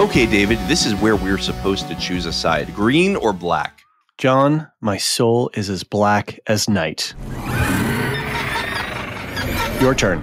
Okay, David, this is where we're supposed to choose a side, green or black. John, my soul is as black as night. Your turn.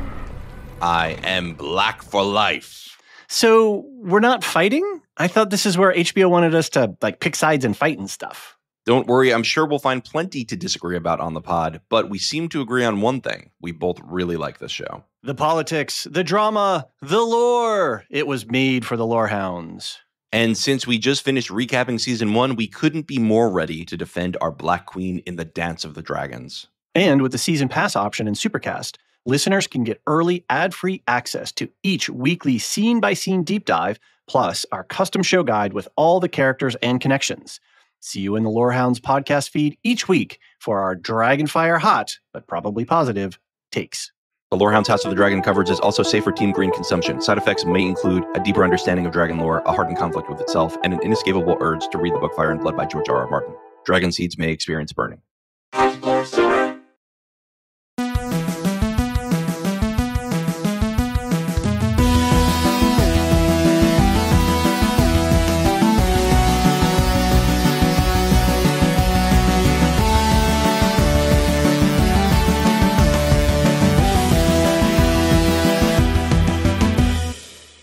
I am black for life. So we're not fighting? I thought this is where HBO wanted us to pick sides and fight and stuff. Don't worry, I'm sure we'll find plenty to disagree about on the pod, but we seem to agree on one thing. We both really like this show. The politics, the drama, the lore. It was made for the Lorehounds. And since we just finished recapping season 1, we couldn't be more ready to defend our Black Queen in the Dance of the Dragons. And with the season pass option in Supercast, listeners can get early ad-free access to each weekly scene-by-scene deep dive, plus our custom show guide with all the characters and connections. See you in the Lorehounds podcast feed each week for our Dragonfire hot, but probably positive, takes. The Lorehounds House of the Dragon coverage is also safe for Team Green consumption. Side effects may include a deeper understanding of dragon lore, a hardened conflict with itself, and an inescapable urge to read the book Fire and Blood by George R.R. Martin. Dragon seeds may experience burning.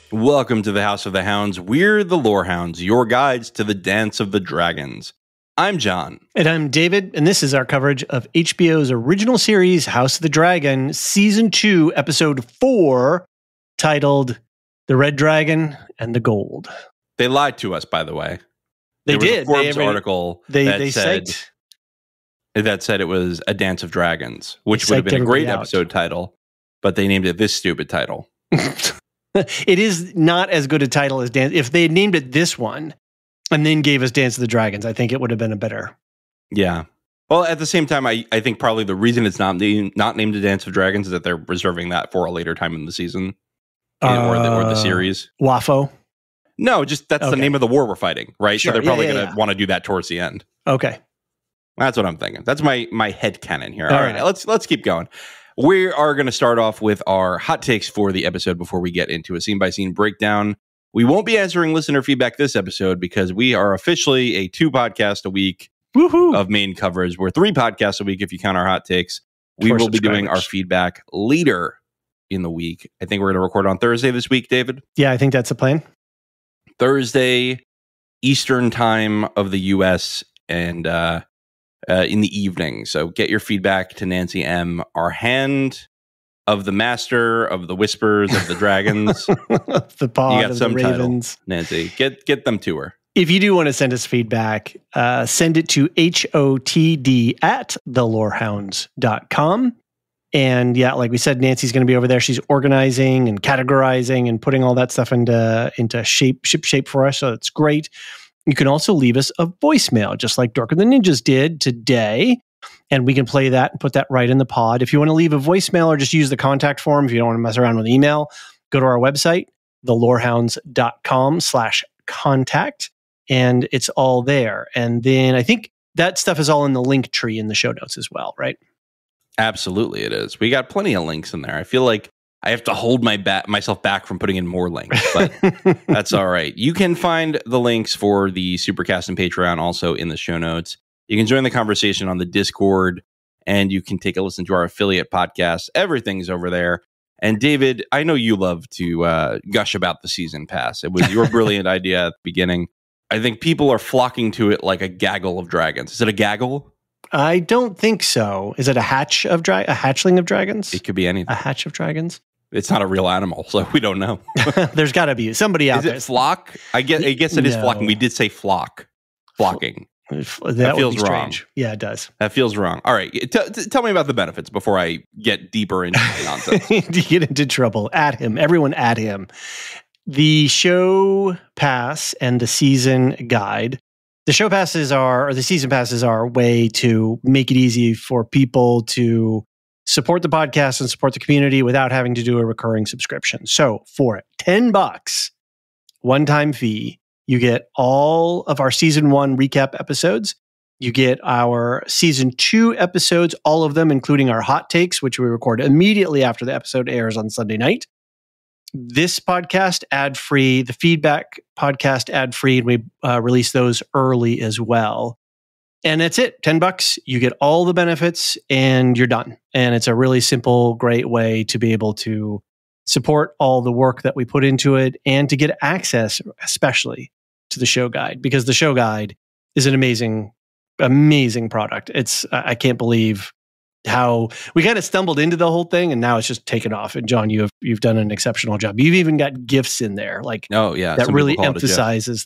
Welcome to the House of the Hounds. We're the Lorehounds, your guides to the Dance of the Dragons. I'm John. And I'm David, and this is our coverage of HBO's original series, House of the Dragon, Season 2, Episode 4, titled The Red Dragon and the Gold. They lied to us, by the way. They did. There was a Forbes article that said it was A Dance of Dragons, which would have been a great episode title, but they named it this stupid title. It is not as good a title as Dance. If they had named it this one and then gave us Dance of the Dragons, I think it would have been a better. Yeah. Well, at the same time, I think probably the reason it's not named A Dance of Dragons is that they're reserving that for a later time in the season or the series. WAFO? No, just that's the name of the war we're fighting, right? Sure. So they're probably going to want to do that towards the end. Okay. That's what I'm thinking. That's my headcanon here. All right, let's keep going. We are going to start off with our hot takes for the episode before we get into a scene-by-scene breakdown. We won't be answering listener feedback this episode because we are officially a 2 podcast a week of main coverage. We're 3 podcasts a week if you count our hot takes. We will be doing our feedback later in the week. I think we're going to record on Thursday this week, David. Yeah, I think that's the plan. Thursday, Eastern time of the U.S., and in the evening. So get your feedback to Nancy M., our hand of the master of the whispers of the dragons. The pod of the ravens. Title, Nancy. Get them to her. If you do want to send us feedback, send it to hotd@thelorehounds.com. And yeah, like we said, Nancy's going to be over there. She's organizing and categorizing and putting all that stuff into shape for us. So it's great. You can also leave us a voicemail, just like Dork and the Ninjas did today. And we can play that and put that right in the pod. If you want to leave a voicemail or just use the contact form, if you don't want to mess around with email, go to our website, thelorehounds.com/contact, and it's all there. And then I think that stuff is all in the link tree in the show notes as well, right? Absolutely, it is. We got plenty of links in there. I feel like I have to hold myself back from putting in more links, but that's all right. You can find the links for the Supercast and Patreon also in the show notes. You can join the conversation on the Discord, and you can take a listen to our affiliate podcast. Everything's over there. And David, I know you love to gush about the season pass. It was your brilliant idea at the beginning. I think people are flocking to it like a gaggle of dragons. Is it a gaggle? I don't think so. Is it a hatchling of dragons? It could be anything. A hatch of dragons? It's not a real animal, so we don't know. There's got to be somebody out there. Is it flock? I guess it is flocking. We did say flock. Flocking. That feels wrong. Yeah, it does. That feels wrong. All right. Tell me about the benefits before I get deeper into the nonsense. You get into trouble. At him. Everyone at him. The show pass and the season guide. The show passes or the season passes are a way to make it easy for people to support the podcast and support the community without having to do a recurring subscription. So for $10, one-time fee, you get all of our season 1 recap episodes. You get our season 2 episodes, all of them, including our hot takes, which we record immediately after the episode airs on Sunday night. this podcast ad-free, the feedback podcast ad-free, and we release those early as well. And that's it. $10. You get all the benefits and you're done. And it's a really simple, great way to be able to support all the work that we put into it and to get access, especially to the show guide, because the show guide is an amazing product. I can't believe how we kind of stumbled into the whole thing, and now it's just taken off. And John, you've done an exceptional job. You've even got GIFs in there, like that really emphasizes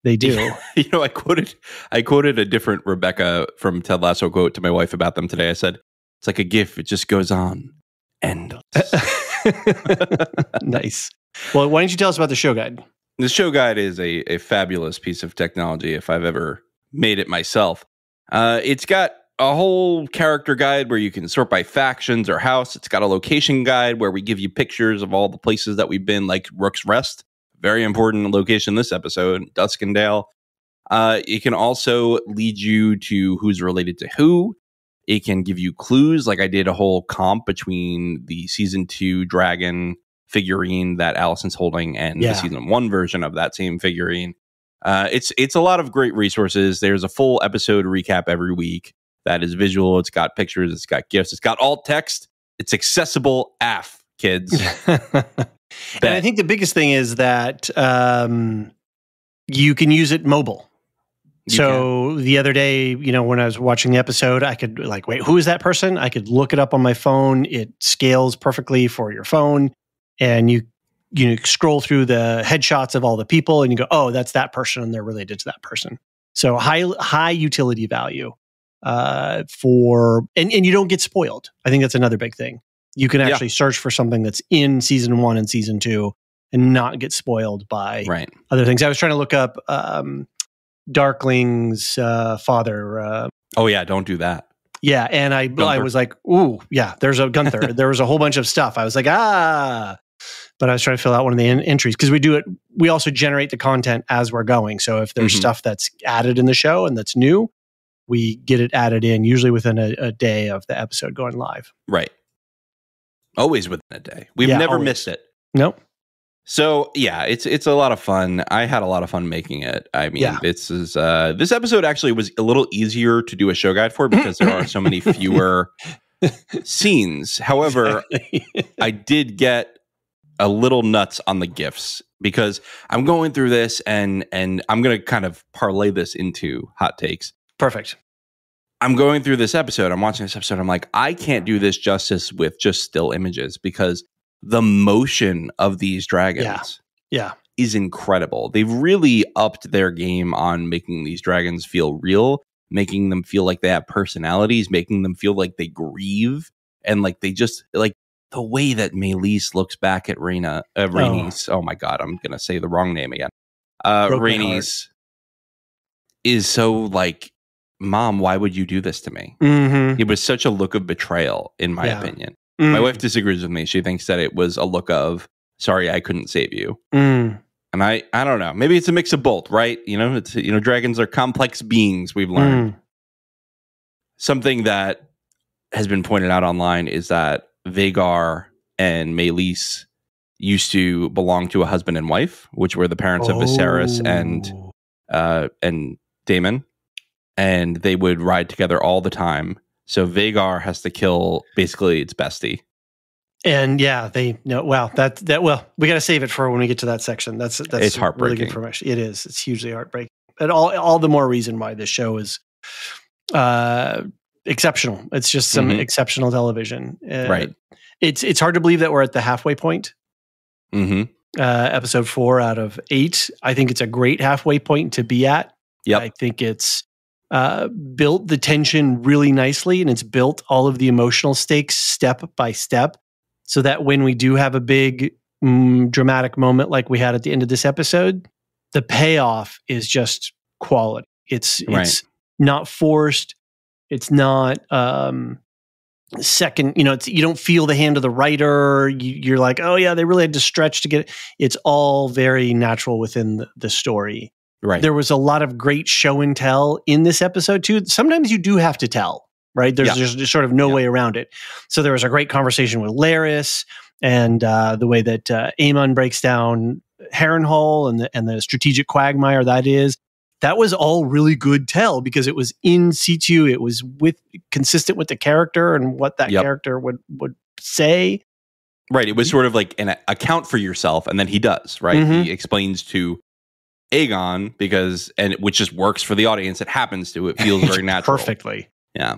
they do. I quoted a different Rebecca from Ted Lasso quote to my wife about them today. I said, "It's like a GIF; it just goes on endless." Nice. Well, why don't you tell us about the show guide? The show guide is a fabulous piece of technology if I've ever made it myself. It's got a whole character guide where you can sort by factions or house. It's got a location guide where we give you pictures of all the places that we've been, like Rook's Rest. Very important location this episode, Duskendale. It can also lead you to who's related to who. It can give you clues, like I did a whole comp between the season 2 dragon figurine that Alicent's holding and the season 1 version of that same figurine. It's a lot of great resources. There's a full episode recap every week that is visual. It's got pictures. It's got GIFs. It's got alt text. It's accessible AF, kids. And I think the biggest thing is that you can use it mobile. The other day, when I was watching the episode, I could wait, who is that person? I could look it up on my phone. It scales perfectly for your phone. And you scroll through the headshots of all the people and you go, oh, that's that person and they're related to that person. So high utility value and you don't get spoiled. I think that's another big thing. You can actually search for something that's in season 1 and season 2 and not get spoiled by other things. I was trying to look up Darkling's father. Don't do that. Yeah, and I was like, ooh, yeah, there's a Gunther. There was a whole bunch of stuff. I was like, but I was trying to fill out one of the entries because we also generate the content as we're going. So if there's stuff that's added in the show and that's new, we get it added in, usually within a day of the episode going live. Right. Always within a day. We've never missed it. Nope. So it's a lot of fun. I had a lot of fun making it. I mean, this episode actually was a little easier to do a show guide for because there are so many fewer scenes. However, I did get a little nuts on the GIFs because I'm going through this and I'm going to kind of parlay this into hot takes. Perfect. I'm going through this episode. I'm watching this episode. I'm like, I can't do this justice with just still images because the motion of these dragons is incredible. They've really upped their game on making these dragons feel real, making them feel like they have personalities, making them feel like they grieve, and like they just like the way that Maelys looks back at Rhaenys. Oh my God, I'm gonna say the wrong name again. Rhaenys is so like, Mom, why would you do this to me? Mm-hmm. It was such a look of betrayal, in my opinion. Mm. My wife disagrees with me. She thinks that it was a look of, sorry, I couldn't save you. Mm. And I don't know. Maybe it's a mix of both, right? It's dragons are complex beings, we've learned. Something that has been pointed out online is that Vhagar and Maelys used to belong to a husband and wife, which were the parents of Viserys and Daemon. And they would ride together all the time. So Vhagar has to kill basically its bestie. And we got to save it for when we get to that section. That's it's heartbreaking. Really good information. It is. It's hugely heartbreaking. And all the more reason why this show is exceptional. It's just some exceptional television. Right. It's hard to believe that we're at the halfway point. Episode 4 out of 8. I think it's a great halfway point to be at. Yep. I think it's built the tension really nicely, and it's built all of the emotional stakes step by step, so that when we do have a big dramatic moment like we had at the end of this episode, the payoff is just quality. It's not forced. It's not second. You don't feel the hand of the writer. You're like, oh yeah, they really had to stretch to get it. It's all very natural within the story. Right. There was a lot of great show and tell in this episode too. Sometimes you do have to tell, right? There's just sort of no way around it. So there was a great conversation with Larys. and the way that Aemon breaks down Harrenhal and the strategic quagmire that was all really good tell because it was in situ. It was consistent with the character and what that character would say. Right. It was sort of like an account for yourself, and then he does, right? He explains to Aegon which just works for the audience. It happens to. It feels very natural. Perfectly. Yeah.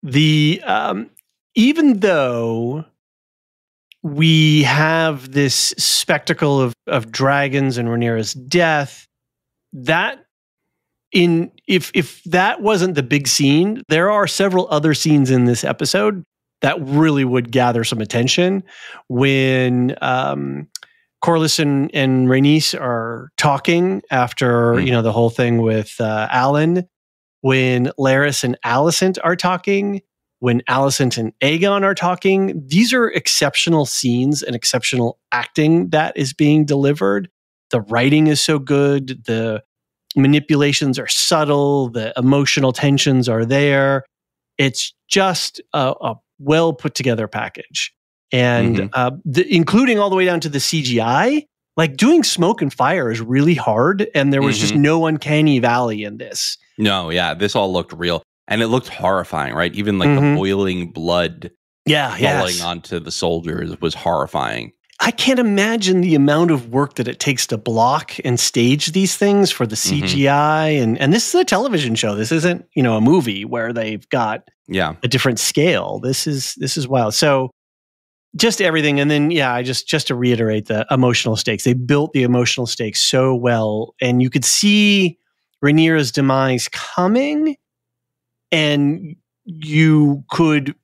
Even though we have this spectacle of dragons and Rhaenyra's death, if that wasn't the big scene, there are several other scenes in this episode that really would gather some attention. When Corlys and Rhaenys are talking after the whole thing with Alan, when Larys and Alicent are talking, when Alicent and Aegon are talking, these are exceptional scenes and exceptional acting that is being delivered. The writing is so good. The manipulations are subtle. The emotional tensions are there. It's just a well put together package. And including all the way down to the CGI, like doing smoke and fire is really hard. And there was just no uncanny valley in this. No, yeah, this all looked real. And it looked horrifying, right? Even like the boiling blood falling onto the soldiers was horrifying. I can't imagine the amount of work that it takes to block and stage these things for the CGI. And this is a television show. This isn't, a movie where they've got a different scale. This is wild. So just everything. And then, just to reiterate the emotional stakes, they built the emotional stakes so well. And you could see Rhaenyra's demise coming, and you could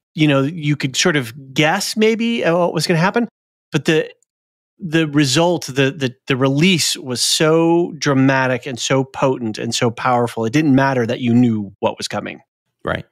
sort of guess maybe what was going to happen. But the result, the release was so dramatic and so potent and so powerful. It didn't matter that you knew what was coming. Right.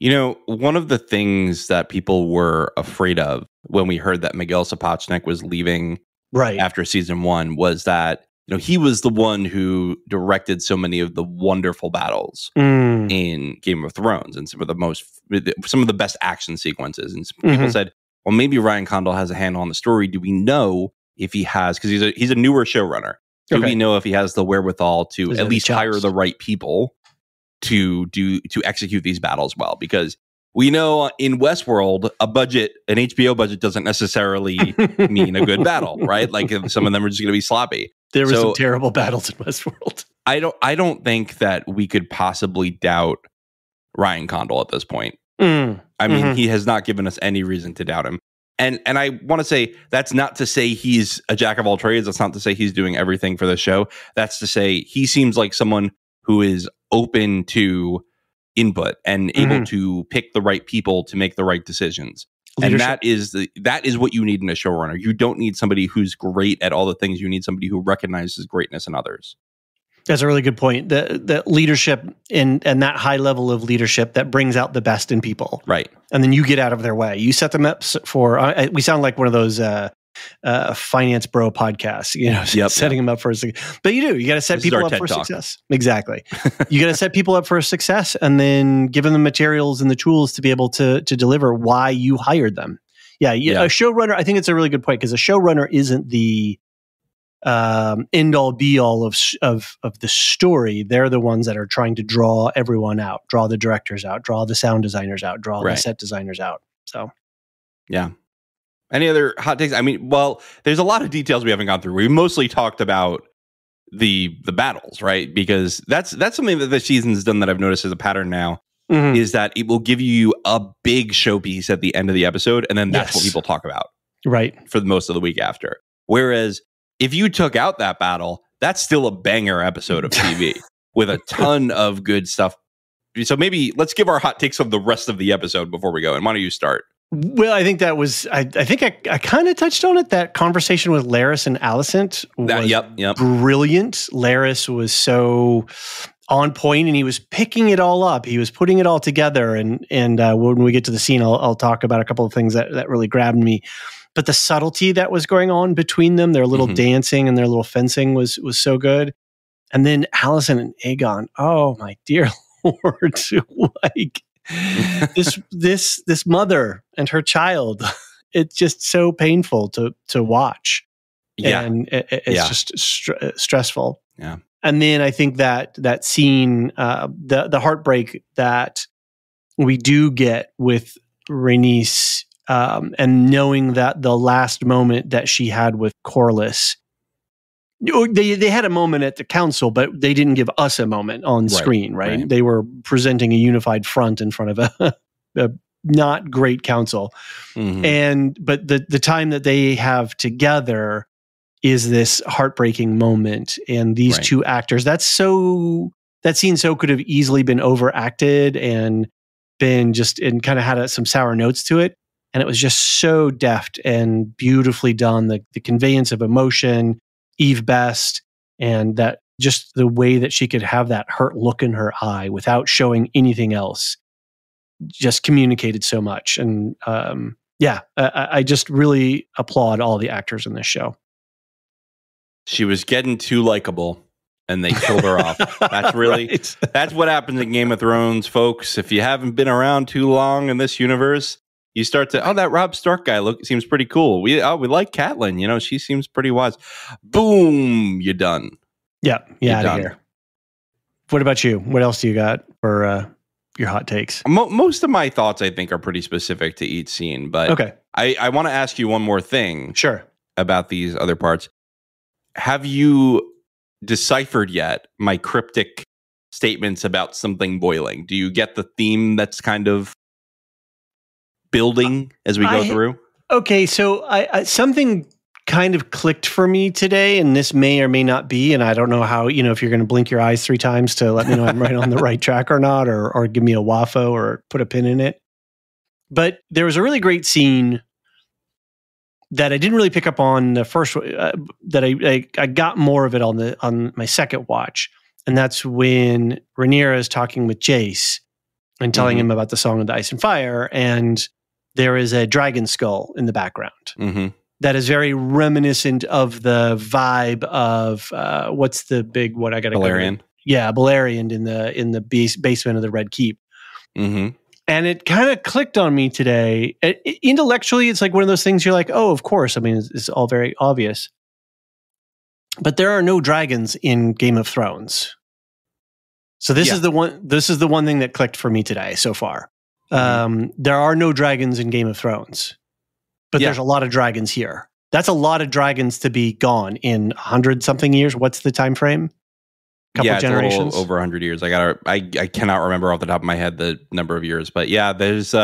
One of the things that people were afraid of when we heard that Miguel Sapochnik was leaving after season 1 was that, he was the one who directed so many of the wonderful battles in Game of Thrones and some of the best action sequences. And people said, well, maybe Ryan Condal has a handle on the story. Do we know if he has, because he's a newer showrunner. Do we know if he has the wherewithal to at least hire the right people to execute these battles well? Because we know in Westworld, an HBO budget doesn't necessarily mean a good battle, right? Like some of them are just going to be sloppy. There were some terrible battles in Westworld. I don't think that we could possibly doubt Ryan Condal at this point. I mean, he has not given us any reason to doubt him. And I want to say that's not to say he's a jack of all trades. That's not to say he's doing everything for the show. That's to say he seems like someone who is open to input and able to pick the right people to make the right decisions. Leadership. And that is what you need in a showrunner. You don't need somebody who's great at all the things. You need somebody who recognizes greatness in others. That's a really good point. The leadership and that high level of leadership that brings out the best in people. Right. And then you get out of their way. You set them up for, we sound like one of those finance bro podcasts, setting them up for a success. But you do. You got to set people up for success. Exactly. You got to set people up for success and then give them the materials and the tools to be able to deliver why you hired them. Yeah. A showrunner, I think it's a really good point because a showrunner isn't the end all be all of the story. They're the ones that are trying to draw everyone out, draw the directors out, draw the sound designers out, draw the set designers out. So, yeah. Any other hot takes? I mean, well, there's a lot of details we haven't gone through. We mostly talked about the battles, right? Because that's something that the season's done that I've noticed as a pattern now. Is that it will give you a big showpiece at the end of the episode, and then that's what people talk about, right, for most of the week after. Whereas if you took out that battle, that's still a banger episode of TV with a ton of good stuff. So maybe let's give our hot takes of the rest of the episode before we go. And why don't you start? Well, I think that was, I think I kind of touched on it. That conversation with Larys and Alicent was brilliant. Larys was so on point and he was picking it all up. He was putting it all together. And when we get to the scene, I'll talk about a couple of things that really grabbed me. But the subtlety that was going on between them, their little dancing and their little fencing was so good. And then Alicent and Aegon, oh my dear Lord, like this mother and her child it's just so painful to watch. Yeah. And it's just stressful. Yeah. And then I think that scene, the heartbreak that we do get with Rhaenys, and knowing that the last moment that she had with Corlys, they had a moment at the council, but they didn't give us a moment on screen, right? They were presenting a unified front in front of a not great council. But the time that they have together is this heartbreaking moment. And these two actors, that scene could have easily been overacted and been and kind of had some sour notes to it. And it was just so deft and beautifully done. The conveyance of emotion, Eve Best, and that just the way that she could have that hurt look in her eye without showing anything else just communicated so much. And I just really applaud all the actors in this show. She was getting too likable and they killed her off. That's really, that's what happens in Game of Thrones, folks. If you haven't been around too long in this universe, you start to, that Robb Stark guy seems pretty cool. We like Catelyn, she seems pretty wise. Boom, you're done. Yeah, out of here. What about you? What else do you got for your hot takes? Most of my thoughts, I think, are pretty specific to each scene, but okay. I want to ask you one more thing. Sure. About these other parts. Have you deciphered yet my cryptic statements about something boiling? Do you get the theme that's kind of building as we go through? Okay, so I something kind of clicked for me today, and this may or may not be, and I don't know how, if you're going to blink your eyes 3 times to let me know I'm right on the right track or not, or give me a waffo or put a pin in it. But there was a really great scene that I didn't really pick up on the first, that I got more of it on my second watch. And that's when Rhaenyra is talking with Jace and telling him about the Song of the Ice and Fire. And there is a dragon skull in the background that is very reminiscent of the vibe of, what's the big, what I got to Balerion. Yeah, Balerion in the basement of the Red Keep. And it kind of clicked on me today. Intellectually, it's like one of those things you're like, oh, of course. I mean, it's all very obvious. But there are no dragons in Game of Thrones. So this is the one thing that clicked for me today so far. There are no dragons in Game of Thrones. But there's a lot of dragons here. That's a lot of dragons to be gone in 100-something years. What's the time frame? Couple generations, a little over 100 years. I cannot remember off the top of my head the number of years, but there's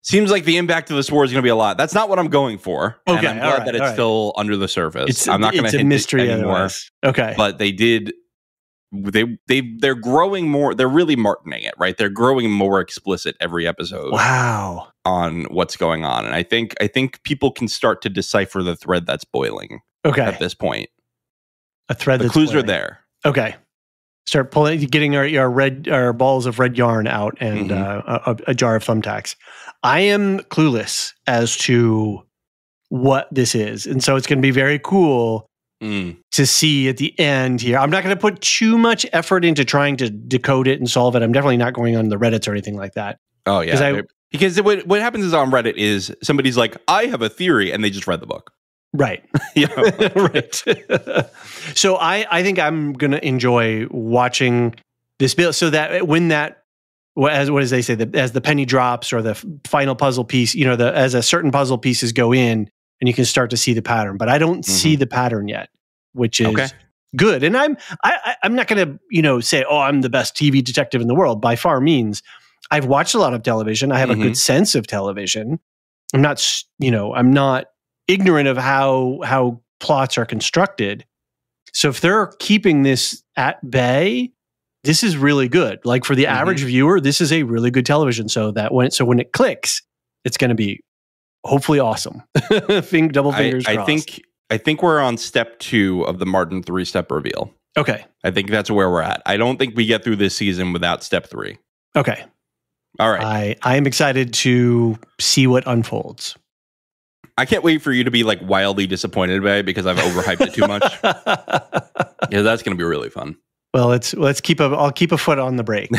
seems like the impact of this war is going to be a lot. That's not what I'm going for. Okay, and I'm glad that it's still under the surface. I'm not going to hint mystery anymore. Okay, but they're growing more. They're really martining it, right? They're growing more explicit every episode. Wow, on what's going on, and I think people can start to decipher the thread that's boiling. Okay, at this point, a thread. The clues are there. Okay. Start getting our balls of red yarn out and a jar of thumbtacks. I am clueless as to what this is. And so it's going to be very cool to see at the end here. I'm not going to put too much effort into trying to decode it and solve it. I'm definitely not going on the Reddits or anything like that. Oh, yeah. Because what happens is on Reddit is somebody's like, I have a theory, and they just read the book. Right. Right. So I think I'm going to enjoy watching this build so that when that, as what as they say, as the penny drops or the final puzzle piece, as a certain puzzle pieces go in and you can start to see the pattern, but I don't see the pattern yet, which is good. And I'm not going to, say, oh, I'm the best TV detective in the world. By far means I've watched a lot of television. I have a good sense of television. I'm not ignorant of how plots are constructed. So if they're keeping this at bay, this is really good. Like for the average viewer, this is a really good television. So when it clicks, it's going to be hopefully awesome. Double fingers crossed. I think we're on step 2 of the Martin 3-step reveal. Okay. I think that's where we're at. I don't think we get through this season without step 3. Okay. All right. I am excited to see what unfolds. I can't wait for you to be like wildly disappointed by it because I've overhyped it too much. Yeah, that's going to be really fun. Well, I'll keep a foot on the brake.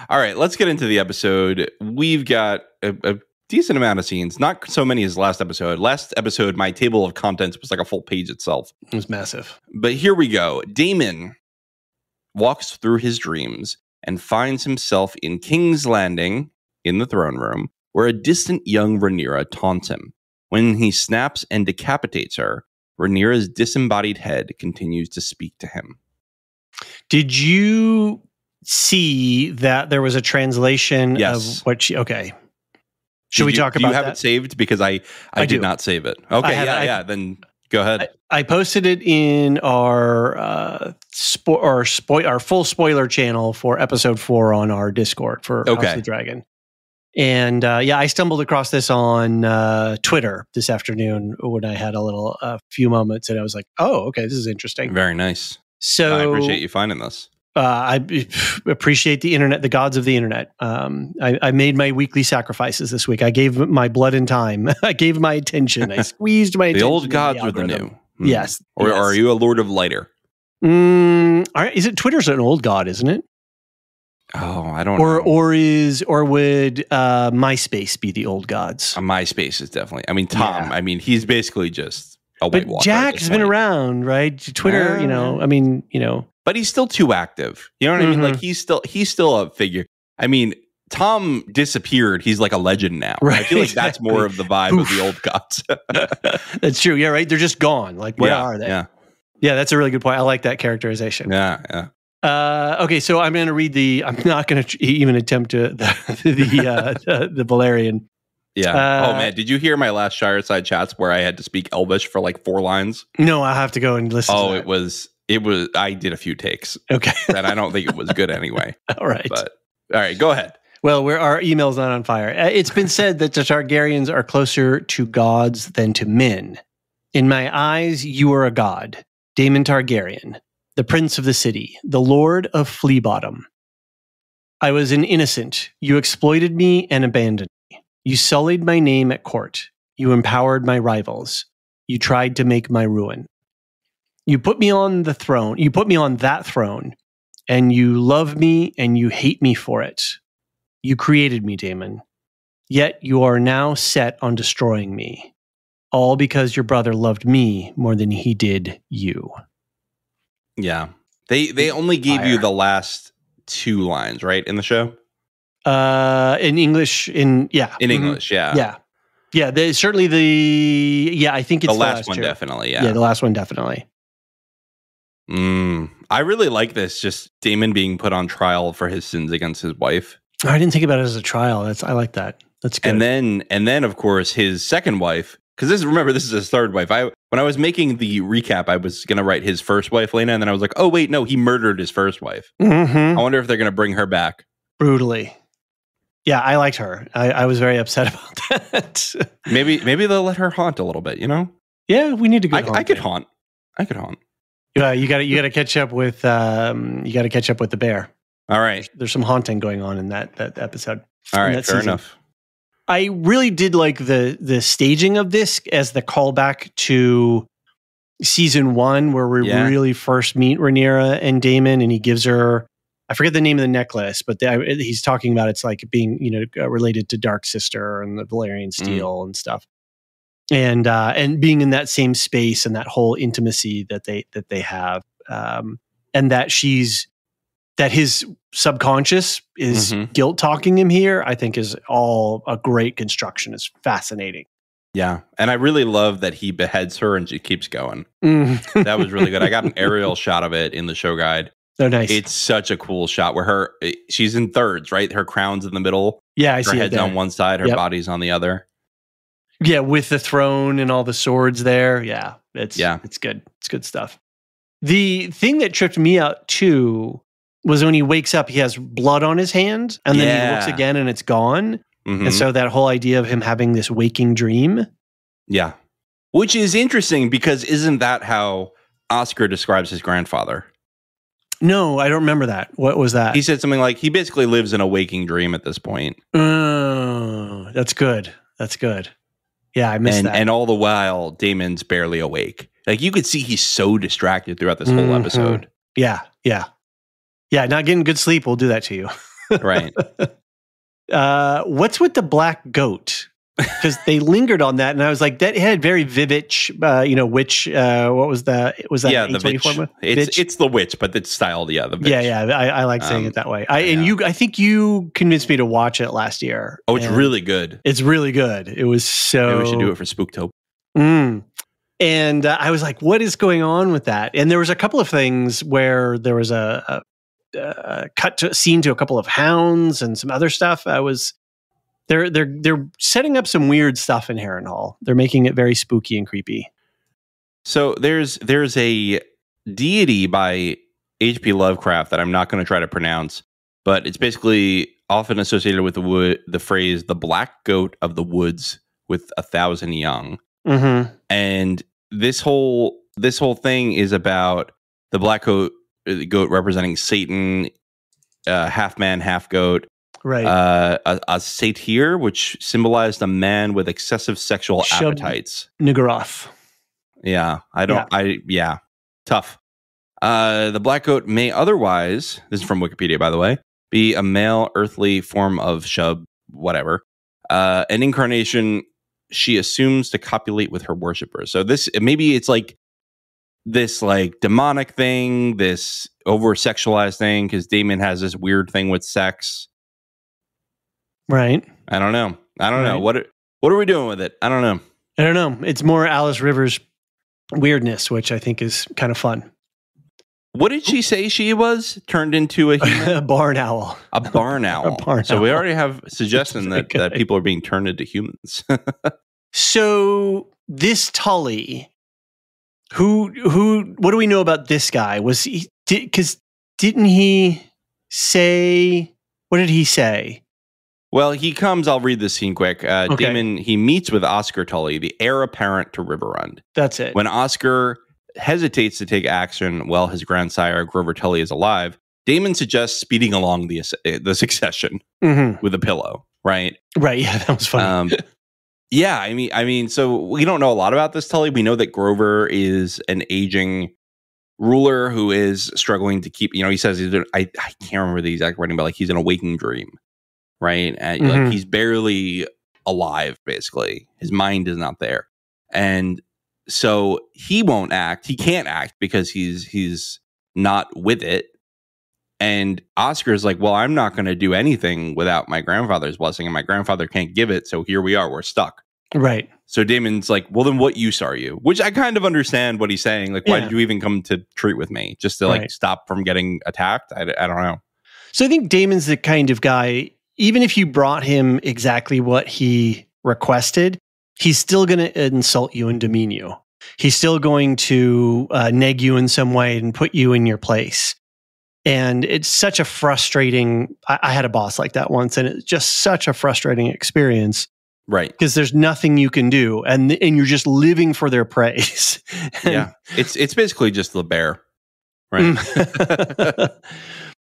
All right, let's get into the episode. We've got a decent amount of scenes. Not so many as last episode. Last episode, my table of contents was like a full page itself. It was massive. But here we go. Daemon walks through his dreams and finds himself in King's Landing in the throne room, where a distant young Rhaenyra taunts him. When he snaps and decapitates her, Rhaenyra's disembodied head continues to speak to him. Did you see that there was a translation of what she... Okay. Should we talk about that? Do you have it saved? Because I did not save it. Okay, then go ahead. I posted it in our full spoiler channel for episode 4 on our Discord for House of the Dragon. And I stumbled across this on Twitter this afternoon when I had a few moments, and I was like, "Oh, okay, this is interesting." Very nice. So I appreciate you finding this. I appreciate the internet, the gods of the internet. I made my weekly sacrifices this week. I gave my blood and time. I gave my attention. I squeezed my attention. The old gods or the new? Yes. Or are you a Lord of Lighter? Is it Twitter's an old god, isn't it? Oh, I don't know. Or would MySpace be the old gods? MySpace is definitely. I mean, Tom. Yeah. I mean, he's basically just a White Walker. Jack's been around, right? Twitter. But he's still too active. You know what I mean? Like he's still a figure. I mean, Tom disappeared. He's like a legend now. Right, I feel like that's more of the vibe of the old gods. That's true. Yeah, right. They're just gone. Like, where are they? Yeah, that's a really good point. I like that characterization. Yeah. Okay, so I'm going to read I'm not going to even attempt the Valyrian. Yeah. Oh man, did you hear my last Shireside chats where I had to speak Elvish for like 4 lines? No, I'll have to go and listen. Oh, it was. I did a few takes. Okay, and I don't think it was good anyway. All right. But all right, go ahead. Well, our email's not on fire. It's been said that the Targaryens are closer to gods than to men. In my eyes, you are a god, Daemon Targaryen, the prince of the city, the lord of Flea Bottom. I was an innocent. You exploited me and abandoned me. You sullied my name at court. You empowered my rivals. You tried to make my ruin. You put me on the throne. You put me on that throne, and you love me and you hate me for it. You created me, Daemon. Yet you are now set on destroying me. All because your brother loved me more than he did you. Yeah. They only gave you the last 2 lines, right, in the show? In English, In English, yeah. Yeah, certainly I think it's the last one, 2. definitely, yeah. Yeah, the last one, definitely. I really like this, just Daemon being put on trial for his sins against his wife. I didn't think about it as a trial. I like that. That's good. And then, of course, his second wife, because this is his third wife. When I was making the recap, I was going to write his first wife, Lena, and then I was like, oh, wait, no, he murdered his first wife. I wonder if they're going to bring her back. Brutally. Yeah, I liked her. I was very upset about that. Maybe they'll let her haunt a little bit, you know? Yeah, we need to go. I could haunt. Yeah, you got to catch up with the bear. All right. There's some haunting going on in that episode. All right, fair enough. I really did like the staging of this as the callback to season 1, where we really first meet Rhaenyra and Daemon, and he gives her, I forget the name of the necklace, but he's talking about it's like being related to Dark Sister and the Valyrian steel and stuff, and being in that same space and that whole intimacy that they have, and that his subconscious is guilt talking him here, I think is all a great construction. It's fascinating. Yeah. And I really love that he beheads her and she keeps going. That was really good. I got an aerial shot of it in the show guide. Oh, nice. It's such a cool shot where she's in thirds, right? Her crown's in the middle. Yeah, I see it. Her head's on one side, her body's on the other. Yeah, with the throne and all the swords there. Yeah, it's good. It's good stuff. The thing that tripped me out too was when he wakes up, he has blood on his hand, and then he looks again and it's gone. And so that whole idea of him having this waking dream. Yeah. Which is interesting because isn't that how Oscar describes his grandfather? No, I don't remember that. What was that? He said something like, he basically lives in a waking dream at this point. Oh, that's good. That's good. Yeah, I missed that. And all the while, Daemon's barely awake. Like, you could see he's so distracted throughout this whole episode. Yeah, not getting good sleep will do that to you. Right. What's with the black goat? because they lingered on that, and I was like, that had very vivid, witch. What was that? Was that the witch? It's the witch, but it's styled. Yeah, the witch. Yeah. I like saying it that way. I think you convinced me to watch it last year. Oh, it's really good. It's really good. It was so. Maybe we should do it for Spooktober. And I was like, what is going on with that? And there was a couple of things where there was a scene to a couple of hounds and some other stuff. They're setting up some weird stuff in Harrenhal. They're making it very spooky and creepy. So there's a deity by H.P. Lovecraft that I'm not going to try to pronounce, but it's basically often associated with the phrase "the black goat of the woods with 1,000 young." Mm-hmm. And this whole thing is about the black goat representing Satan, half man, half goat. Right. A satyr, which symbolized a man with excessive sexual appetites. Niggeroth. Yeah. Tough. The black goat may otherwise, this is from Wikipedia, by the way, be a male earthly form of Shub, whatever. An incarnation she assumes to copulate with her worshippers. So maybe it's like this like demonic thing, this over-sexualized thing, because Daemon has this weird thing with sex. Right. I don't know. What are we doing with it? I don't know. It's more Alice Rivers weirdness, which I think is kind of fun. What did she say she was? Turned into a human? A barn owl. A barn owl. So we already have a suggestion that people are being turned into humans. So this Tully, what do we know about this guy? Didn't he say, what did he say? Well, he comes, I'll read this scene quick. Okay. Daemon, he meets with Oscar Tully, the heir apparent to Riverrun. That's it. When Oscar hesitates to take action while his grandsire, Grover Tully, is alive, Daemon suggests speeding along the succession with a pillow, right? Right, yeah, that was funny. Yeah, I mean, so we don't know a lot about this Tully. We know that Grover is an aging ruler who is struggling to keep, he says, I can't remember the exact wording, but like he's in a waking dream. Right. And like he's barely alive, basically. His mind is not there. And so he won't act. He can't act because he's not with it. And Oscar's like, well, I'm not going to do anything without my grandfather's blessing, and my grandfather can't give it. So here we are. We're stuck. Right. So Daemon's like, well, then what use are you? Which I kind of understand what he's saying. Like, why did you even come to treat with me? Just to like stop from getting attacked? I don't know. So I think Daemon's the kind of guy, even if you brought him exactly what he requested, he's still going to insult you and demean you. He's still going to neg you in some way and put you in your place. And it's such a frustrating, I had a boss like that once, and it's just such a frustrating experience. Right. Because there's nothing you can do, and you're just living for their praise. Yeah. It's basically just the bear. Right.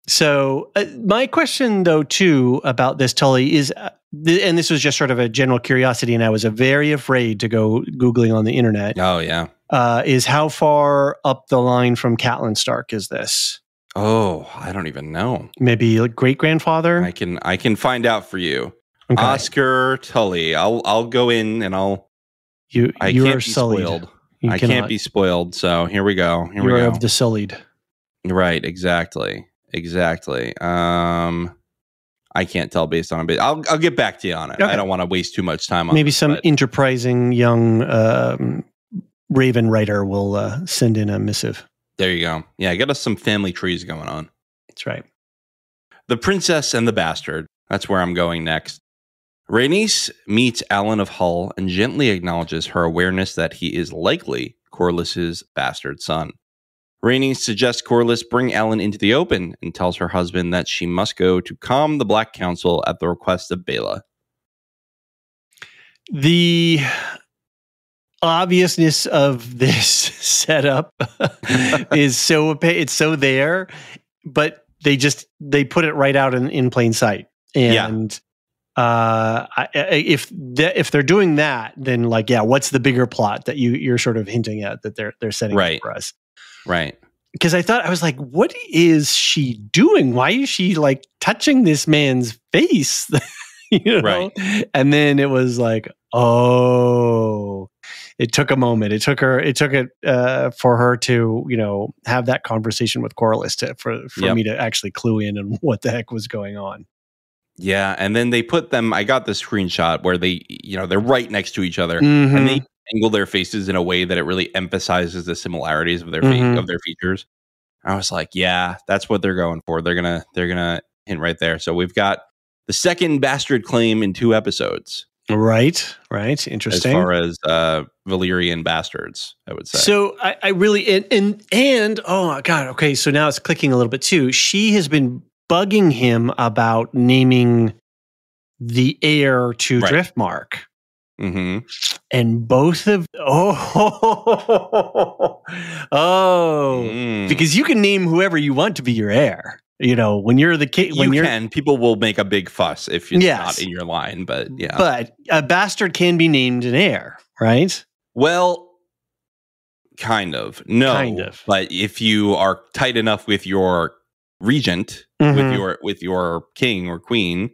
So my question, though, too, about this Tully is, and this was just sort of a general curiosity, and I was very afraid to go Googling on the internet. Oh, yeah. Is how far up the line from Catelyn Stark is this? Oh, I don't even know. Maybe like great-grandfather? I can find out for you. Okay. Oscar Tully. I'll go in and I can't be spoiled. I can't be spoiled. So here we go. You're of the sullied. Right. Exactly. I can't tell based on it. I'll get back to you on it. Okay. I don't want to waste too much time on maybe some enterprising young Raven writer will send in a missive. There you go. Yeah, get us some family trees going on. That's right. The Princess and the Bastard. That's where I'm going next. Rhaenys meets Alan of Hull and gently acknowledges her awareness that he is likely Corlys's bastard son. Rhaenys suggests Corlys bring Alan into the open and tells her husband that she must go to calm the Black Council at the request of Baela. The obviousness of this setup is so there, but they put it right out in plain sight. And if they're doing that, then like, what's the bigger plot that you're sort of hinting at that they're setting up for us? Right. Because I was like, what is she doing? Why is she like touching this man's face? Right. And then it was like, oh, it took a moment. It took for her to, have that conversation with Corlys for me to actually clue in on what the heck was going on. Yeah, and then they put them. I got the screenshot where they, they're right next to each other, and they angle their faces in a way that it really emphasizes the similarities of their of their features. I was like, yeah, that's what they're going for. They're gonna hint right there. So we've got the second bastard claim in 2 episodes. Right. Interesting. As far as Valyrian bastards, I would say. So I really and oh my god. Okay, so now it's clicking a little bit too. She has been bugging him about naming the heir to Driftmark. And both of because you can name whoever you want to be your heir. When you're the king, people will make a big fuss if it's not in your line, but yeah. But a bastard can be named an heir, right? Well, kind of. No. Kind of. But if you are tight enough with your regent, with your king or queen,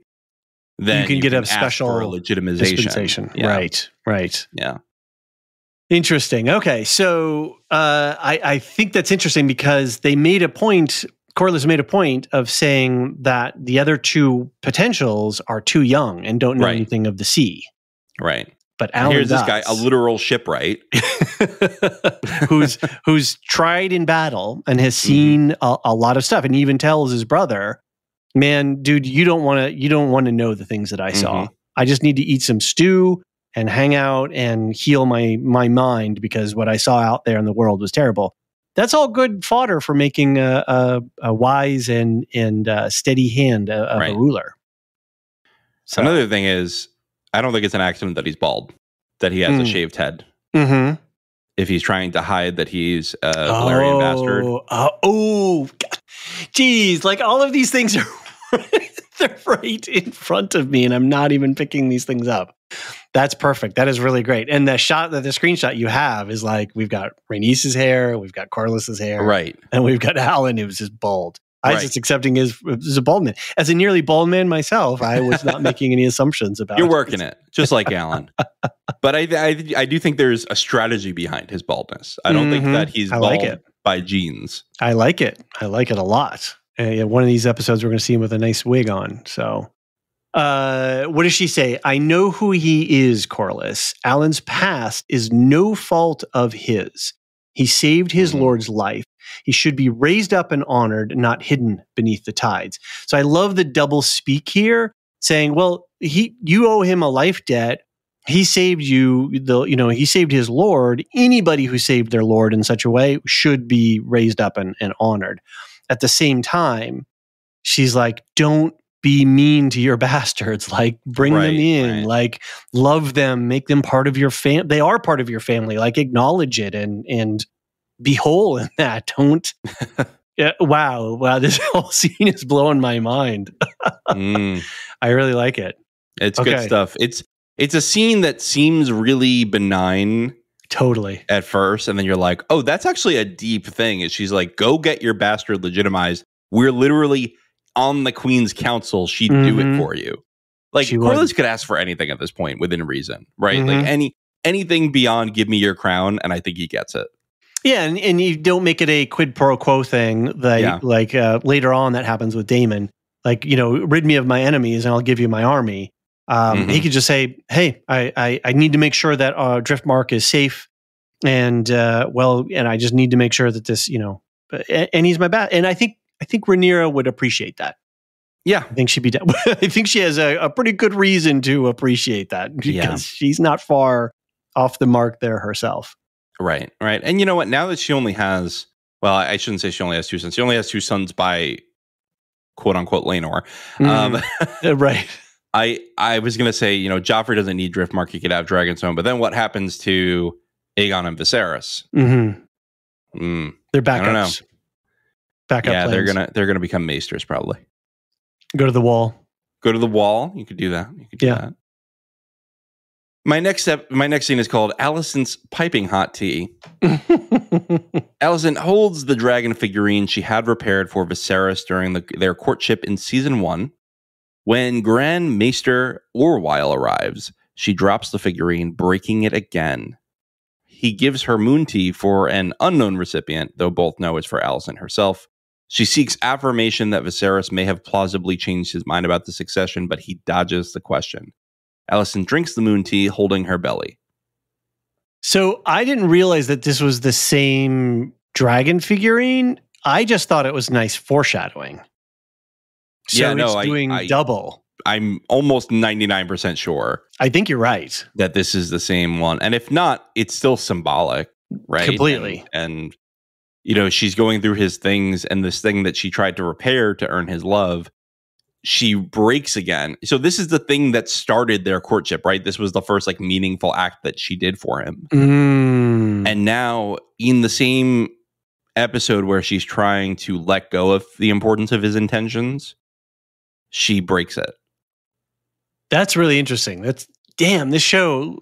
then you can get a special legitimization. Yeah. Right. Yeah. Interesting. Okay. So I think that's interesting because they made a point, Corlys made a point of saying that the other 2 potentials are too young and don't know anything of the sea. Right. But Alan here's this guy, a literal shipwright, who's tried in battle and has seen a lot of stuff, and even tells his brother, "Man, dude, you don't want to know the things that I saw. I just need to eat some stew and hang out and heal my mind because what I saw out there in the world was terrible." That's all good fodder for making a wise and steady hand of a ruler. So another thing is, I don't think it's an accident that he's bald, that he has a shaved head. If he's trying to hide that he's a Valyrian bastard. Geez, like all of these things are they're right in front of me, and I'm not even picking these things up. That's perfect. That is really great. And the screenshot you have is like, we've got Rhaenys's hair, we've got Corlys's hair, right, and we've got Alan who's just bald. I was just accepting his a bald man. As a nearly bald man myself, I was not making any assumptions about. You're working it, just like Alan. But I do think there's a strategy behind his baldness. I don't think that he's bald by genes. I like it. I like it a lot. One of these episodes, we're going to see him with a nice wig on. So, what does she say? I know who he is, Corlys. Alan's past is no fault of his. He saved his lord's life. He should be raised up and honored, not hidden beneath the tides. So I love the double speak here, saying, well, you owe him a life debt. He saved you, he saved his lord. Anybody who saved their lord in such a way should be raised up and honored. At the same time, she's like, don't be mean to your bastards. Like, bring them in, like, love them, make them part of your family. They are part of your family. Like, acknowledge it and be whole in that. Don't. Wow. This whole scene is blowing my mind. I really like it. It's good stuff. It's a scene that seems really benign. Totally. At first. And then you're like, oh, that's actually a deep thing. And she's like, go get your bastard legitimized. We're literally on the Queen's Council. She'd do it for you. Like, Corlys could ask for anything at this point within reason, right? Like anything beyond give me your crown, and I think he gets it. Yeah, and you don't make it a quid pro quo thing that like later on that happens with Daemon. Like, rid me of my enemies and I'll give you my army. He could just say, hey, I need to make sure that Driftmark is safe, and I just need to make sure that this, and he's my bat. And I think Rhaenyra would appreciate that. Yeah, I think she'd be. I think she has a pretty good reason to appreciate that because she's not far off the mark there herself. Right. And you know what? Now that she only has, well, I shouldn't say she only has 2 sons. She only has 2 sons by quote unquote Laenor. Right. I was going to say, Joffrey doesn't need Driftmark. He could have Dragonstone. But then what happens to Aegon and Viserys? They're backups. Backup plans. Yeah, they're gonna become maesters probably. Go to the wall. You could do that. That. My next scene is called Alicent's Piping Hot Tea. Alicent holds the dragon figurine she had repaired for Viserys during their courtship in season 1. When Grand Maester Orwyle arrives, she drops the figurine, breaking it again. He gives her moon tea for an unknown recipient, though both know it's for Alicent herself. She seeks affirmation that Viserys may have plausibly changed his mind about the succession, but he dodges the question. Alicent drinks the moon tea, holding her belly. So I didn't realize that this was the same dragon figurine. I just thought it was nice foreshadowing. So it's doing double. I'm almost 99% sure. I think you're right. That this is the same one. And if not, it's still symbolic, right? Completely. And you know, she's going through his things, and this thing that she tried to repair to earn his love, she breaks again. So this is the thing that started their courtship, right? This was the first like meaningful act that she did for him. And now in the same episode where she's trying to let go of the importance of his intentions, she breaks it. That's really interesting. This show.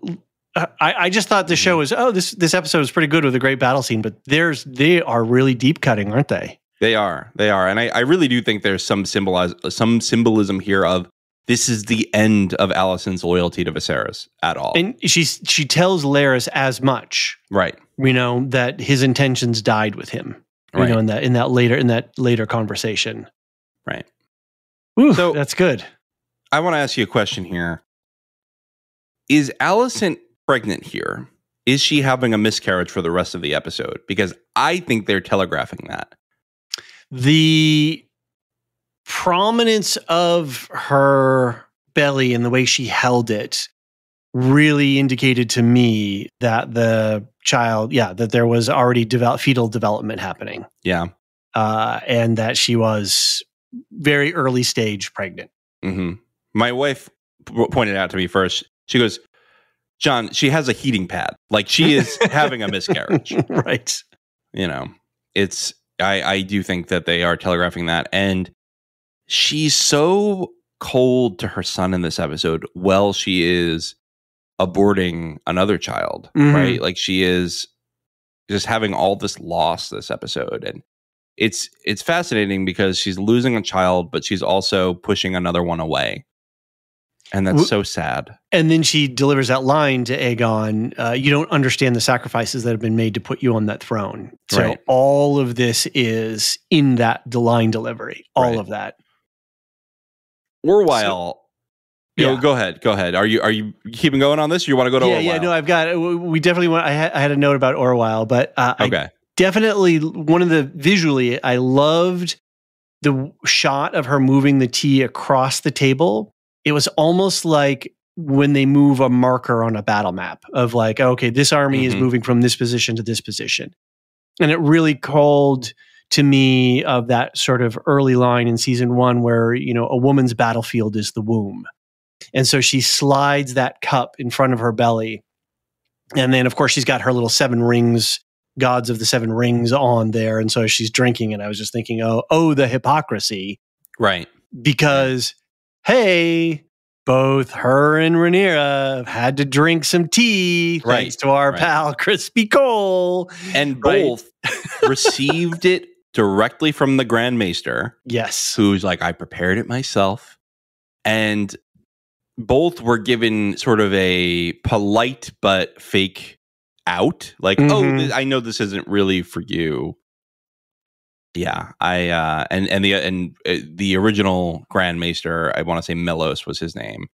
I just thought the show was, this episode is pretty good with a great battle scene, but they are really deep cutting, aren't they? They are. And I really do think there's some symbolism here of this is the end of Alicent's loyalty to Viserys at all. And she tells Larys as much. Right. You know, that his intentions died with him. You know, in that later conversation. Right. Ooh, so that's good. I want to ask you a question here. Is Alicent pregnant here? Is she having a miscarriage for the rest of the episode? Because I think they're telegraphing that. The prominence of her belly and the way she held it really indicated to me that the child, that there was already fetal development happening. Yeah. And that she was very early stage pregnant. Mm-hmm. My wife pointed out to me first, she goes, John, she has a heating pad. Like she is having a miscarriage. Right. You know, I do think that they are telegraphing that. And she's so cold to her son in this episode while she is aborting another child, right? Like she is just having all this loss this episode. And it's fascinating because she's losing a child, but she's also pushing another one away. And that's so sad. And then she delivers that line to Aegon, you don't understand the sacrifices that have been made to put you on that throne. So all of this is in that line delivery, all of that. Orwyle, go ahead. Are you keeping going on this? Or you want to go to Orwyle? Yeah, no, I've got, we definitely want, I had a note about Orwyle, but I definitely, visually, I loved the shot of her moving the tea across the table. It was almost like when they move a marker on a battle map of like, okay, this army is moving from this position to this position. And it really called to me of that sort of early line in season 1 where, you know, a woman's battlefield is the womb. And so she slides that cup in front of her belly. And then, of course, she's got her little 7 rings, gods of the 7 rings on there. And so she's drinking. And I was just thinking, oh, the hypocrisy. Right. Because... hey, both her and Rhaenyra have had to drink some tea thanks to our pal Crispy Cole. And both received it directly from the Grand Maester. Yes. Who's like, I prepared it myself. And both were given sort of a polite but fake out. Like, I know this isn't really for you. Yeah, the original Grand Maester, I want to say Melos was his name.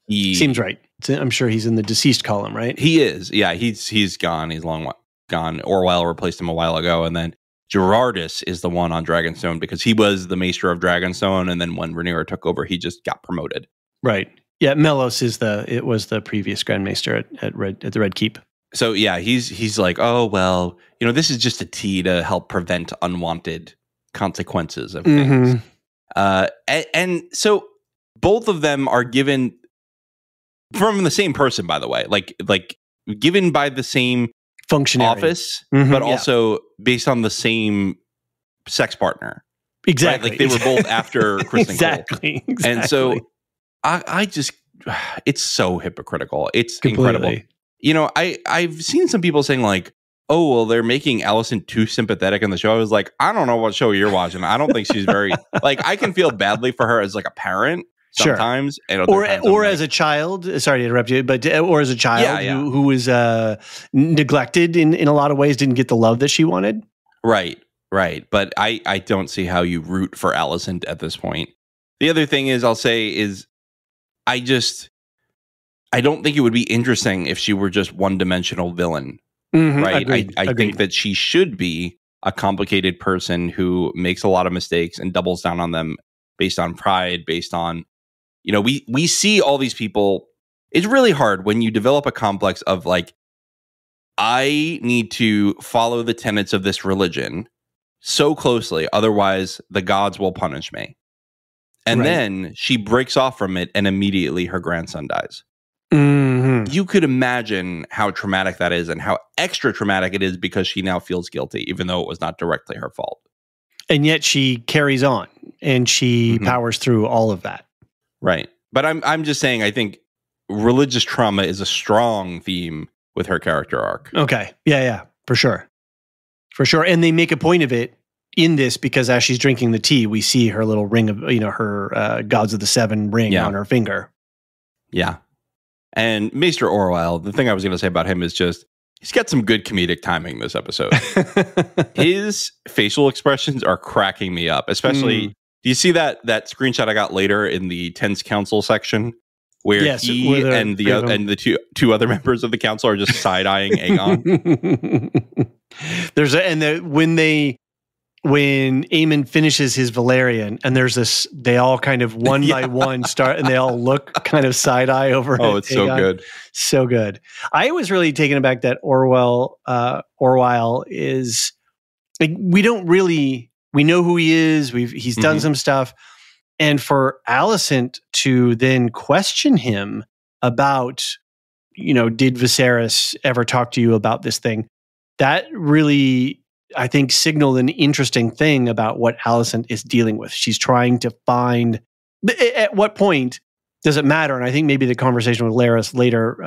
He seems right. I'm sure he's in the deceased column, right? He is. Yeah, he's gone. He's long gone. Orwyle replaced him a while ago, and then Gerardus is the one on Dragonstone because he was the Maester of Dragonstone, and then when Rhaenyra took over, he just got promoted. Right. Yeah, Melos was the previous Grand Maester at the Red Keep. So yeah, he's like, oh well, you know, this is just a tea to help prevent unwanted consequences of things. And so both of them are given from the same person, by the way, like given by the same functionary office, but also based on the same sex partner. Exactly. Right? Like they were both after Kristen Exactly. And so I just, it's so hypocritical. It's incredible. You know, I've seen some people saying like, oh, well, they're making Alicent too sympathetic in the show. I was like, I don't know what show you're watching. I don't think she's very, like, I can feel badly for her as like a parent. sometimes. And or as a child, sorry to interrupt you, but or as a child who was neglected in a lot of ways, didn't get the love that she wanted. Right. But I don't see how you root for Alicent at this point. The other thing is, I'll say is, I don't think it would be interesting if she were just one-dimensional villain, right? Agreed. I think that she should be a complicated person who makes a lot of mistakes and doubles down on them based on pride, based on, we see all these people. It's really hard when you develop a complex of like, I need to follow the tenets of this religion so closely, otherwise the gods will punish me. And then she breaks off from it and immediately her grandson dies. Mm-hmm. You could imagine how traumatic that is and how extra traumatic it is because she now feels guilty, even though it was not directly her fault. And yet she carries on and she powers through all of that. Right. But I'm just saying, I think religious trauma is a strong theme with her character arc. Okay. Yeah, for sure. For sure. And they make a point of it in this because as she's drinking the tea, we see her little ring of, her Gods of the Seven ring on her finger. Yeah. And Maester Orwell, the thing I was going to say about him is just, he's got some good comedic timing this episode. His facial expressions are cracking me up, especially, do you see that screenshot I got later in the Tense Council section? Where he and the two other members of the council are just side-eyeing Aegon. When Aemon finishes his Valerian, and there's this, they all kind of one by one start, and they all look kind of side-eye over. Oh, it's Aegon. so good. So good. I was really taken aback that Orwell is, like, we know who he is. He's done some stuff. And for Alicent to then question him about, did Viserys ever talk to you about this thing? That really, I think, signaled an interesting thing about what Alicent is dealing with. She's trying to find, at what point does it matter? And I think maybe the conversation with Larys later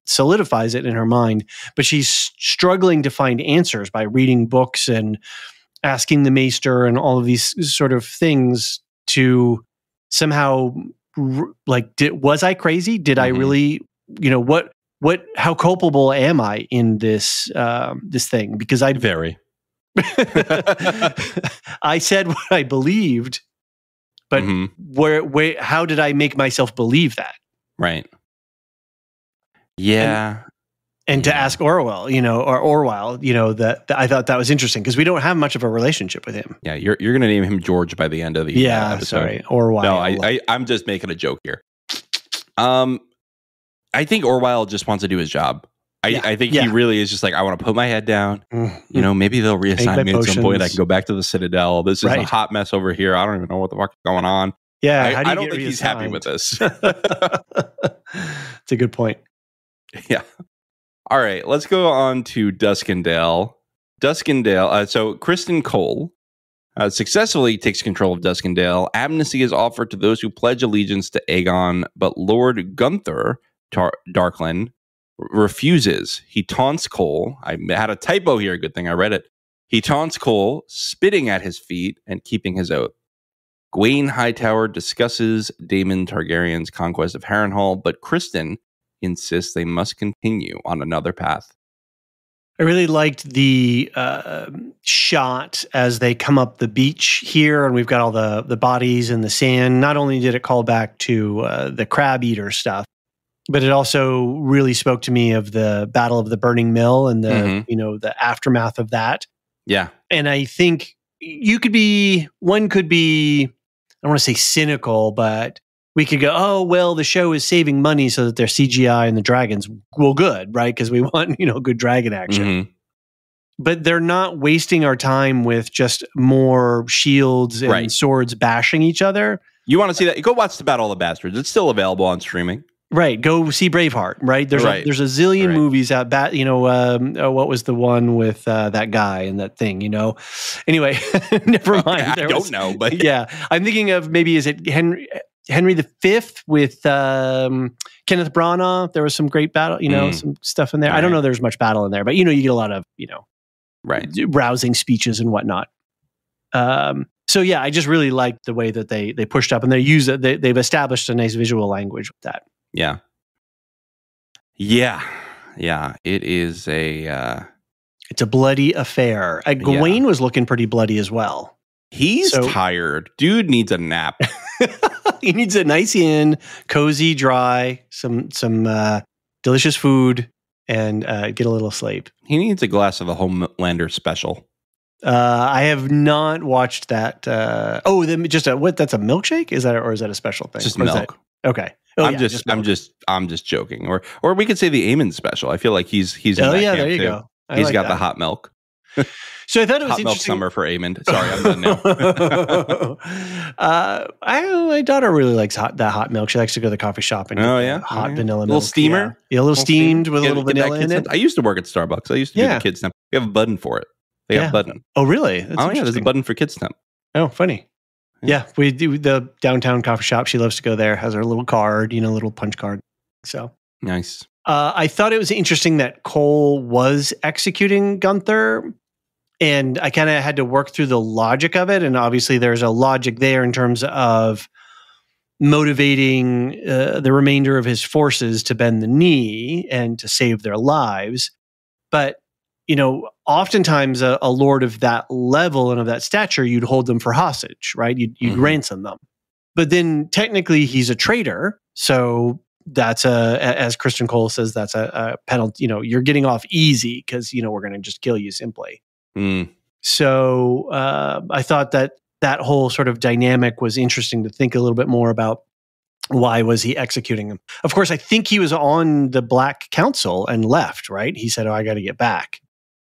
solidifies it in her mind. But she's struggling to find answers by reading books and asking the Maester and all of these sort of things to somehow, like, was I crazy? Did I really, how culpable am I in this this thing? Because I said what I believed, but how did I make myself believe that? Right. Yeah. And to ask Orwell, or Orwell, that I thought that was interesting because we don't have much of a relationship with him. Yeah, you're going to name him George by the end of the episode. Sorry, Orwell. No, I'm just making a joke here. I think Orwell just wants to do his job. I think he really is just like, I want to put my head down. Maybe they'll reassign me at some point. I can go back to the Citadel. This is a hot mess over here. I don't even know what the fuck is going on. Yeah, I don't think he's happy with this. It's a good point. Yeah. All right, let's go on to Duskendale. So Kristen Cole successfully takes control of Duskendale. Amnesty is offered to those who pledge allegiance to Aegon, but Lord Gunther Darklyn refuses. He taunts Cole. I had a typo here. Good thing I read it. He taunts Cole, spitting at his feet and keeping his oath. Gwaine Hightower discusses Daemon Targaryen's conquest of Harrenhal, but Kristen insists they must continue on another path. I really liked the shot as they come up the beach here, and we've got all the bodies in the sand. Not only did it call back to the crab eater stuff, but it also really spoke to me of the Battle of the Burning Mill and the the aftermath of that. Yeah, and I think one could be, I don't want to say cynical, but we could go, oh, well, the show is saving money so that their CGI and the dragons will good, right? Because we want, good dragon action. But they're not wasting our time with just more shields and swords bashing each other. You want to see that? Go watch the Battle of the Bastards. It's still available on streaming. Right. Go see Braveheart, right? There's a zillion movies out what was the one with that guy and that thing, Anyway, never mind. I don't know, but yeah. I'm thinking of maybe, is it Henry V with Kenneth Branagh? There was some great battle, some stuff in there. I don't know there's much battle in there, but you get a lot of, rousing speeches and whatnot. So yeah, I just really liked the way that they pushed up and they use it. They've established a nice visual language with that. Yeah. It is it's a bloody affair. Gawain was looking pretty bloody as well. He's tired. Dude needs a nap. He needs a nice inn, cozy, dry, some delicious food, and get a little sleep. He needs a glass of the Homelander special. I have not watched that. That's a milkshake? Is that or is that a special thing? Just milk. Okay. I'm just joking. Or we could say the Eamon special. I feel like he's in that camp there you too. go. He's got the hot milk. So I thought it was hot milk summer for Eamon. Sorry, I'm done now. My daughter really likes that hot milk. She likes to go to the coffee shop and get hot vanilla milk. A little steamer? Yeah, a little steamed with a little vanilla in it. I used to work at Starbucks. I used to do the kids' temp. We have a button for it. They have a button. Oh, really? There's a button for kids' temp. Oh, funny. Yeah, we do the downtown coffee shop. She loves to go there. Has her little card, little punch card. So nice. I thought it was interesting that Cole was executing Gunther, and I kind of had to work through the logic of it. And obviously, there's a logic there in terms of motivating the remainder of his forces to bend the knee and to save their lives. But oftentimes a lord of that level and of that stature, you'd hold them for hostage, right? You'd ransom them. But then technically he's a traitor. So that's as Kristen Cole says, that's a penalty. You're getting off easy because, we're going to just kill you simply. So I thought that whole sort of dynamic was interesting to think a little bit more about. Why was he executing him? Of course, I think he was on the Black Council and left, right? He said, I got to get back.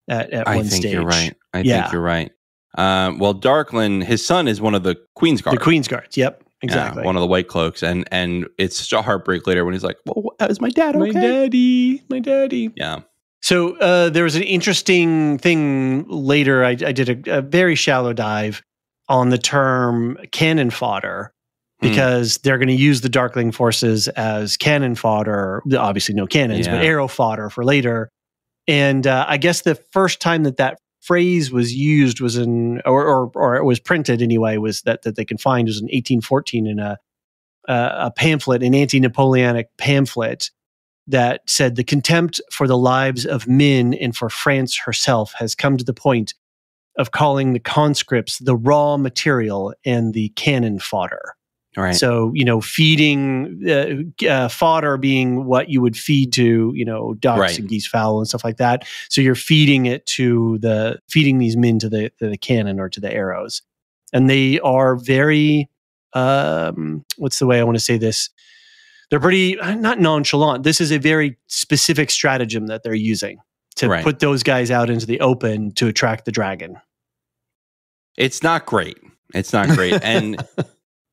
At one stage. You're right. I think you're right. Well, Darklyn, his son is one of the Queen's Guards. The Queen's Guards. Yep, exactly. One of the White Cloaks, and it's such a heartbreak later when he's like, "Well, is my dad okay? My daddy." Yeah. So there was an interesting thing later. I did a very shallow dive on the term cannon fodder because they're going to use the Darkling forces as cannon fodder. Obviously, no cannons, but arrow fodder for later. And I guess the first time that phrase was used was or it was printed anyway, was that they can find was in 1814 in a pamphlet, an anti-Napoleonic pamphlet that said the contempt for the lives of men and for France herself has come to the point of calling the conscripts the raw material and the cannon fodder. Right. So, feeding fodder being what you would feed to, ducks and geese fowl and stuff like that. So you're feeding these men to the cannon or to the arrows. And they are very, what's the way I want to say this? They're pretty, not nonchalant. This is a very specific stratagem that they're using to put those guys out into the open to attract the dragon. It's not great. And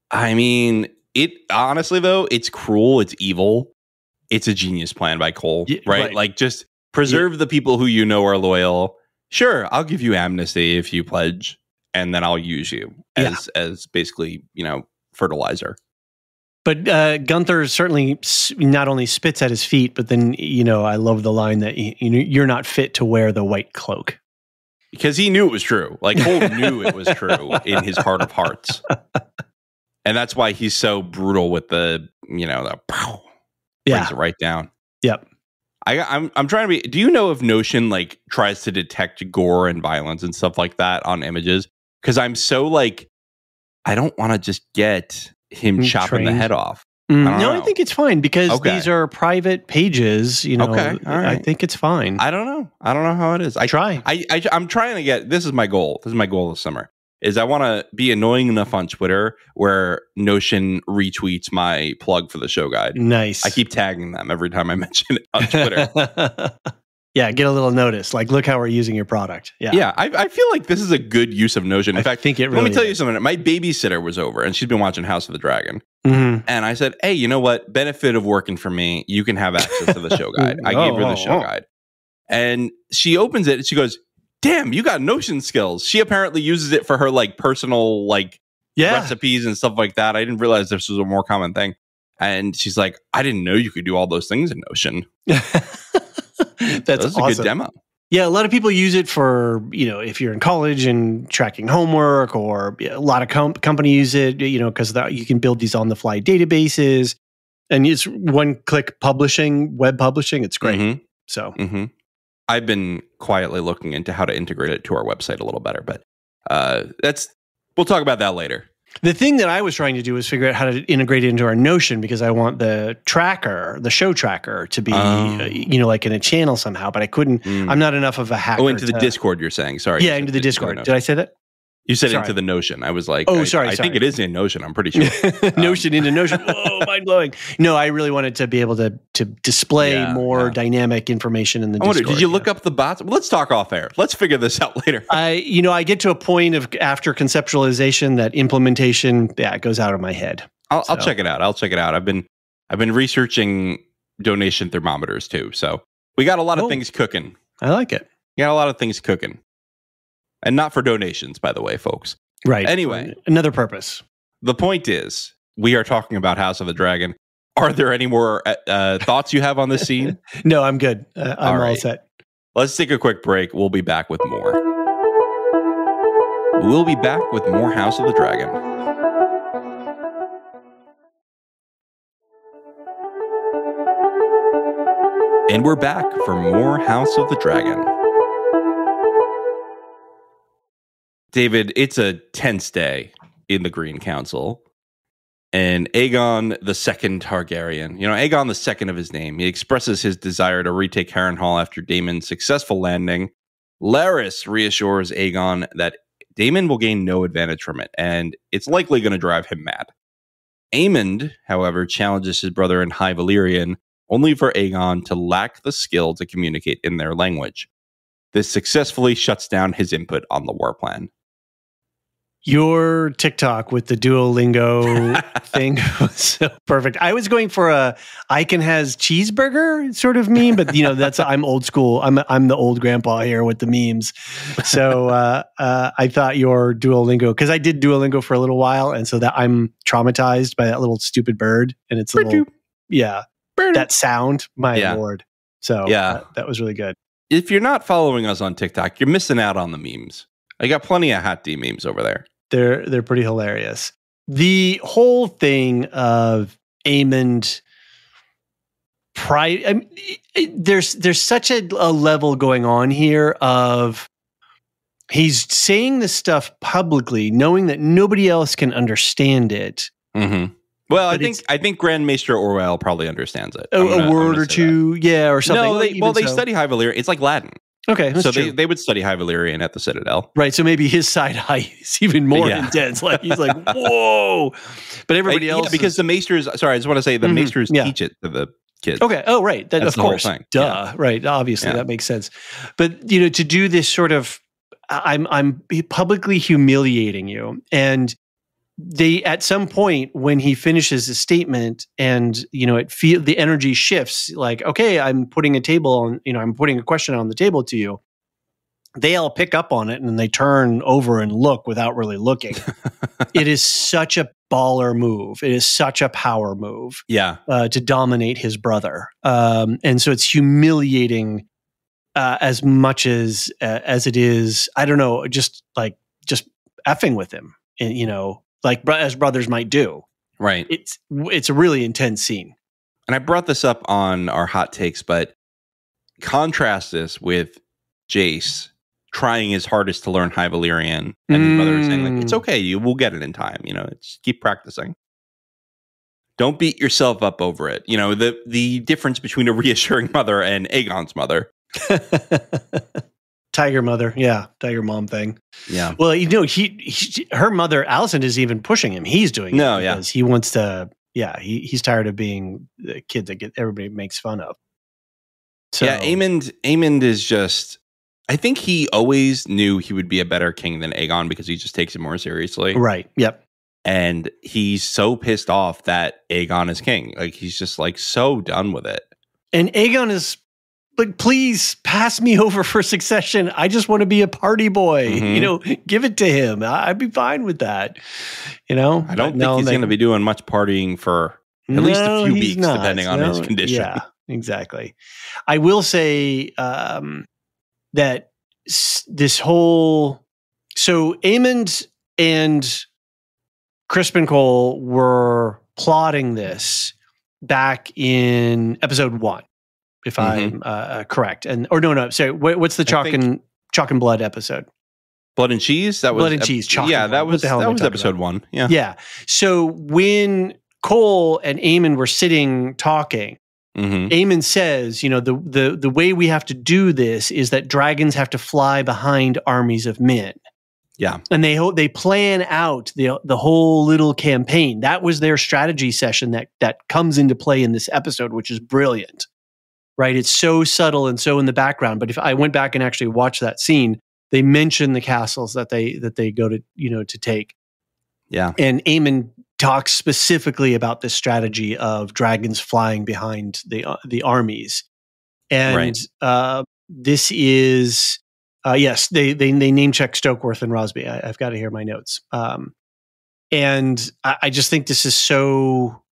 I mean, honestly, though, it's cruel. It's evil. It's a genius plan by Cole, right? Like, just preserve the people who are loyal. Sure, I'll give you amnesty if you pledge, and then I'll use you as basically, fertilizer. But Gunther certainly not only spits at his feet, but then, I love the line that you're not fit to wear the white cloak. Because he knew it was true. Like, Cole knew it was true in his heart of hearts. And that's why he's so brutal with the pow. Brings it right down. Yep. I'm trying to be. Do you know if Notion tries to detect gore and violence and stuff like that on images? Because I'm so I don't want to just get him chopping the head off. I think it's fine because these are private pages. All right. I think it's fine. I don't know how it is. I'm trying to get. This is my goal. This summer. Is I want to be annoying enough on Twitter where Notion retweets my plug for the show guide. Nice. I keep tagging them every time I mention it on Twitter. Yeah, get a little notice. Look how we're using your product. Yeah. Yeah, I feel like this is a good use of Notion. In fact, think it really let me tell you something. My babysitter was over and she's been watching House of the Dragon. And I said, hey, you know what? Benefit of working for me, you can have access to the show guide. I gave her the show guide. And she opens it and she goes, damn, you got Notion skills. She apparently uses it for her personal recipes and stuff like that. I didn't realize this was a more common thing. And she's like, I didn't know you could do all those things in Notion. That's awesome. A good demo. Yeah, a lot of people use it for, if you're in college and tracking homework, or a lot of companies use it, because you can build these on-the-fly databases, and it's one-click publishing, web publishing. It's great. Mm-hmm. So I've been quietly looking into how to integrate it to our website a little better, but we'll talk about that later. The thing that I was trying to do was figure out how to integrate it into our Notion, because I want the show tracker to be, like in a channel somehow, but I couldn't. I'm not enough of a hacker. Oh, into the Discord, you're saying. Sorry. Yeah, into the Discord. Did I say that? You said into the Notion. I was like, sorry. I think it is in Notion. I'm pretty sure. Notion into Notion. Whoa, mind blowing. No, I really wanted to be able to display more dynamic information in the Discord. Did you look up the bots? Well, let's talk off air. Let's figure this out later. I get to a point of after conceptualization that implementation, it goes out of my head. I'll check it out. I've been researching donation thermometers too. So we got a lot of things cooking. I like it. We got a lot of things cooking. And not for donations, by the way, folks. Right. Anyway. Another purpose. The point is, we are talking about House of the Dragon. Are there any more thoughts you have on this scene? No, I'm good. I'm all set. Let's take a quick break. We'll be back with more. We'll be back with more House of the Dragon. And we're back for more House of the Dragon. David, it's a tense day in the Green Council. And Aegon II Targaryen, Aegon II of his name, he expresses his desire to retake Harrenhal after Daemon's successful landing. Larys reassures Aegon that Daemon will gain no advantage from it, and it's likely going to drive him mad. Aemond, however, challenges his brother in High Valyrian, only for Aegon to lack the skill to communicate in their language. This successfully shuts down his input on the war plan. Your TikTok with the Duolingo thing was so perfect. I was going for a Icon has cheeseburger sort of meme, but I'm old school. I'm the old grandpa here with the memes. So I thought your Duolingo, because I did Duolingo for a little while, and so that I'm traumatized by that little stupid bird, and it's a little that sound. My lord. So that was really good. If you're not following us on TikTok, you're missing out on the memes. I got plenty of Hot D memes over there. They're pretty hilarious. The whole thing of Aemond pride. There's such a level going on here of he's saying this stuff publicly, knowing that nobody else can understand it. Mm-hmm. Well, I think Grand Maester Orwell probably understands it. A word or two, or something. No, they study High Valyrian. It's like Latin. Okay, so they would study High Valyrian at the Citadel, right? So maybe his side eye is even more intense. Like he's like, whoa! But everybody else, because the Maesters. Sorry, I just want to say the Maesters teach it to the kids. Okay. Oh, right. That's of course. The whole thing. Duh. Yeah. Right. Obviously, that makes sense. But to do this sort of, I'm publicly humiliating you, and they at some point when he finishes his statement and the energy shifts, like, okay, I'm putting a question on the table to you, they all pick up on it and they turn over and look without really looking. It is such a baller move. It is such a power move to dominate his brother, and so it's humiliating as much as it is, I don't know, just effing with him, and like as brothers might do. Right. It's a really intense scene. And I brought this up on our hot takes, but contrast this with Jace trying his hardest to learn High Valyrian, and his mother saying, like, it's okay, you will get it in time. Just keep practicing. Don't beat yourself up over it. The difference between a reassuring mother and Aegon's mother. Tiger mother, tiger mom thing. Yeah. Well, her mother, Alicent, is even pushing him. He's doing it because he wants to. Yeah, he's tired of being the kid that everybody makes fun of. So, Aemond is just. I think he always knew he would be a better king than Aegon because he just takes it more seriously. Right. Yep. And he's so pissed off that Aegon is king. Like, he's just like so done with it. And Aegon is like, please pass me over for succession. I just want to be a party boy. Mm-hmm. Give it to him. I'd be fine with that. I don't think he's going to be doing much partying for at least a few weeks, depending on his condition. Yeah, exactly. I will say, that this whole... So Aemond and Crispin Cole were plotting this back in episode 1, if I'm correct. Sorry, what's the Chalk and Blood episode? Blood and Cheese? That was Blood and Cheese. Chalk yeah, and that was episode about? 1. Yeah. Yeah. So when Cole and Aemond were sitting talking, Aemond says, the way we have to do this is that dragons have to fly behind armies of men. Yeah. And they plan out the whole little campaign. That was their strategy session that comes into play in this episode, which is brilliant. Right? It's so subtle and so in the background. But if I went back and actually watched that scene, they mention the castles that they go to, to take. Yeah. And Aemond talks specifically about this strategy of dragons flying behind the armies. And this is yes, they name check Stokeworth and Rosby. I've got it here in my notes. And I just think this is so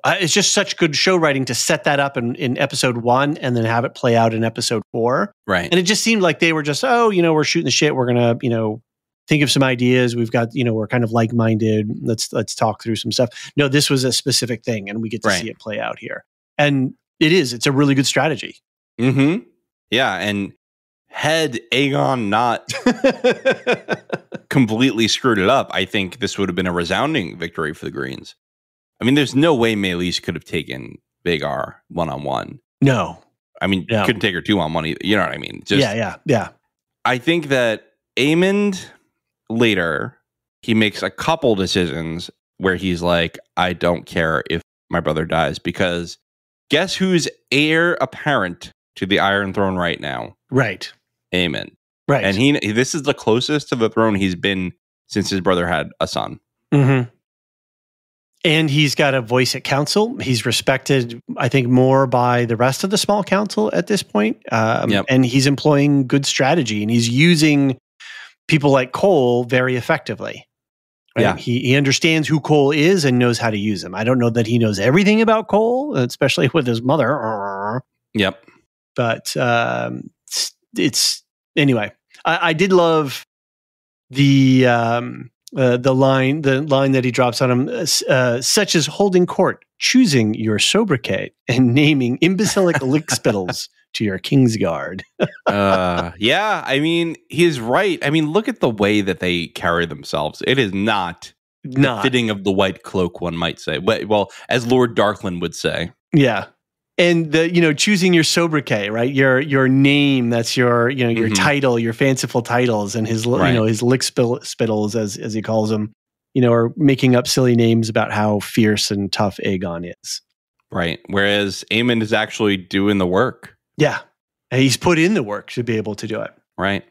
it's just such good show writing to set that up in episode 1 and then have it play out in episode 4. Right. And it just seemed like they were just, we're shooting the shit. We're going to, think of some ideas. We've got, we're kind of like-minded. Let's talk through some stuff. No, this was a specific thing and we get to see it play out here. And it's a really good strategy. Mm-hmm. Yeah. And had Aegon not completely screwed it up, I think this would have been a resounding victory for the Greens. I mean, there's no way Meleys could have taken Vhagar one-on-one. No. I mean, couldn't take her 2-on-1 either. You know what I mean? Just, yeah. I think that Aemond later, he makes a couple decisions where he's like, I don't care if my brother dies, because guess who's heir apparent to the Iron Throne right now? Right. Aemond. Right. And this is the closest to the throne he's been since his brother had a son. Mm-hmm. And he's got a voice at council. He's respected, I think, more by the rest of the small council at this point. And he's employing good strategy, and he's using people like Cole very effectively. Right? Yeah. He understands who Cole is and knows how to use him. I don't know that he knows everything about Cole, especially with his mother. Yep. But it's anyway. I did love the line that he drops on him, such as holding court, choosing your sobriquet, and naming imbecilic lickspittles to your Kingsguard. Yeah, I mean, he's right. I mean, look at the way that they carry themselves. It is not fitting of the white cloak, one might say. Well, as Lord Darkland would say. Yeah. And choosing your sobriquet, right? Your name, that's your your title, your fanciful titles, and his his lickspittles, as he calls them, are making up silly names about how fierce and tough Aegon is. Right. Whereas Aemond is actually doing the work. Yeah. And he's put in the work to be able to do it. Right.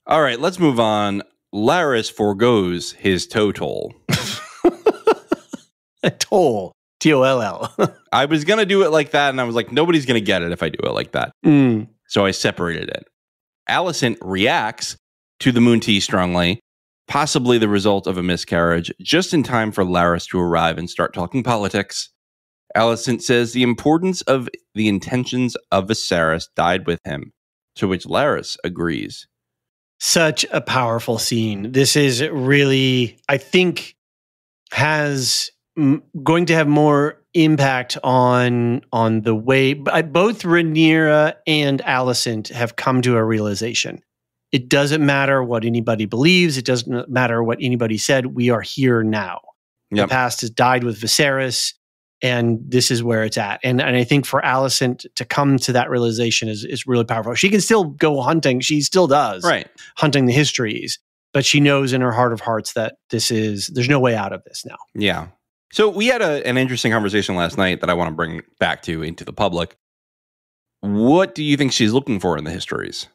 All right, let's move on. Larys forgoes his toll. A toll. Toll. I was going to do it like that, and I was like, nobody's going to get it if I do it like that. So I separated it. Alicent reacts to the Moon Tea strongly, possibly the result of a miscarriage, just in time for Larys to arrive and start talking politics. Alicent says the importance of the intentions of Viserys died with him, to which Larys agrees. Such a powerful scene. This is really, I think, has going to have more impact on the way both Rhaenyra and Alicent have come to a realization. It doesn't matter what anybody believes. It doesn't matter what anybody said. We are here now. Yep. The past has died with Viserys, and this is where it's at. And I think for Alicent to come to that realization is really powerful. She can still go hunting. She still does. Right. Hunting the histories. But she knows in her heart of hearts that there's no way out of this now. Yeah. So we had an interesting conversation last night that I want to bring back into the public. What do you think she's looking for in the histories?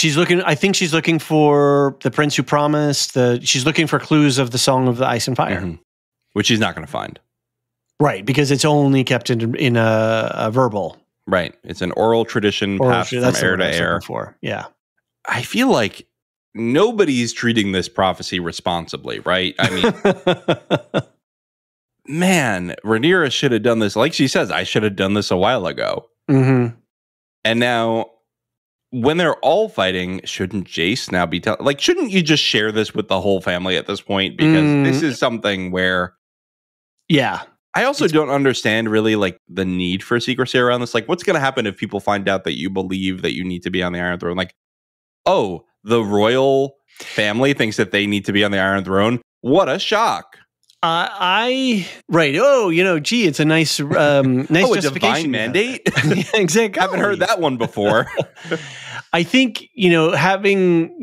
I think she's looking for the Prince Who Promised. She's looking for clues of the Song of the Ice and Fire. Mm-hmm. Which she's not going to find. Right, because it's only kept in a verbal. Right. It's an oral tradition passed from heir to heir. Yeah. I feel like nobody's treating this prophecy responsibly, right? I mean, man, Rhaenyra should have done this. Like she says, I should have done this a while ago. Mm-hmm. And now when they're all fighting, shouldn't Jace now be shouldn't you just share this with the whole family at this point? Because this is something where, yeah, I also don't understand really like the need for secrecy around this. Like, what's going to happen if people find out that you believe that you need to be on the Iron Throne? Like, oh, the royal family thinks that they need to be on the Iron Throne. What a shock! Right. Oh, gee, it's a nice, nice a divine mandate. Yeah, exactly. Haven't heard that one before. I think having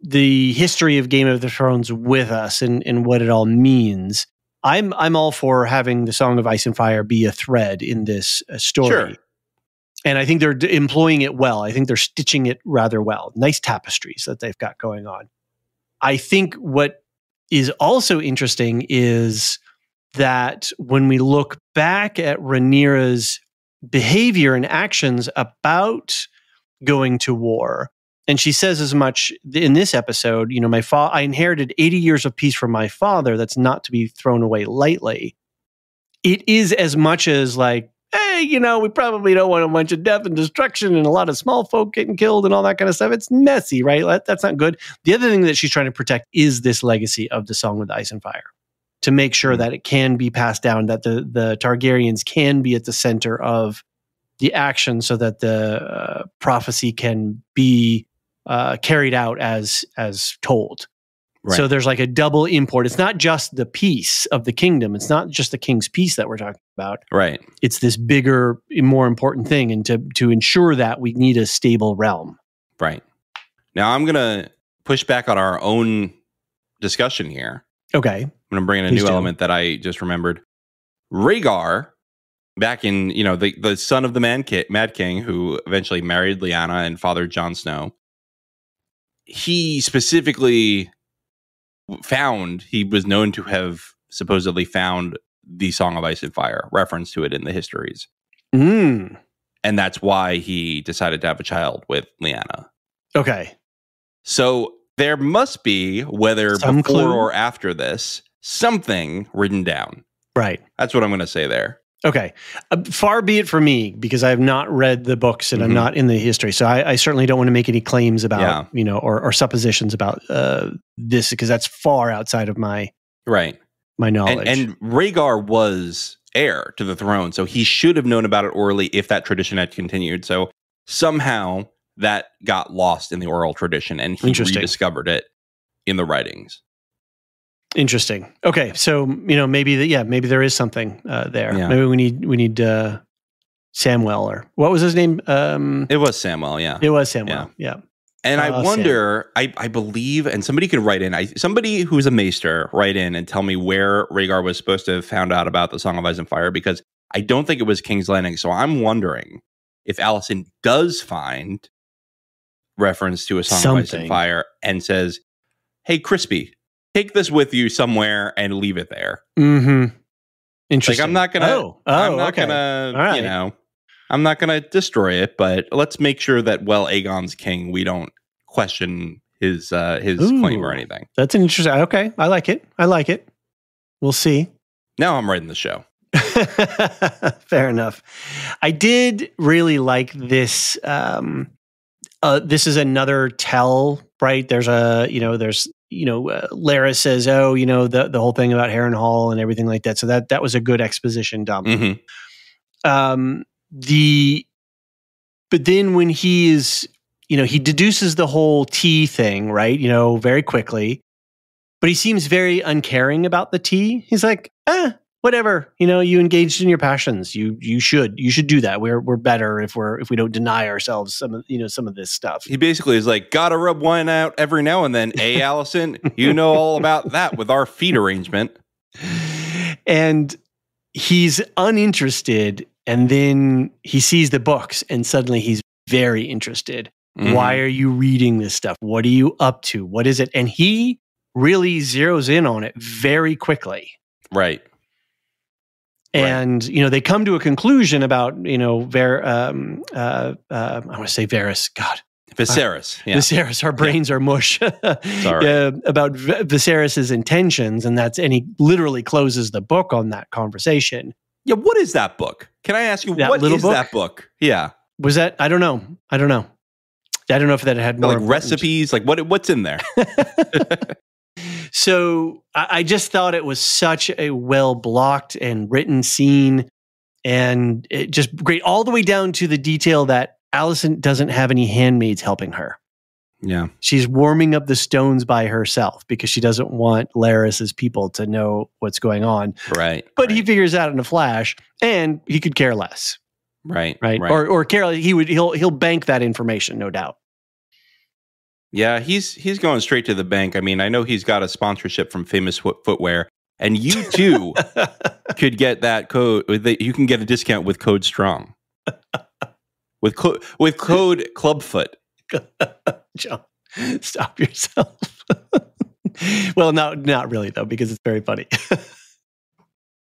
the history of Game of Thrones with us and what it all means. I'm all for having the Song of Ice and Fire be a thread in this story. Sure. And I think they're employing it well. I think they're stitching it rather well. Nice tapestries that they've got going on. I think what is also interesting is that when we look back at Rhaenyra's behavior and actions about going to war, and she says as much in this episode, I inherited 80 years of peace from my father. That's not to be thrown away lightly. It is as much as like, hey, we probably don't want a bunch of death and destruction and a lot of small folk getting killed and all that kind of stuff. It's messy, right? That's not good. The other thing that she's trying to protect is this legacy of the Song of the Ice and Fire, to make sure that it can be passed down, that the Targaryens can be at the center of the action so that the prophecy can be carried out as told. Right. So there's like a double import. It's not just the peace of the kingdom. It's not just the king's peace that we're talking about. Right. It's this bigger, more important thing. And to ensure that, we need a stable realm. Right. Now I'm going to push back on our own discussion here. Okay. I'm going to bring in a new element that I just remembered. Rhaegar, back in, the son of the Mad King, who eventually married Lyanna and fathered Jon Snow, he specifically he was known to have supposedly found the Song of Ice and Fire, reference to it in the histories. And that's why he decided to have a child with Lyanna. Okay. So there must be, whether some before clue or after this, something written down. Right. That's what I'm going to say there. Okay. Far be it from me, because I have not read the books and I'm not in the history. So I certainly don't want to make any claims about, or suppositions about this, because that's far outside of my knowledge. And Rhaegar was heir to the throne, so he should have known about it orally if that tradition had continued. So somehow that got lost in the oral tradition, and he rediscovered it in the writings. Interesting. Okay, so maybe there is something there. Yeah. Maybe we need Samwell, or what was his name? It was Samwell. Yeah, it was Samwell. Yeah. And I wonder. I believe, and somebody can write in. Somebody who's a maester, write in and tell me where Rhaegar was supposed to have found out about the Song of Ice and Fire, because I don't think it was King's Landing. So I'm wondering if Alicent does find reference to a Song of Ice and Fire and says, "Hey, Crispy, take this with you somewhere and leave it there." Mm-hmm. Interesting. Like, I'm not gonna. I'm not gonna. I'm not gonna destroy it, but let's make sure that Aegon's king, we don't question his claim or anything. That's an interesting. Okay, I like it. We'll see. Now I'm writing the show. Fair enough. I did really like this. This is another tell, right? There's Lara says, the whole thing about Harrenhal and everything like that. So that was a good exposition dump. Mm-hmm. But then when he is, he deduces the whole tea thing, right? Very quickly, but he seems very uncaring about the tea. He's like, whatever, you engaged in your passions. You should do that. We're better if we don't deny ourselves some of this stuff. He basically is like, gotta rub wine out every now and then. Hey, Alicent, you know all about that with our feet arrangement. And he's uninterested. And then he sees the books and suddenly he's very interested. Mm-hmm. Why are you reading this stuff? What are you up to? What is it? And he really zeroes in on it very quickly. Right. And, they come to a conclusion about, I want to say Varys. God. Viserys. Viserys. Our brains are mush. Sorry. About Viserys' intentions. And he literally closes the book on that conversation. Yeah, what is that book? Can I ask you, what is that book? Yeah. Was that? I don't know. I don't know if that had more like recipes, like what's in there. So I just thought it was such a well blocked and written scene, and it just great all the way down to the detail that Alicent doesn't have any handmaids helping her. Yeah. She's warming up the stones by herself because she doesn't want Larys's people to know what's going on. Right. But he figures out in a flash, and he could care less. Right. Or care. He'll bank that information, no doubt. Yeah, he's going straight to the bank. I mean, I know he's got a sponsorship from Famous Footwear, and you too could get that code. You can get a discount with code STRONG. with code Clubfoot. John, stop yourself. Well, not really though, because it's very funny.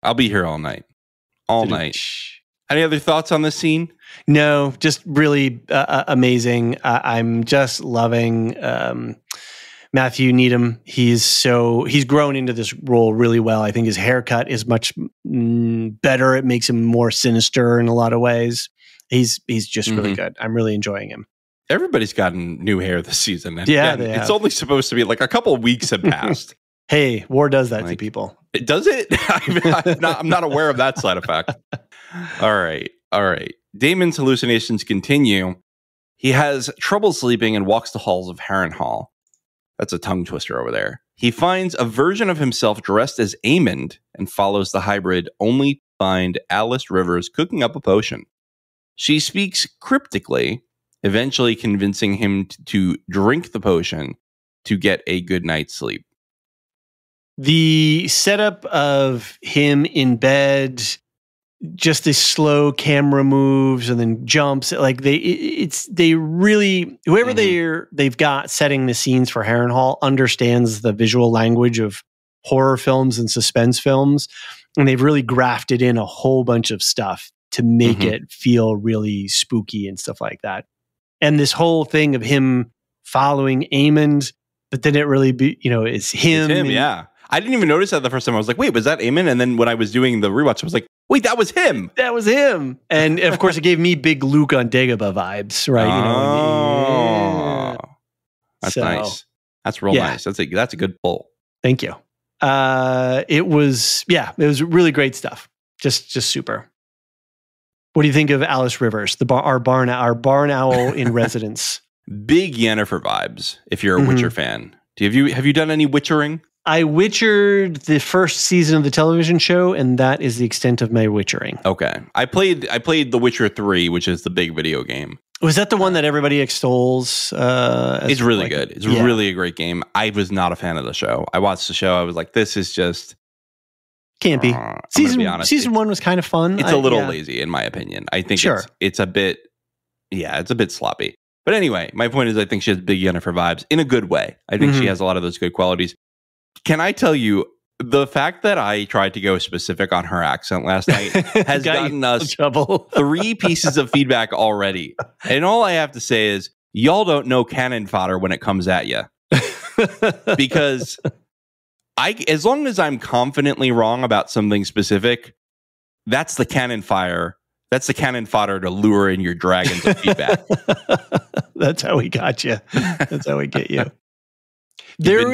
I'll be here all night. All night. Any other thoughts on this scene? No, just really amazing. I'm just loving Matthew Needham. He's grown into this role really well. I think his haircut is much better. It makes him more sinister in a lot of ways. He's just really good. I'm really enjoying him. Everybody's gotten new hair this season. And yeah, again, it's only supposed to be like a couple of weeks have passed. Hey, war does that to people. Does it? I'm not aware of that side effect. All right. Daemon's hallucinations continue. He has trouble sleeping and walks the halls of Harrenhal. That's a tongue twister over there. He finds a version of himself dressed as Aemond and follows the hybrid only to find Alice Rivers cooking up a potion. She speaks cryptically, eventually convincing him to drink the potion to get a good night's sleep. The setup of him in bed, just the slow camera moves and then jumps, like they really, whoever they've got setting the scenes for Harrenhal understands the visual language of horror films and suspense films, and they've really grafted in a whole bunch of stuff to make it feel really spooky and stuff like that. And this whole thing of him following Aemond, but then it really it's him. It's him, yeah. I didn't even notice that the first time. I was like, wait, was that Aemond? And then when I was doing the rewatch, I was like, wait, that was him. That was him. And of course, it gave me big Luke on Dagobah vibes, right? That's nice. That's real nice. That's a good pull. Thank you. It was really great stuff. Just super. What do you think of Alice Rivers, our barn owl in residence? Big Yennefer vibes. If you're a Witcher fan, have you done any Witchering? I Witchered the first season of the television show, and that is the extent of my Witchering. Okay, I played The Witcher 3, which is the big video game. Was that the one that everybody extols? It's really good. It's really a great game. I was not a fan of the show. I watched the show. I was like, this is just campy. Season 1 was kind of fun. It's a little lazy, in my opinion. I think it's a bit sloppy. But anyway, my point is, I think she has big Yennefer vibes in a good way. I think she has a lot of those good qualities. Can I tell you, the fact that I tried to go specific on her accent last night has gotten us 3 pieces of feedback already. And all I have to say is, y'all don't know cannon fodder when it comes at you. Because as long as I'm confidently wrong about something specific, that's the cannon fire. That's the cannon fodder to lure in your dragons of feedback. That's how we got you. That's how we get you. There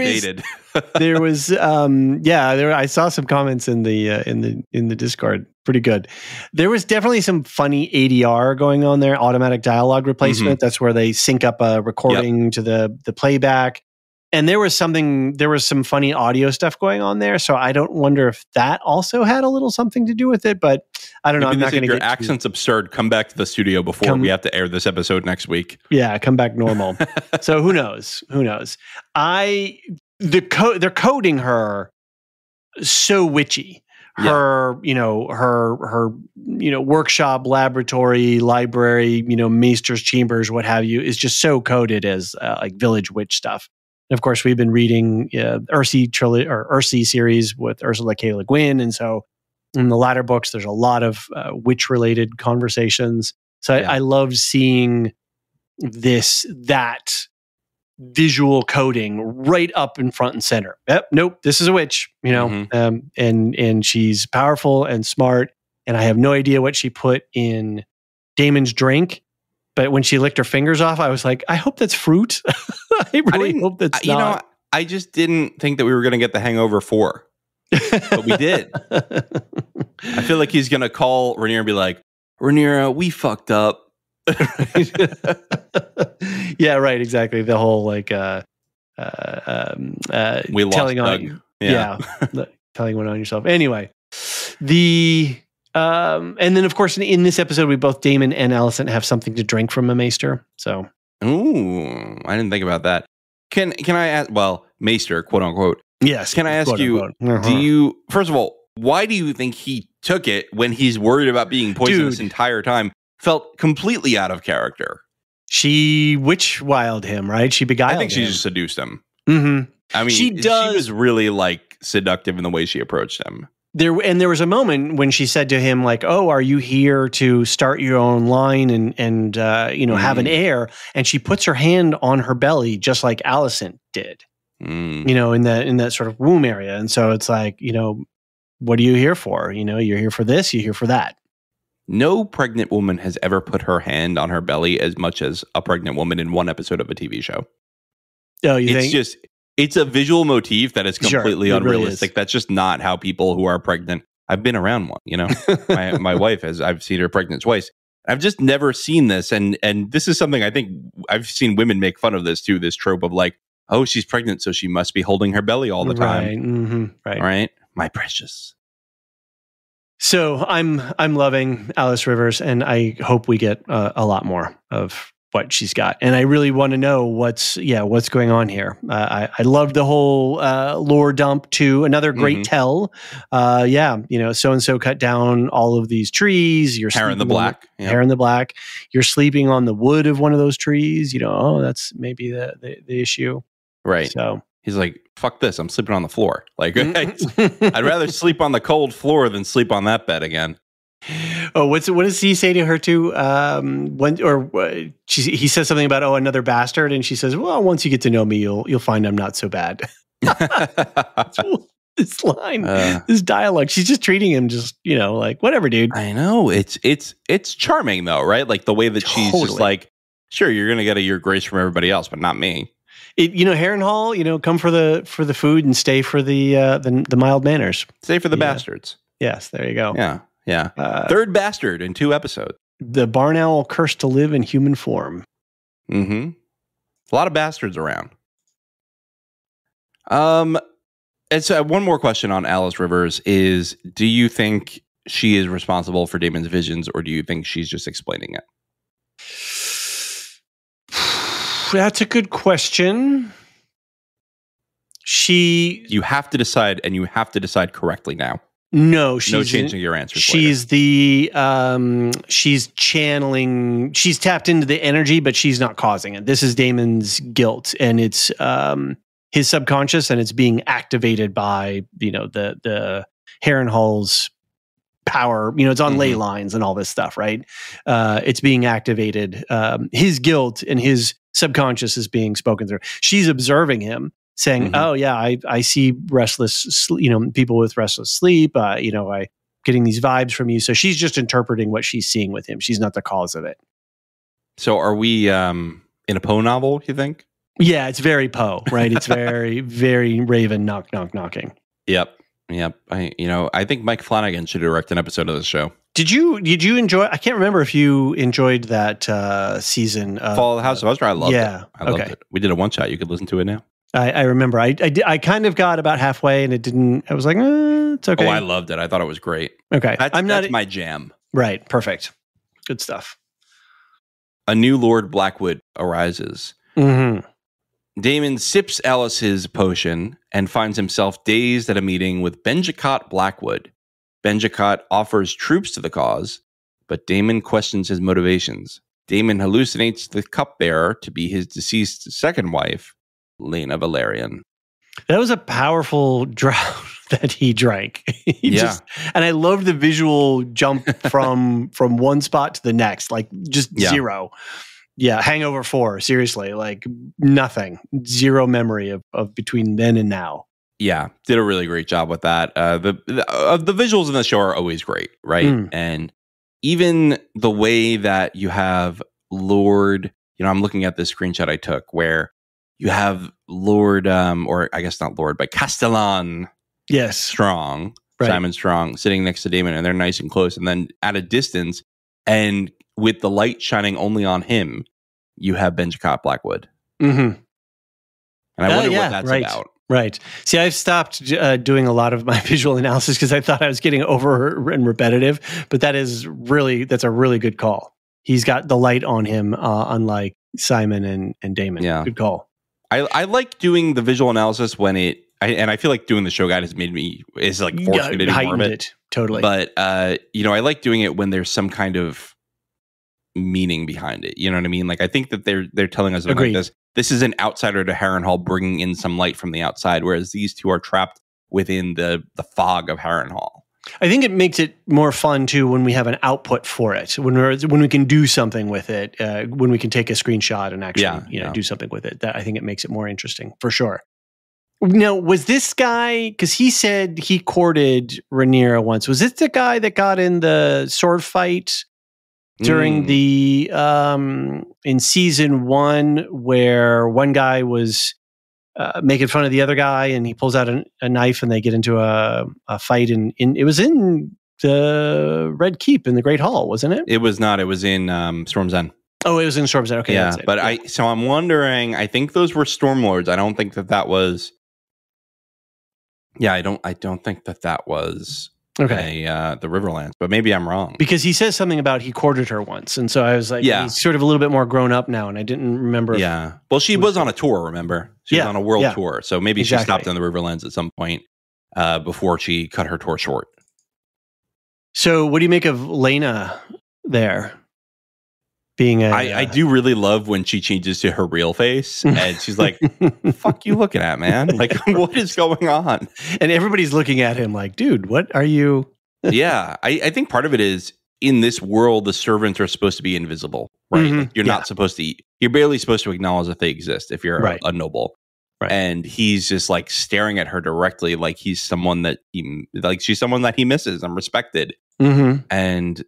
was I saw some comments in the Discord. Pretty good. There was definitely some funny ADR going on there, automatic dialogue replacement. That's where they sync up a recording to the playback. And there was some funny audio stuff going on there. So I don't wonder if that also had a little something to do with it, but I don't know. I'm not going to get your accent's absurd. Come back to the studio before we have to air this episode next week. Yeah, come back normal. So who knows? They're coding her so witchy. Her workshop, laboratory, library, maester's chambers, what have you, is just so coded as like village witch stuff. And of course, we've been reading Ursi series with Ursula K. Le Guin, and so in the latter books, there's a lot of witch-related conversations. So I loved seeing that visual coding right up in front and center. Nope, this is a witch, and she's powerful and smart. And I have no idea what she put in Daemon's drink, But when she licked her fingers off, I was like, I hope that's fruit. I really hope that's not. You know, I just didn't think that we were going to get the Hangover 4. But we did. I feel like he's going to call Rhaenyra and be like, Rhaenyra, we fucked up. Yeah, right. Exactly. The whole like, we lost telling Doug. on, telling one on yourself. Anyway, and then of course in this episode, we both Daemon and Alicent have something to drink from a maester. So, ooh, I didn't think about that. Can I ask? Well, maester, quote unquote. Yes. Can I ask you? Do you? First of all, why do you think he took it when he's worried about being poisoned this entire time? Felt completely out of character. She witch-wild him, right? She beguiled him. I think she just seduced him. Mm-hmm. I mean, she was really like seductive in the way she approached him. There was a moment when she said to him, like, "Oh, are you here to start your own line and have an heir?" And she puts her hand on her belly, just like Alicent did. You know, in that sort of womb area. And so it's like, what are you here for? You're here for this. You're here for that. No pregnant woman has ever put her hand on her belly as much as a pregnant woman in one episode of a TV show. Oh, you think? It's a visual motif that is completely unrealistic. Really is. That's just not how people who are pregnant. I've been around one, my wife I've seen her pregnant twice. I've just never seen this. And this is something I think I've seen women make fun of this too. This trope of like, oh, she's pregnant, so she must be holding her belly all the time. Right. Mm-hmm. Right. Right. My precious. So I'm loving Alice Rivers, and I hope we get a lot more of what she's got. And I really want to know what's going on here. I loved the whole lore dump too. Another great tell. So-and-so cut down all of these trees. You're hair in the black. Hair in the black. You're sleeping on the wood of one of those trees. That's maybe the issue. Right. So he's like, fuck this. I'm sleeping on the floor. Like, I'd rather sleep on the cold floor than sleep on that bed again. Oh, what does he say to her too? He says something about another bastard, and she says, "Well, once you get to know me, you'll find I'm not so bad." This line, this dialogue, she's just treating him just like whatever, dude. I know it's charming though, right? Like the way that she's just like, sure, you're gonna get your grace from everybody else, but not me. Harrenhal, come for the food and stay for the mild manners. Stay for the bastards. Yes, there you go. Yeah. Third bastard in 2 episodes. The barn owl cursed to live in human form. Mm-hmm. A lot of bastards around. And so one more question on Alice Rivers is, do you think she is responsible for Daemon's visions, or do you think she's just explaining it? That's a good question. You have to decide, and you have to decide correctly now. No, no changing your answers. She's she's channeling. She's tapped into the energy, but she's not causing it. This is Daemon's guilt, and it's his subconscious, and it's being activated by the Harrenhal's power. It's on ley lines and all this stuff, right? It's being activated. His guilt and his subconscious is being spoken through. She's observing him, saying, "Oh yeah, I see restless, people with restless sleep. I getting these vibes from you." So she's just interpreting what she's seeing with him. She's not the cause of it. So are we in a Poe novel? You think? Yeah, it's very Poe, right? It's very, very Raven knock, knock, knocking. Yep. I think Mike Flanagan should direct an episode of this show. Did you enjoy? I can't remember if you enjoyed that season. Fall of the House of Usher. I loved it. I loved it. We did a one shot. You could listen to it now. I remember. I kind of got about halfway, and it didn't. I was like, it's okay. Oh, I loved it. I thought it was great. Okay, that's my jam. Right. Perfect. Good stuff. A new Lord Blackwood arises. Mm-hmm. Daemon sips Alice's potion and finds himself dazed at a meeting with Benjicott Blackwood. Benjicott offers troops to the cause, but Daemon questions his motivations. Daemon hallucinates the cupbearer to be his deceased second wife, Lena Valerian. That was a powerful draught that he drank. And I loved the visual jump from one spot to the next, like just zero. Yeah, Hangover 4, seriously, like nothing, zero memory of between then and now. Yeah, did a really great job with that. The visuals in the show are always great, right? And even the way that you have Lord, I'm looking at this screenshot I took where you have Lord, or I guess not Lord, but Castellan Yes. Strong, Right. Simon Strong, sitting next to Daemon, and they're nice and close. And then at a distance, and with the light shining only on him, you have Benjamin Blackwood. Mm-hmm. And I wonder what that's about. Right. See, I've stopped doing a lot of my visual analysis because I thought I was getting over and repetitive, but that's a really good call. He's got the light on him, unlike Simon and Daemon. Yeah. Good call. I like doing the visual analysis when I feel like doing the show guide has made me, is like forced me to do more of it. Totally. But, I like doing it when there's some kind of meaning behind it. You know what I mean? Like, I think that they're telling us like this. This is an outsider to Harrenhal bringing in some light from the outside, whereas these two are trapped within the fog of Harrenhal. I think it makes it more fun too when we have an output for it. When we can do something with it. When we can take a screenshot and actually do something with it. That I think it makes it more interesting for sure. Now, was this guy, because he said he courted Rhaenyra once? Was this the guy that got in the sword fight during the in season 1, where one guy was making fun of the other guy, and he pulls out a knife, and they get into a fight? It was in the Red Keep in the Great Hall, wasn't it? It was not. It was in Storm's End. Oh, it was in Storm's End. Okay, yeah. But I'm wondering. I think those were Stormlords. I don't think that was. Yeah, I don't think that was. Okay, the Riverlands, but maybe I'm wrong. Because he says something about he courted her once, and so I was like, he's sort of a little bit more grown up now, and I didn't remember. Yeah, well, she was on a tour, remember? She was on a world tour, so maybe she stopped in the Riverlands at some point before she cut her tour short. So, what do you make of Laena there? Being I do really love when she changes to her real face, and she's like, fuck you looking at, man? Like, what is going on? And everybody's looking at him like, dude, what are you? Yeah, I think part of it is, in this world, the servants are supposed to be invisible, right? Mm-hmm. Like, you're not supposed to, you're barely supposed to acknowledge that they exist if you're a noble. Right. And he's just like staring at her directly, like she's someone that he misses and respected. Mm-hmm. And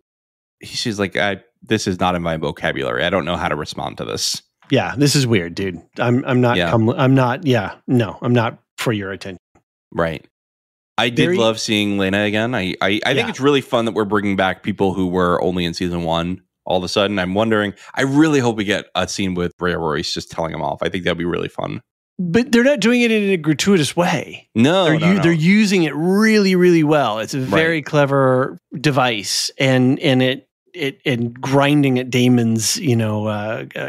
she's like, this is not in my vocabulary. I don't know how to respond to this. Yeah, this is weird, dude. I'm not for your attention. Right. I did love seeing Laena again. I think it's really fun that we're bringing back people who were only in season 1 all of a sudden. I'm wondering, I really hope we get a scene with Rhea Royce just telling him off. I think that'd be really fun. But they're not doing it in a gratuitous way. No, they're using it really, really well. It's a very clever device, and grinding at Daemon's,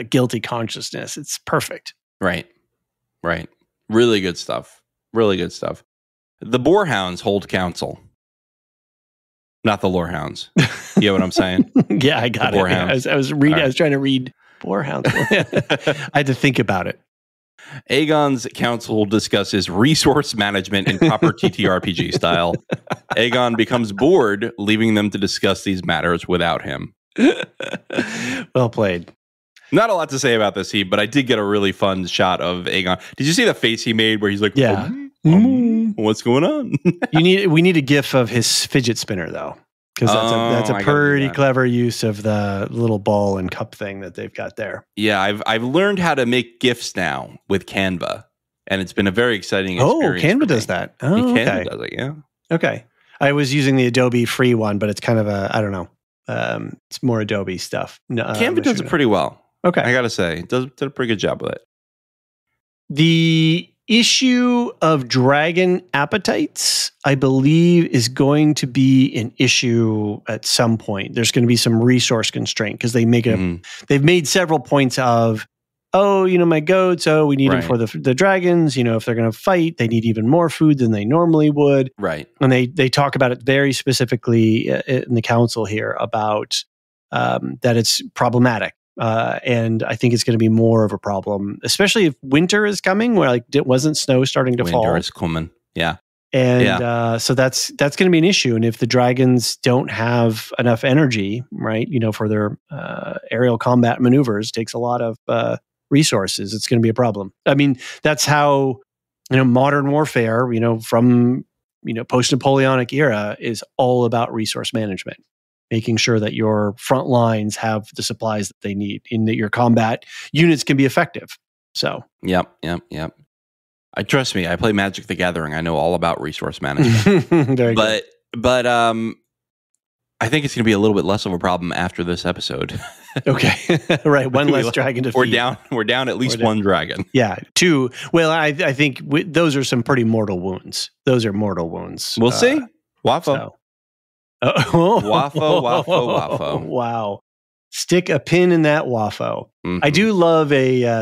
guilty consciousness. It's perfect. Right. Really good stuff. The Boarhounds hold council. Not the Lorehounds. You know what I'm saying? Yeah, I got it. I was reading. Right. I was trying to read Boarhounds. I had to think about it. Aegon's council discusses resource management in proper TTRPG style. Aegon becomes bored, leaving them to discuss these matters without him. Well played. Not a lot to say about this scene, but I did get a really fun shot of Aegon. Did you see the face he made where he's like, what's going on? We need a gif of his fidget spinner, though. Because that's a pretty clever use of the little ball and cup thing that they've got there. Yeah, I've learned how to make GIFs now with Canva, and it's been a very exciting experience. Oh, Canva does that. Oh, Canva does it, yeah. Okay. I was using the Adobe free one, but it's kind of I don't know. It's more Adobe stuff. Canva does it pretty well. Okay. I got to say, did a pretty good job with it. The issue of dragon appetites, I believe, is going to be an issue at some point. There's going to be some resource constraint because they make they've made several points of, my goats, we need them for the dragons. If they're going to fight, they need even more food than they normally would. Right. And they talk about it very specifically in the council here about that it's problematic. And I think it's going to be more of a problem, especially if winter is coming, where it wasn't snow starting to fall. Winter is coming, yeah. And so that's going to be an issue. And if the dragons don't have enough energy, right, for their aerial combat maneuvers, takes a lot of resources. It's going to be a problem. I mean, that's how modern warfare, from post-Napoleonic era, is all about resource management. making sure that your front lines have the supplies that they need and that your combat units can be effective. So, Yep. Trust me, I play Magic the Gathering. I know all about resource management. Very good. But I think it's going to be a little bit less of a problem after this episode. Okay. Right. One less dragon to feed. We're down at least one dragon. Yeah. 2. Well, I think those are some pretty mortal wounds. Those are mortal wounds. We'll see. Waffo. So. Waffo. Wow. Stick a pin in that waffo. Mm-hmm. I do love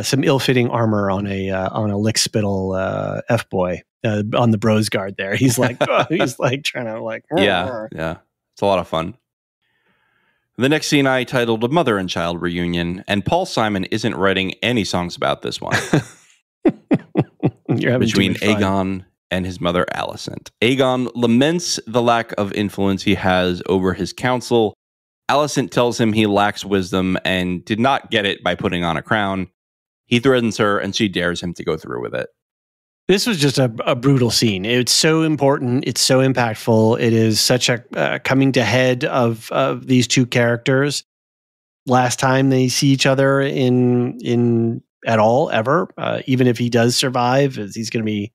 some ill-fitting armor on a lick-spittle F-boy on the bros guard there. He's like, trying to like. Yeah. It's a lot of fun. The next scene I titled A Mother and Child Reunion, and Paul Simon isn't writing any songs about this one. Between Aegon and his mother Alicent. Aegon laments the lack of influence he has over his council. Alicent tells him he lacks wisdom and did not get it by putting on a crown. He threatens her and she dares him to go through with it. This was just a brutal scene. It's so important. It's so impactful. It is such a coming to head of these two characters. Last time they see each other in at all, ever. Even if he does survive, he's going to be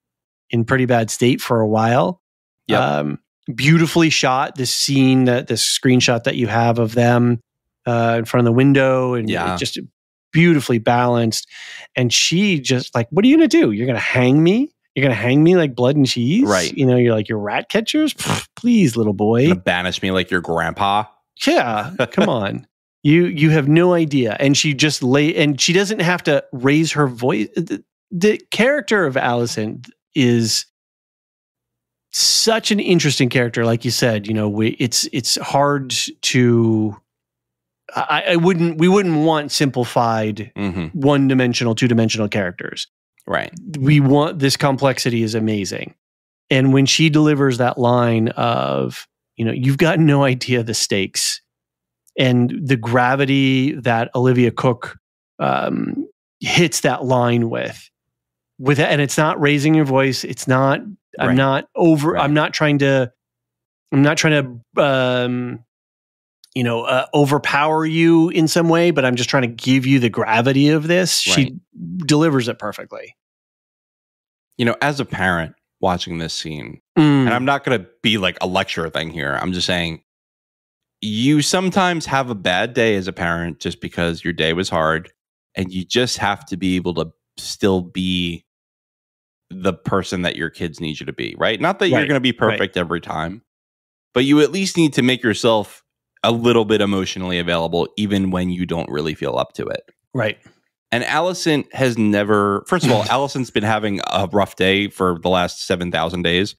in pretty bad state for a while. Yep. Beautifully shot, this scene, this screenshot that you have of them in front of the window, and just beautifully balanced. And she just like, what are you going to do? You're going to hang me? You're going to hang me like blood and cheese? Right. You know, you're like, your rat catchers? Please, little boy. You're gonna banish me like your grandpa? Yeah, come on. You have no idea. And she just and she doesn't have to raise her voice. The character of Alicent is such an interesting character. Like you said, you know, it's hard to, we wouldn't want simplified one-dimensional, two-dimensional characters. Right. We want, this complexity is amazing. And when she delivers that line of, you know, you've got no idea the stakes and the gravity that Olivia Cook hits that line with it, and it's not raising your voice. It's not, I'm not trying to overpower you in some way, but I'm just trying to give you the gravity of this. Right. She delivers it perfectly. You know, as a parent watching this scene, and I'm not going to be like a lecture thing here. I'm just saying, you sometimes have a bad day as a parent just because your day was hard, and you just have to be able to still be the person that your kids need you to be, right? Not that you're going to be perfect every time, but you at least need to make yourself a little bit emotionally available, even when you don't really feel up to it. Right. And Alicent has never, first of all, Alicent's been having a rough day for the last 7,000 days.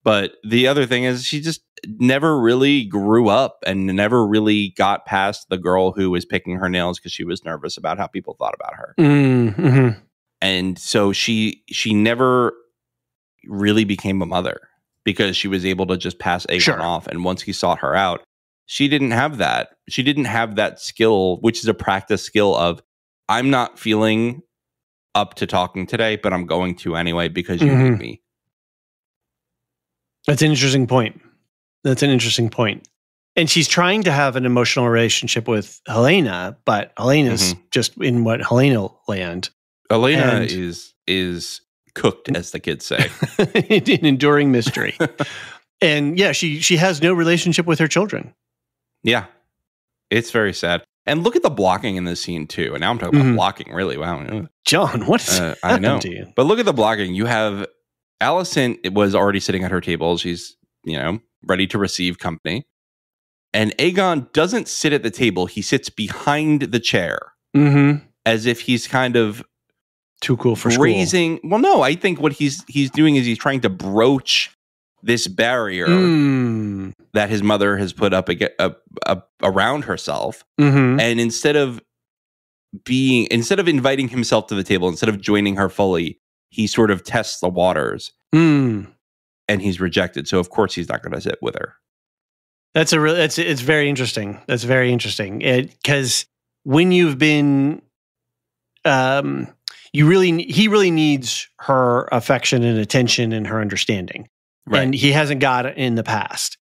But the other thing is she just never really grew up and never really got past the girl who was picking her nails because she was nervous about how people thought about her. Mm-hmm. And so she never really became a mother because she was able to just pass Aegon off. And once he sought her out, she didn't have that. She didn't have that skill, which is a practice skill of, I'm not feeling up to talking today, but I'm going to anyway because you need me. That's an interesting point. And she's trying to have an emotional relationship with Helena, but Helena's just in what Helena land. Helena is cooked, as the kids say. In enduring mystery. And yeah, she has no relationship with her children. Yeah. It's very sad. And look at the blocking in this scene too. And now I'm talking about blocking, really. Wow. John, what's happened to you? But look at the blocking. You have Alicent was already sitting at her table. She's, ready to receive company. And Aegon doesn't sit at the table. He sits behind the chair. As if he's kind of too cool for raising. School. Well, no, I think what he's doing is he's trying to broach this barrier that his mother has put up around herself. And instead of inviting himself to the table, instead of joining her fully, he sort of tests the waters and he's rejected. So of course he's not going to sit with her. It's very interesting. That's very interesting. Because when you've been, he really needs her affection and attention and her understanding. Right. And he hasn't got it in the past.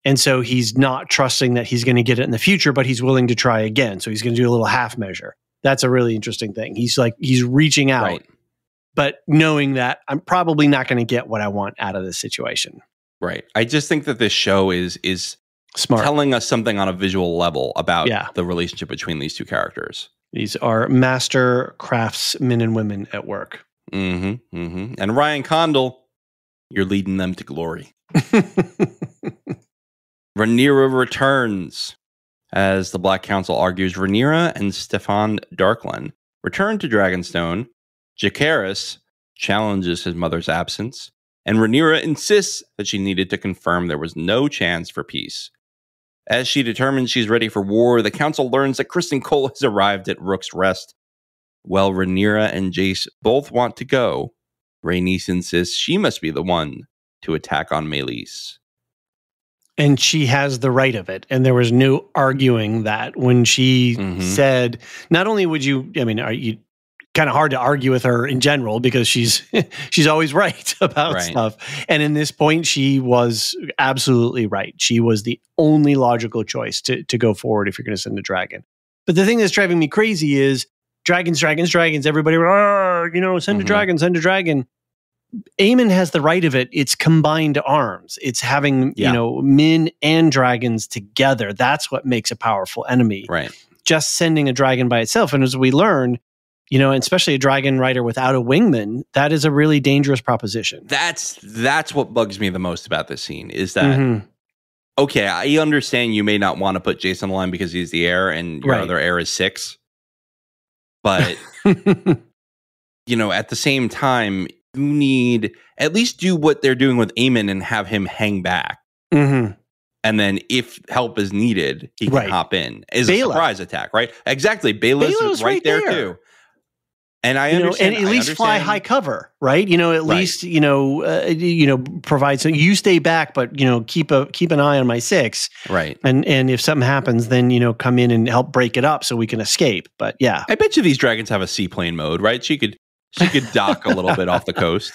And so he's not trusting that he's going to get it in the future, but he's willing to try again. So he's going to do a little half measure. That's a really interesting thing. He's reaching out, but knowing that I'm probably not going to get what I want out of this situation. Right. I just think that this show is smart, telling us something on a visual level about the relationship between these two characters. These are master craftsmen and women at work. Mm-hmm. Mm-hmm. And Ryan Condal, you're leading them to glory. Rhaenyra returns. As the Black Council argues, Rhaenyra and Stefan Darkland return to Dragonstone. Jacaerys challenges his mother's absence, and Rhaenyra insists that she needed to confirm there was no chance for peace. As she determines she's ready for war, the Council learns that Criston Cole has arrived at Rook's Rest. While Rhaenyra and Jace both want to go, Rhaenys insists she must be the one to attack on Meleys. And she has the right of it. And there was no arguing that when she said, not only would you, I mean, are you kind of hard to argue with her in general because she's always right about stuff. And in this point, she was absolutely right. She was the only logical choice to go forward if you're going to send a dragon. But the thing that's driving me crazy is dragons, everybody, send a dragon, send a dragon. Aemon has the right of it. It's combined arms. It's having, men and dragons together. That's what makes a powerful enemy. Right. Just sending a dragon by itself. And as we learn, and especially a dragon rider without a wingman, that is a really dangerous proposition. That's what bugs me the most about this scene is that, okay, I understand you may not want to put Jason on the line because he's the heir and your other heir is 6. But, at the same time, you need at least do what they're doing with Aemon and have him hang back. And then if help is needed, he can hop in. Is a surprise attack, right? Exactly. Baela's right there too. And I understand. And at least fly high cover, right? At least, provide so you stay back, but keep an eye on my 6. Right. And if something happens, then come in and help break it up so we can escape. But yeah. I bet you these dragons have a seaplane mode, right? She could dock a little bit off the coast.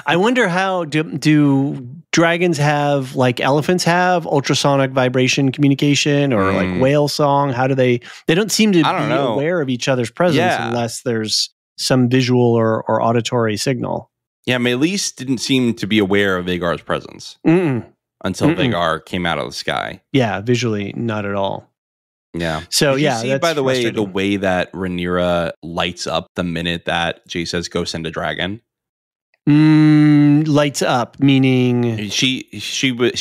I wonder how do dragons have, like elephants have, ultrasonic vibration communication or like whale song? How do they don't seem to be aware of each other's presence unless there's some visual or auditory signal. Yeah, Meleys didn't seem to be aware of Vhagar's presence until Vhagar came out of the sky. Yeah, visually, not at all. Yeah. So Did you see, by the way, the way that Rhaenyra lights up the minute that Jay says, "Go send a dragon." Lights up, meaning she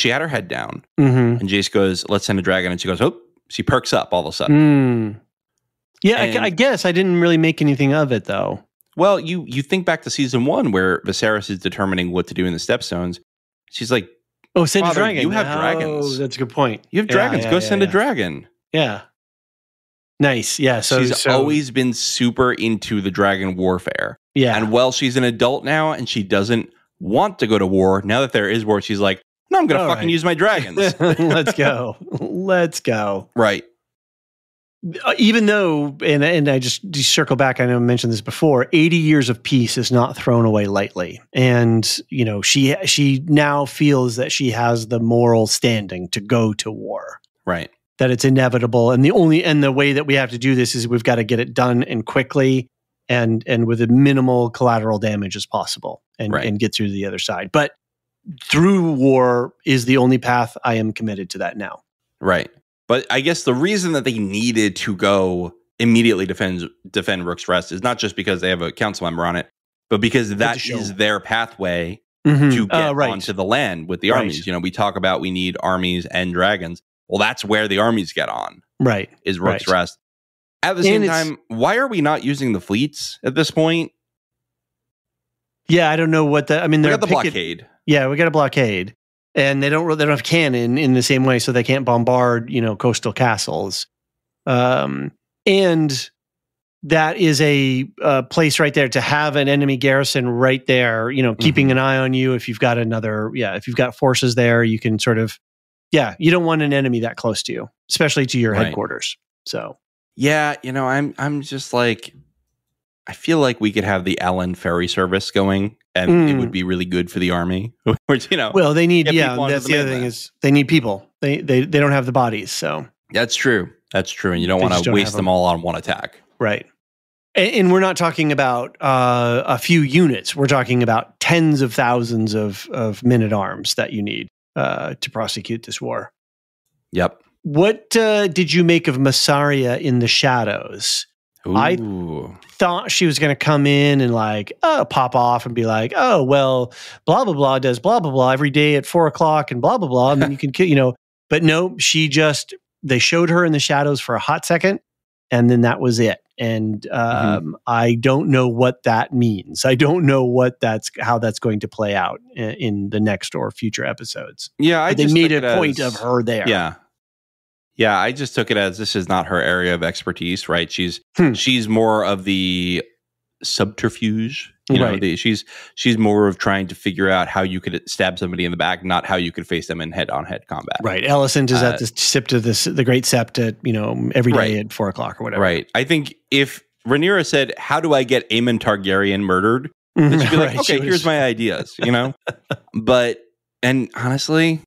had her head down, and Jace goes, "Let's send a dragon," and she goes, "Oh!" She perks up all of a sudden. Yeah, I guess I didn't really make anything of it though. Well, you think back to season 1 where Viserys is determining what to do in the Stepstones. She's like, "Oh, send a dragon! You have dragons. Oh, that's a good point. You have dragons. Go send a dragon." Yeah. Nice. Yeah. So she's always been super into the dragon warfare. Yeah. And she's an adult now and she doesn't want to go to war. Now that there is war, she's like, no, I'm going to fucking use my dragons. Let's go. Let's go. Right. Even though, and I just circle back, I know I mentioned this before, 80 years of peace is not thrown away lightly. And, she now feels that she has the moral standing to go to war. Right. That it's inevitable. And the way that we have to do this is we've got to get it done and quickly and with as minimal collateral damage as possible and get through to the other side. But through war is the only path. I am committed to that now. Right. But I guess the reason that they needed to go immediately defend Rook's Rest is not just because they have a council member on it, but because that is their pathway to get onto the land with the armies. We talk about we need armies and dragons. Well, that's where the armies get on. Right. Is Rook's Rest. At the same time, why are we not using the fleets at this point? Yeah, I don't know what we got the blockade. Yeah, we got a blockade. And they don't have cannon in the same way, so they can't bombard, coastal castles. And that is a place right there to have an enemy garrison right there, keeping an eye on you. If you've got if you've got forces there, you can sort of, you don't want an enemy that close to you, especially to your headquarters. So, I'm just like, I feel like we could have the Allen ferry service going and it would be really good for the army. Which, well, they need, that's the other thing is they need people. They don't have the bodies, so. That's true. And you don't want to waste them all on one attack. Right. And we're not talking about a few units. We're talking about tens of thousands of men-at-arms that you need to prosecute this war. Yep. What did you make of Massaria in the shadows? Ooh. I thought she was going to come in and pop off and be like, oh, well, blah, blah, blah does blah, blah, blah every day at 4:00 and blah, blah, blah. And then you can kill, but no, they showed her in the shadows for a hot second and then that was it. And I don't know what that means. I don't know how that's going to play out in the next or future episodes. Yeah, they made a point of her there. Yeah, I just took it as this is not her area of expertise, right? She's more of the subterfuge. She's more of trying to figure out how you could stab somebody in the back, not how you could face them in head-on-head combat. Right. Alicent is at the great sept at every day at 4:00 or whatever. Right. I think if Rhaenyra said, "How do I get Aemon Targaryen murdered?" then she'd be like, "Okay, here's my ideas," And honestly,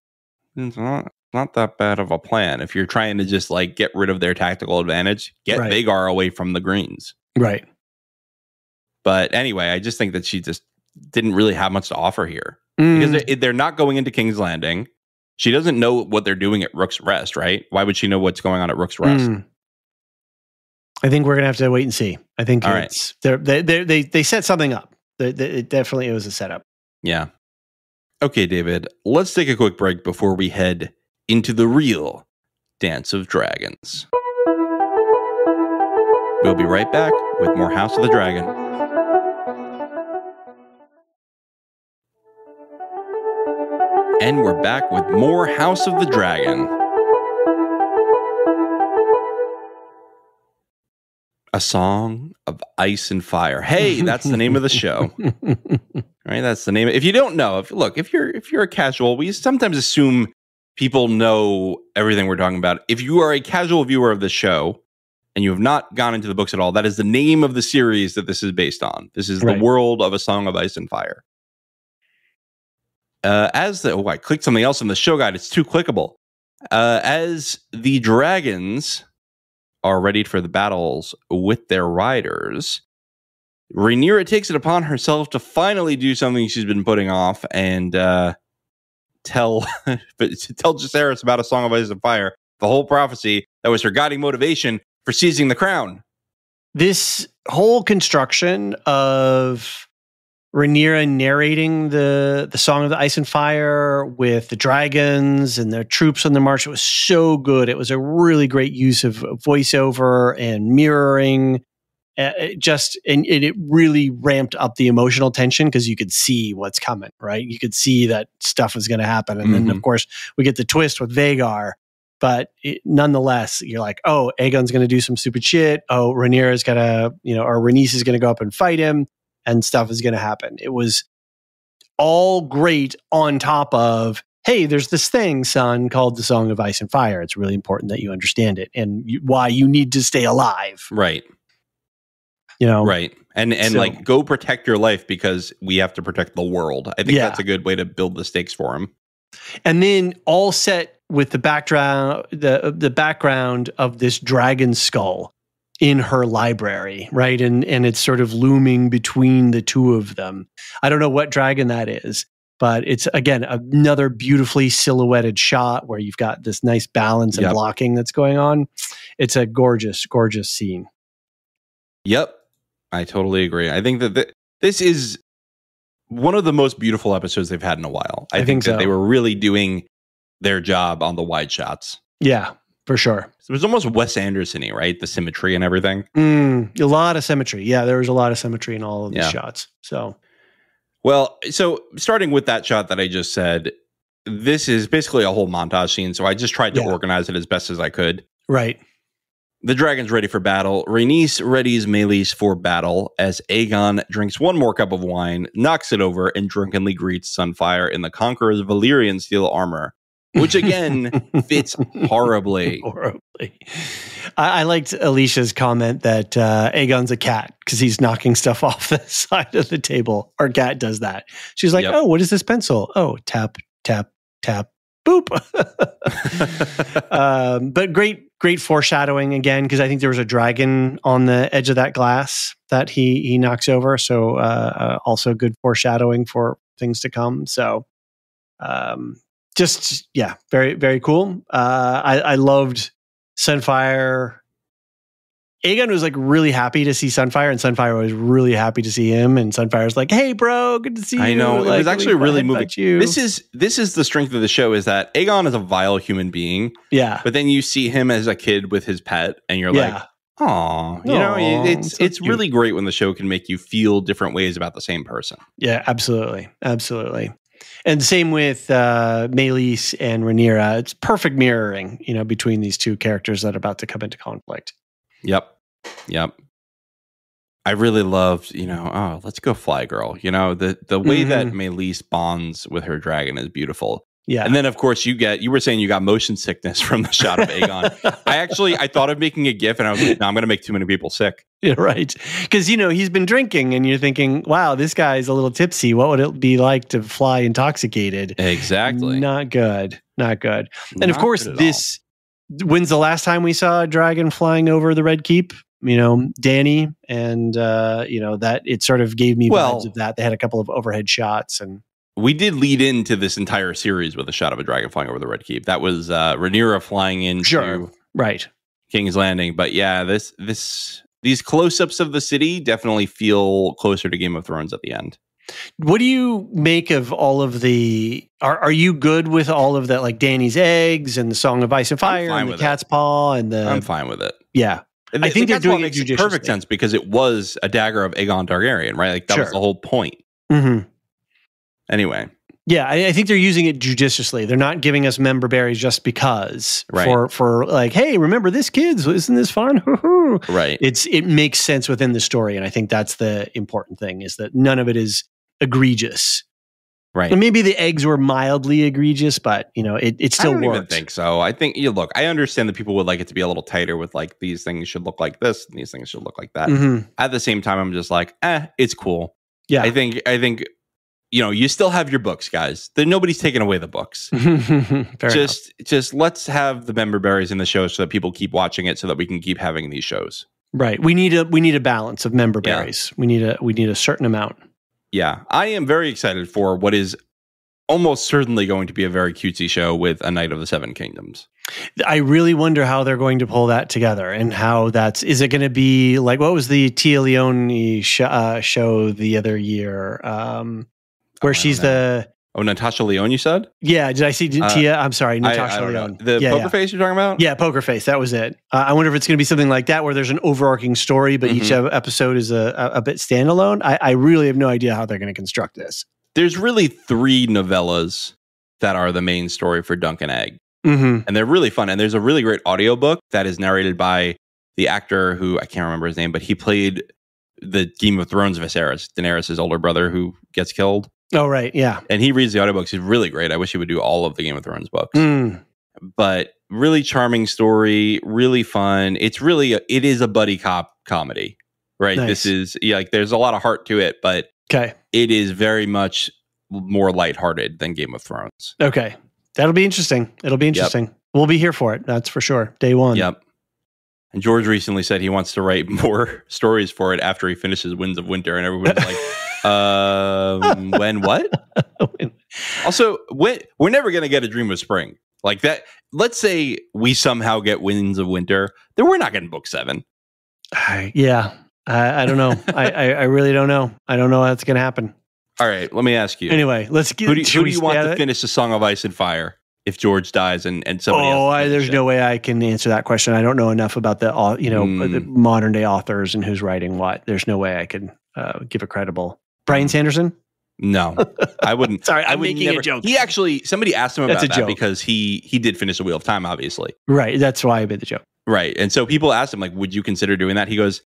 it's not that bad of a plan if you're trying to just get rid of their tactical advantage, get Vhagar away from the Greens. Right. But anyway, I just think that she just didn't really have much to offer here because they're not going into King's Landing. She doesn't know what they're doing at Rook's Rest, right? Why would she know what's going on at Rook's Rest? I think we're gonna have to wait and see. I think they set something up. It definitely was a setup. Yeah. Okay, David. Let's take a quick break before we head into the real Dance of Dragons. We'll be right back with more House of the Dragon. And we're back with more House of the Dragon. A Song of Ice and Fire. Hey, that's the name of the show. Right? That's the name. If you don't know, if you're a casual, we sometimes assume people know everything we're talking about. If you are a casual viewer of the show and you have not gone into the books at all, that is the name of the series that this is based on. This is the world of A Song of Ice and Fire. I clicked something else in the show guide. It's too clickable. As the dragons are ready for the battles with their riders, Rhaenyra takes it upon herself to finally do something she's been putting off and tell Jacaerys about A Song of Ice and Fire, the whole prophecy that was her guiding motivation for seizing the crown. This whole construction of Rhaenyra narrating the Song of the Ice and Fire with the dragons and their troops on the march, it was so good. It was a really great use of voiceover and mirroring. It really ramped up the emotional tension because you could see what's coming, right? You could see that stuff is going to happen. And then, of course, we get the twist with Vhagar. But nonetheless, you're like, oh, Aegon's going to do some stupid shit. Oh, Rhaenyra's going to, or Rhaenys is going to go up and fight him. And stuff is going to happen. It was all great on top of, hey, there's this thing, son, called the Song of Ice and Fire. It's really important that you understand it and why you need to stay alive. Right. Right. And go protect your life because we have to protect the world. I think that's a good way to build the stakes for him. And then all set with the background, the background of this dragon skull in her library, right? And it's sort of looming between the two of them. I don't know what dragon that is, but it's, again, another beautifully silhouetted shot where you've got this nice balance and blocking that's going on. It's a gorgeous, gorgeous scene. Yep. I totally agree. I think that this is one of the most beautiful episodes they've had in a while. I think that they were really doing their job on the wide shots. Yeah, for sure. It was almost Wes Anderson-y, right? The symmetry and everything. A lot of symmetry. Yeah, there was a lot of symmetry in all of these shots. So starting with that shot that I just said, this is basically a whole montage scene. So I just tried to organize it as best as I could. Right. The dragon's ready for battle. Rhaenys readies Meleys for battle as Aegon drinks one more cup of wine, knocks it over, and drunkenly greets Sunfire in the Conqueror's Valyrian steel armor, which again fits horribly. I liked Alicia's comment that Aegon's a cat because he's knocking stuff off the side of the table. Our cat does that. She's like, oh, what is this pencil? Oh, tap, tap, tap, boop. But great foreshadowing again, because I think there was a dragon on the edge of that glass that he knocks over. So also good foreshadowing for things to come. So very, very cool. I loved Sunfire. Aegon was like really happy to see Sunfire, and Sunfire was really happy to see him. And Sunfire's like, "Hey, bro, good to see you." I know, like, it was actually really moving. You. This is the strength of the show, is that Aegon is a vile human being. Yeah, but then you see him as a kid with his pet, and you're like, "Oh, it's so really great when the show can make you feel different ways about the same person." Yeah, absolutely. And same with Meleys and Rhaenyra. It's perfect mirroring, between these two characters that are about to come into conflict. Yep. I really loved, let's go fly girl. The way that Meleys bonds with her dragon is beautiful. Yeah. And then of course you were saying you got motion sickness from the shot of Aegon. I thought of making a GIF, and I was like, no, I'm going to make too many people sick. Yeah, right. Because, he's been drinking, and you're thinking, wow, this guy's a little tipsy. What would it be like to fly intoxicated? Exactly. Not good. And of course, when's the last time we saw a dragon flying over the Red Keep? Dany, and that it sort of gave me vibes of that. They had a couple of overhead shots, and we did lead into this entire series with a shot of a dragon flying over the Red Keep. That was Rhaenyra flying into King's Landing. But yeah, these close-ups of the city definitely feel closer to Game of Thrones at the end. What do you make of all of the? Are you good with all of that, like Dany's eggs and the Song of Ice and Fire and the Cat's Paw and the? I'm fine with it. Yeah. I think they're doing it judiciously. Perfect sense, because it was a dagger of Aegon Targaryen, right? Like that was the whole point. Mm-hmm. Anyway. Yeah, I think they're using it judiciously. They're not giving us member berries just because for like, hey, remember this, kids? Isn't this fun? Right. It makes sense within the story, and I think that's the important thing, is that none of it is egregious. Right. And maybe the eggs were mildly egregious, but it still worked. I don't even think so. I think look, I understand that people would like it to be a little tighter with like these things should look like this and these things should look like that. Mm-hmm. At the same time, I'm just like, it's cool. Yeah. I think you still have your books, guys. Nobody's taking away the books. just let's have the member berries in the show so that people keep watching it, so that we can keep having these shows. Right. We need a balance of member berries. We need a certain amount. Yeah, I am very excited for what is almost certainly going to be a very cutesy show with A Knight of the Seven Kingdoms. I really wonder how they're going to pull that together, and how is it going to be like, what was the Tia Leone show the other year? Where she's the... Oh, Natasha Lyonne, you said? Yeah, did I see Tia? I'm sorry, Natasha Lyonne. The Poker Face you're talking about? Yeah, Poker Face, that was it. I wonder if it's going to be something like that, where there's an overarching story, but each episode is a bit standalone. I really have no idea how they're going to construct this. There's really 3 novellas that are the main story for Dunk and Egg. Mm-hmm. And they're really fun. And there's a really great audiobook that is narrated by the actor who, I can't remember his name, but he played the Game of Thrones Viserys, Daenerys' older brother who gets killed. Oh, right. Yeah. And he reads the audiobooks. He's really great. I wish he would do all of the Game of Thrones books. But really charming story, really fun. It is a buddy cop comedy, right? Nice. This is there's a lot of heart to it, but it is very much more lighthearted than Game of Thrones. Okay. That'll be interesting. It'll be interesting. Yep. We'll be here for it. That's for sure. Day one. Yep. And George recently said he wants to write more stories for it after he finishes Winds of Winter, and everyone's like, when what? Also, we're never going to get a Dream of Spring like that. Let's say we somehow get Winds of Winter, then we're not getting book 7. Yeah. I don't know. I really don't know. I don't know how that's going to happen. All right. Let me ask you. Anyway, let's get. Who do you want to finish the Song of Ice and Fire if George dies and somebody else? There's no way I can answer that question. I don't know enough about the modern day authors and who's writing what. There's no way I can give a credible. Bryan Sanderson? No, I wouldn't. Sorry, I'm making a joke. He actually, somebody asked him about that because he did finish The Wheel of Time, obviously. Right. That's why I made the joke. Right. And so people asked him, like, would you consider doing that? He goes,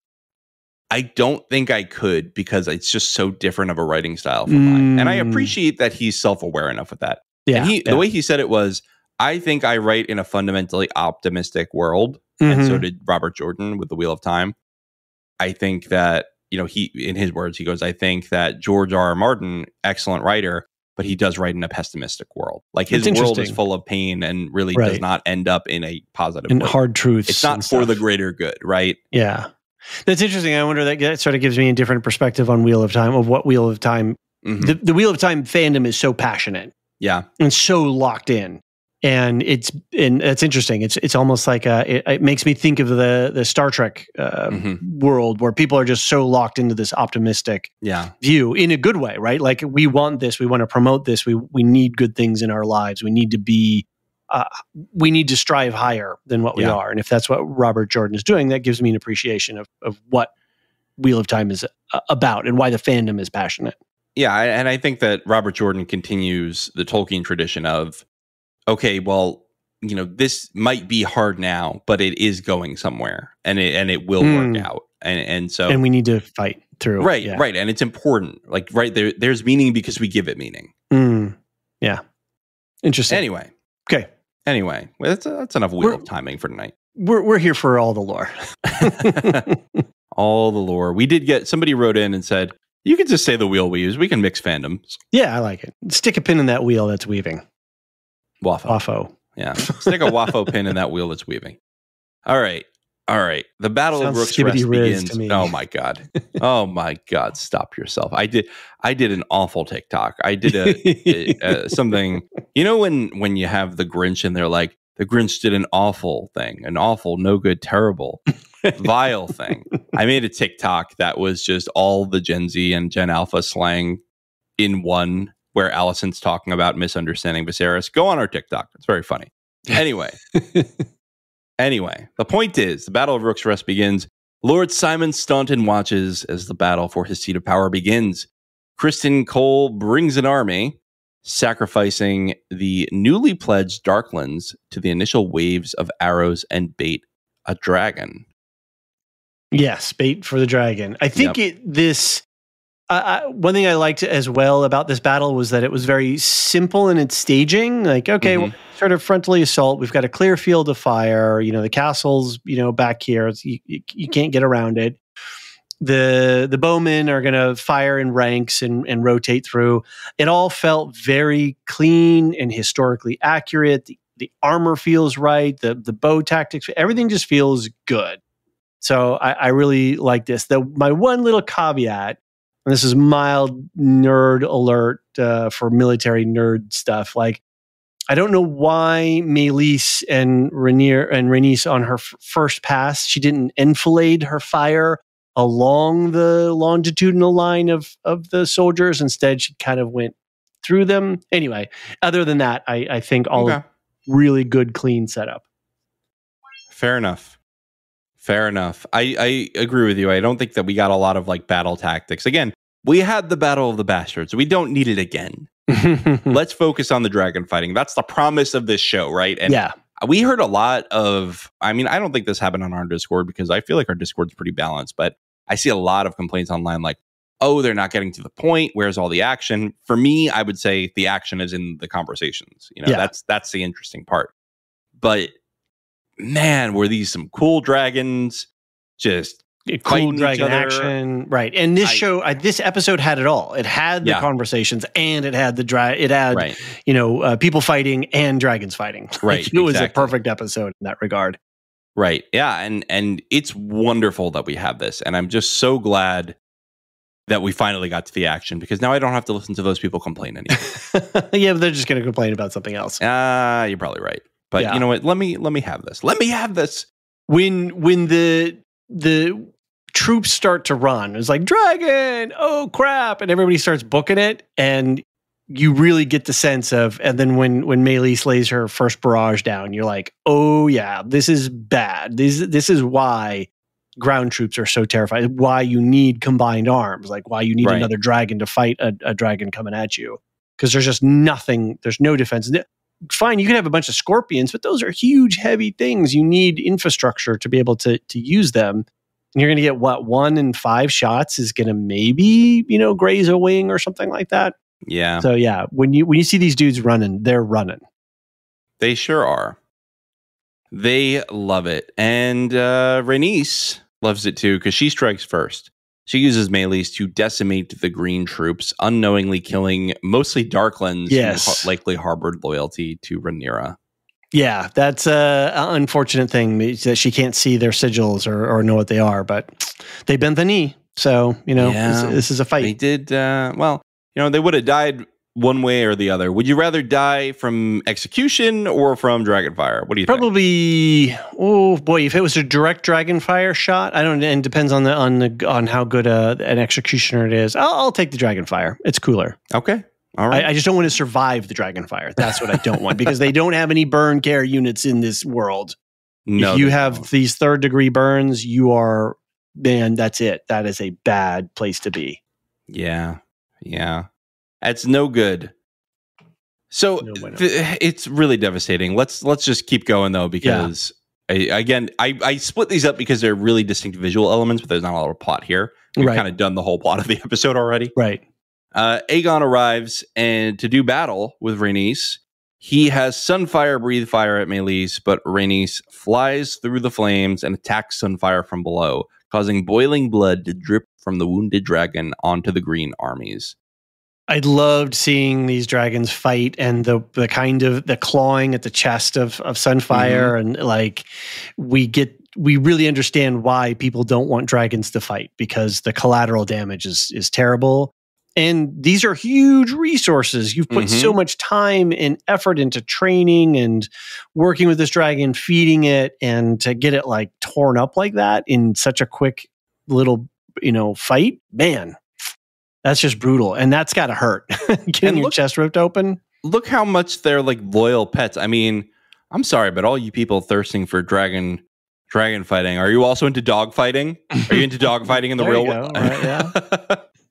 I don't think I could, because it's just so different of a writing style from mine. And I appreciate that he's self-aware enough with that. Yeah. And the way he said it was, I think I write in a fundamentally optimistic world, and so did Robert Jordan with The Wheel of Time. I think that, he, in his words, he goes, I think that George R.R. Martin, excellent writer, but he does write in a pessimistic world. Like his world is full of pain and really does not end up in a positive and way. Hard truths. It's not for the greater good, right? Yeah. That's interesting. I wonder, that sort of gives me a different perspective on Wheel of Time, of what Wheel of Time, the Wheel of Time fandom is so passionate. Yeah. And so locked in. And it's interesting. It's almost like it makes me think of the Star Trek world, where people are just so locked into this optimistic view in a good way, right? Like, we want this, we want to promote this, we need good things in our lives. We need to be, we need to strive higher than what we are. And if that's what Robert Jordan is doing, that gives me an appreciation of what Wheel of Time is about and why the fandom is passionate. Yeah, and I think that Robert Jordan continues the Tolkien tradition of, okay, well, this might be hard now, but it is going somewhere, and it will work out, and so we need to fight through, right, and it's important. Like, right there, there's meaning because we give it meaning. Yeah, interesting. Anyway, well, that's enough Wheel of Timing for tonight. We're here for all the lore, all the lore. We did get somebody wrote in and said, you can just say the wheel we use. We can mix fandoms. Yeah, I like it. Stick a pin in that wheel that's weaving. Waffo. Yeah. Stick a waffo pin in that wheel that's weaving. All right. The Battle of Rook's Rest begins. Oh my God. Oh my God. Stop yourself. I did an awful TikTok. I did something, when you have the Grinch and they're like, the Grinch did an awful thing, an awful, no good, terrible, vile thing. I made a TikTok that was just all the Gen Z and Gen Alpha slang in one, where Alicent's talking about misunderstanding Viserys. Go on our TikTok. It's very funny. Anyway, the point is, the Battle of Rook's Rest begins. Lord Simon Staunton watches as the battle for his seat of power begins. Criston Cole brings an army, sacrificing the newly pledged Darklands to the initial waves of arrows and bait a dragon. Yes, bait for the dragon. I think one thing I liked as well about this battle was that it was very simple in its staging. Like, okay, we'll sort of frontally assault. We've got a clear field of fire. The castle's, back here. You can't get around it. The bowmen are going to fire in ranks and rotate through. It all felt very clean and historically accurate. The armor feels right. The bow tactics, everything just feels good. So I really like this. My one little caveat, and this is mild nerd alert for military nerd stuff. Like, I don't know why Meleys and Rhaenys on her first pass, she didn't enfilade her fire along the longitudinal line of the soldiers. Instead, she kind of went through them. Anyway, other than that, I think all really good, clean setup. Fair enough. I agree with you. I don't think that we got a lot of battle tactics. Again, we had the Battle of the Bastards. We don't need it again. Let's focus on the dragon fighting. That's the promise of this show, right? And we heard a lot of, I don't think this happened on our Discord because I feel like our Discord's pretty balanced, but I see a lot of complaints online like, oh, they're not getting to the point. Where's all the action? For me, I would say the action is in the conversations. That's the interesting part. But man, were these some cool dragons? Just cool dragon action, right? And this this episode had it all. It had the conversations, and it had it had people fighting and dragons fighting. Right, it was a perfect episode in that regard. Right, yeah, and it's wonderful that we have this, and I'm just so glad that we finally got to the action, because now I don't have to listen to those people complain anymore. Yeah, but they're just going to complain about something else. You're probably right. But you know what? Let me have this. Let me have this. When the troops start to run, it's like, dragon, oh crap, and everybody starts booking it, and you really get the sense of, and then when Meleys lays her first barrage down, you're like, oh yeah, this is bad. This is why ground troops are so terrified, why you need combined arms, like why you need another dragon to fight a dragon coming at you, because there's just nothing, there's no defense. Fine, you can have a bunch of scorpions, but those are huge, heavy things. You need infrastructure to be able to use them. And you're going to get 1 in 5 shots is going to maybe, graze a wing or something like that. Yeah. So yeah, when you see these dudes running, they're running. They sure are. They love it. And Rhaenys loves it too, because she strikes first. She uses melees to decimate the green troops, unknowingly killing mostly Darklands who likely harbored loyalty to Rhaenyra. Yeah, that's an unfortunate thing that she can't see their sigils or know what they are, but they bent the knee. So, this is a fight. They did, they would have died one way or the other. Would you rather die from execution or from dragonfire? What do you think? Probably, oh boy, if it was a direct dragonfire shot, I don't know, and depends on how good an executioner it is. I'll take the dragonfire. It's cooler. Okay. All right. I just don't want to survive the dragonfire. That's what I don't want, because they don't have any burn care units in this world. No, if you have these 3rd degree burns, that's it. That is a bad place to be. Yeah. That's no good. So it's really devastating. Let's just keep going though, because I split these up because they're really distinct visual elements, but there's not a lot of plot here. We've kind of done the whole plot of the episode already. Right. Aegon arrives and to do battle with Rhaenys. He has Sunfire breathe fire at melees, but Rhaenys flies through the flames and attacks Sunfire from below, causing boiling blood to drip from the wounded dragon onto the green armies. I loved seeing these dragons fight, and the kind of the clawing at the chest of Sunfire, and like we really understand why people don't want dragons to fight, because the collateral damage is terrible. And these are huge resources. You've put so much time and effort into training and working with this dragon, feeding it, and to get it like torn up like that in such a quick little, fight, man, that's just brutal. And that's got to hurt. Getting your chest ripped open. Look how much they're like loyal pets. I mean, I'm sorry, but all you people thirsting for dragon fighting, are you also into dog fighting? Are you into dog fighting in the real world? Right, yeah.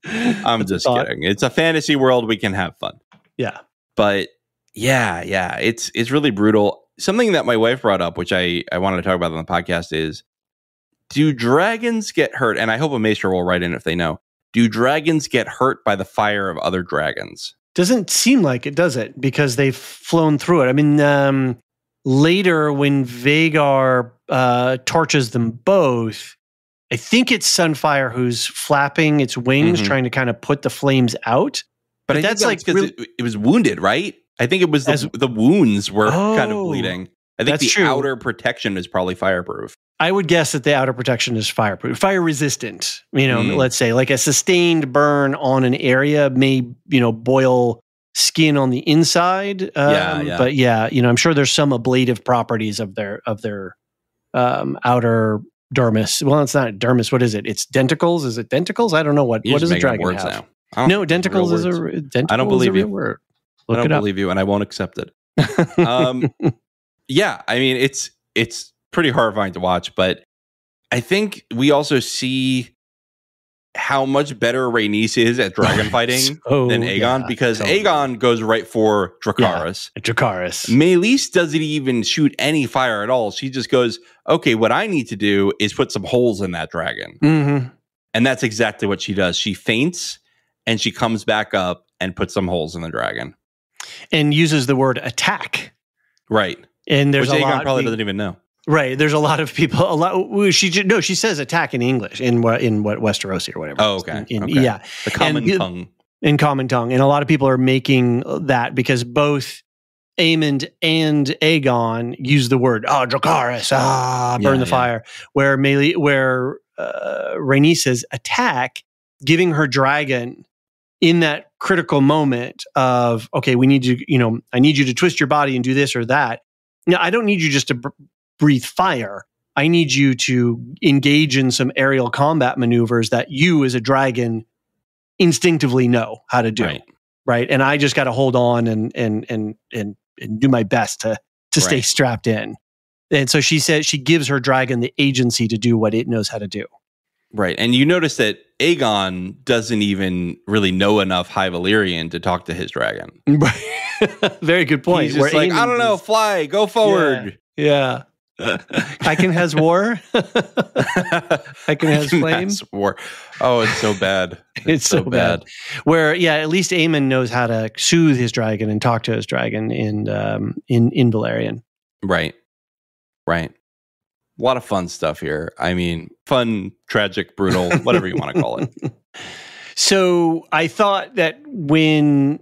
I'm just kidding. It's a fantasy world. We can have fun. Yeah. But yeah. It's really brutal. Something that my wife brought up, which I wanted to talk about on the podcast, is, do dragons get hurt? And I hope a maester will write in if they know. Do dragons get hurt by the fire of other dragons? Doesn't seem like it, does it? Because they've flown through it. I mean, later when Vhagar torches them both, I think it's Sunfire who's flapping its wings, trying to kind of put the flames out. But that's like because it was wounded, right? I think it was the wounds were kind of bleeding. I think the outer protection is probably fireproof. I would guess that the outer protection is fireproof, fire resistant. Let's say like a sustained burn on an area may, boil skin on the inside. But I'm sure there's some ablative properties of their outer dermis. Well, it's not dermis. What is it? It's denticles. Is it denticles? I don't know what does a dragon have? No, denticles is I don't believe you. Word. I don't believe you, and I won't accept it. I mean, it's pretty horrifying to watch, but I think we also see how much better Rhaenys is at dragon fighting than Aegon, because Aegon goes right for Dracarys. Yeah, Dracarys. Meleys doesn't even shoot any fire at all. She just goes, okay, what I need to do is put some holes in that dragon. And that's exactly what she does. She faints and she comes back up and puts some holes in the dragon. And uses the word attack. Right. And there's which Aegon probably doesn't even know. Right. There's a lot of people. She says attack in English in Westerosi or whatever. Oh, okay. Yeah. The common tongue. In common tongue. And a lot of people are making that because both Aemond and Aegon use the word, Dracarys, burn the fire. Where Rhaenys says attack, giving her dragon in that critical moment of, okay, we need you, I need you to twist your body and do this or that. Now, I don't need you just to breathe fire. I need you to engage in some aerial combat maneuvers that you as a dragon instinctivly know how to do. Right. And I just got to hold on and do my best to stay strapped in. And so she says she gives her dragon the agency to do what it knows how to do. Right. And you notice that Aegon doesn't even really know enough High Valyrian to talk to his dragon. Very good point. He's just like, I don't know, fly, go forward. Yeah. Icon has war. Icon has flame. War. Oh, it's so bad. It's so bad. Where, yeah, at least Aemon knows how to soothe his dragon and talk to his dragon in Valerian. Right. A lot of fun stuff here. I mean, fun, tragic, brutal, whatever you want to call it. So I thought that when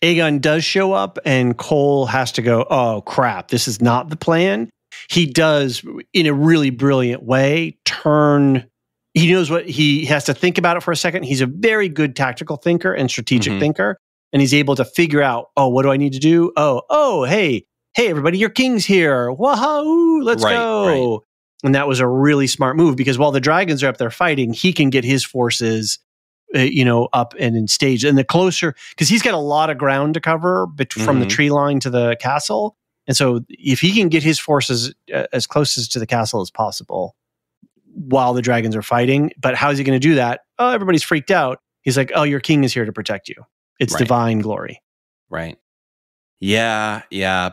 Aegon does show up and Cole has to go, oh, crap, this is not the plan. He does, in a really brilliant way, he knows what he has to think about it for a second. He's a very good tactical thinker and strategic thinker. And he's able to figure out, oh, what do I need to do? Hey, everybody, your king's here. Wahoo, let's go. Right. And that was a really smart move because while the dragons are up there fighting, he can get his forces up and in stage. And the closer, because he's got a lot of ground to cover from the tree line to the castle. And so if he can get his forces as close to the castle as possible while the dragons are fighting, but how is he going to do that? Oh, everybody's freaked out. He's like, oh, your king is here to protect you. It's divine glory. Right. Yeah.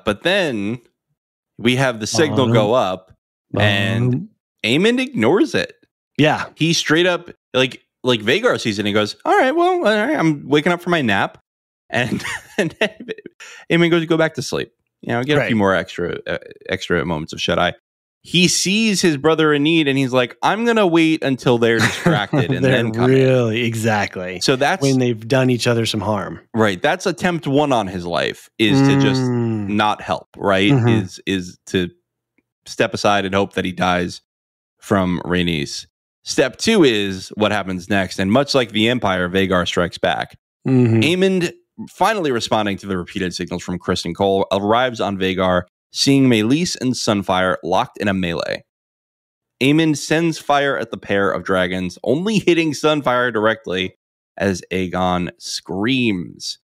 But then we have the signal go up and Aemon ignores it. Yeah. He straight up, like Vhagar sees it and he goes, all right, I'm waking up from my nap. And Aemon goes to go back to sleep. Get a few more extra moments of shut-eye. He sees his brother in need and he's like, I'm going to wait until they're distracted and then come in. Exactly. So that's when they've done each other some harm. Right. That's attempt 1 on his life is to just not help, right? Is to step aside and hope that he dies from Rhaenys. Step 2 is what happens next. And much like the Empire, Vhagar strikes back. Aemon, finally responding to the repeated signals from Chris and Cole, arrives on Vhagar, seeing Meleys and Sunfire locked in a melee. Aemon sends fire at the pair of dragons, only hitting Sunfire directly as Aegon screams.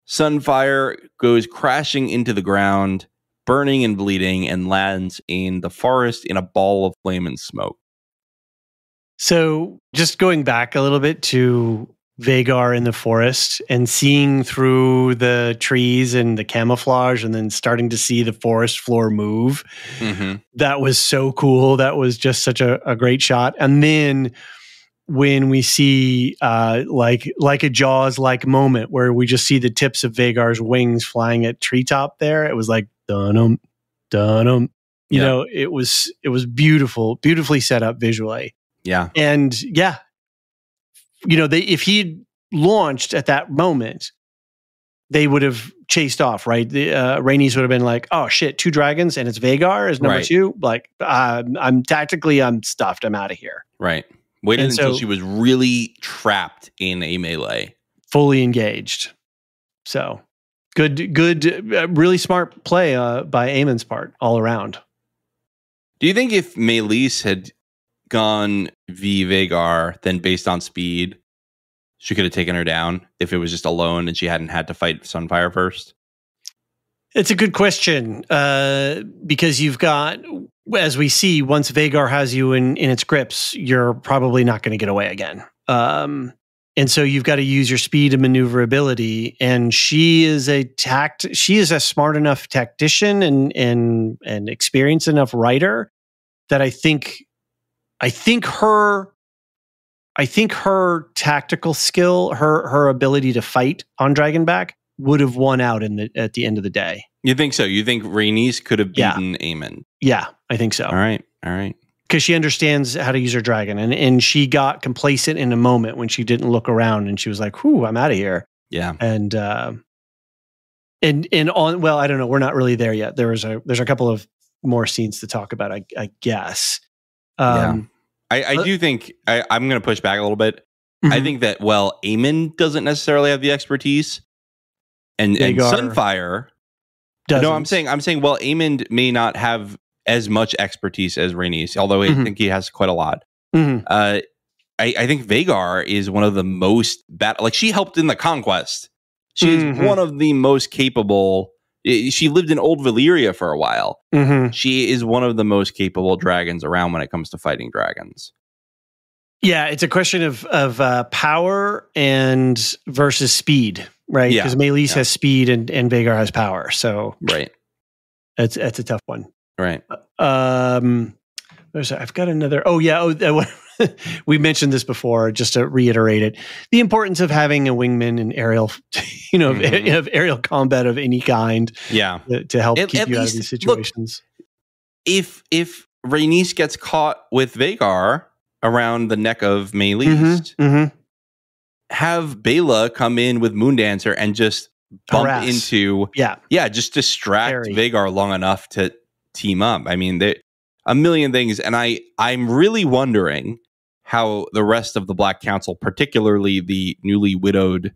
Sunfire goes crashing into the ground, burning and bleeding, and lands in the forest in a ball of flame and smoke. So just going back a little bit to Vhagar in the forest and seeing through the trees and the camouflage and then starting to see the forest floor move. That was so cool. That was just such a great shot. And then when we see like a Jaws-like moment where we just see the tips of Vhagar's wings flying at treetop there, it was like, dun-um, dun-um. It was beautiful, beautifully set up visually. Yeah. And yeah, if he'd launched at that moment, they would have chased off, right? The Rhaenys would have been like, oh shit, 2 dragons and it's Vhagar as number 2. Like, I'm stuffed. I'm out of here. Right. Waited until she was really trapped in a melee. Fully engaged. So good, really smart play by Aemon's part all around. Do you think if Meleys had gone v Vhagar, then based on speed, she could have taken her down if it was just alone and she hadn't had to fight Sunfire first? It's a good question because you've got, as we see, once Vhagar has you in its grips, you're probably not going to get away again. And so you've got to use your speed and maneuverability. And she is a smart enough tactician and experienced enough writer that I think her tactical skill, her ability to fight on Dragonback would have won out at the end of the day. You think so? You think Rhaenys could have beaten Aemon? Yeah, I think so. All right. Because she understands how to use her dragon, and she got complacent in a moment when she didn't look around, and she was like, "Whew, I'm out of here." Yeah. And on, well, I don't know. We're not really there yet. There's a couple of more scenes to talk about, I guess. I do think I'm going to push back a little bit. I think that, Aemon doesn't necessarily have the expertise, and Sunfire doesn't. No, I'm saying, Aemon may not have as much expertise as Rhaenys, although I think he has quite a lot. I think Vhagar is one of the most she helped in the conquest. She is one of the most capable. She lived in Old Valyria for a while. She is one of the most capable dragons around when it comes to fighting dragons. Yeah, it's a question of power and versus speed, right? Because Meleys has speed and Vhagar has power. So right, it's a tough one. Right. I've got another. Oh yeah. We mentioned this before. Just to reiterate it, the importance of having a wingman in aerial, of aerial combat of any kind. Yeah, to help keep you out of these situations. Look, if Rhaenys gets caught with Vhagar around the neck of Meleys, have Bela come in with Moondancer and just bump into, just distract Vhagar long enough to team up. I mean, a million things, and I'm really wondering how the rest of the Black Council, particularly the newly widowed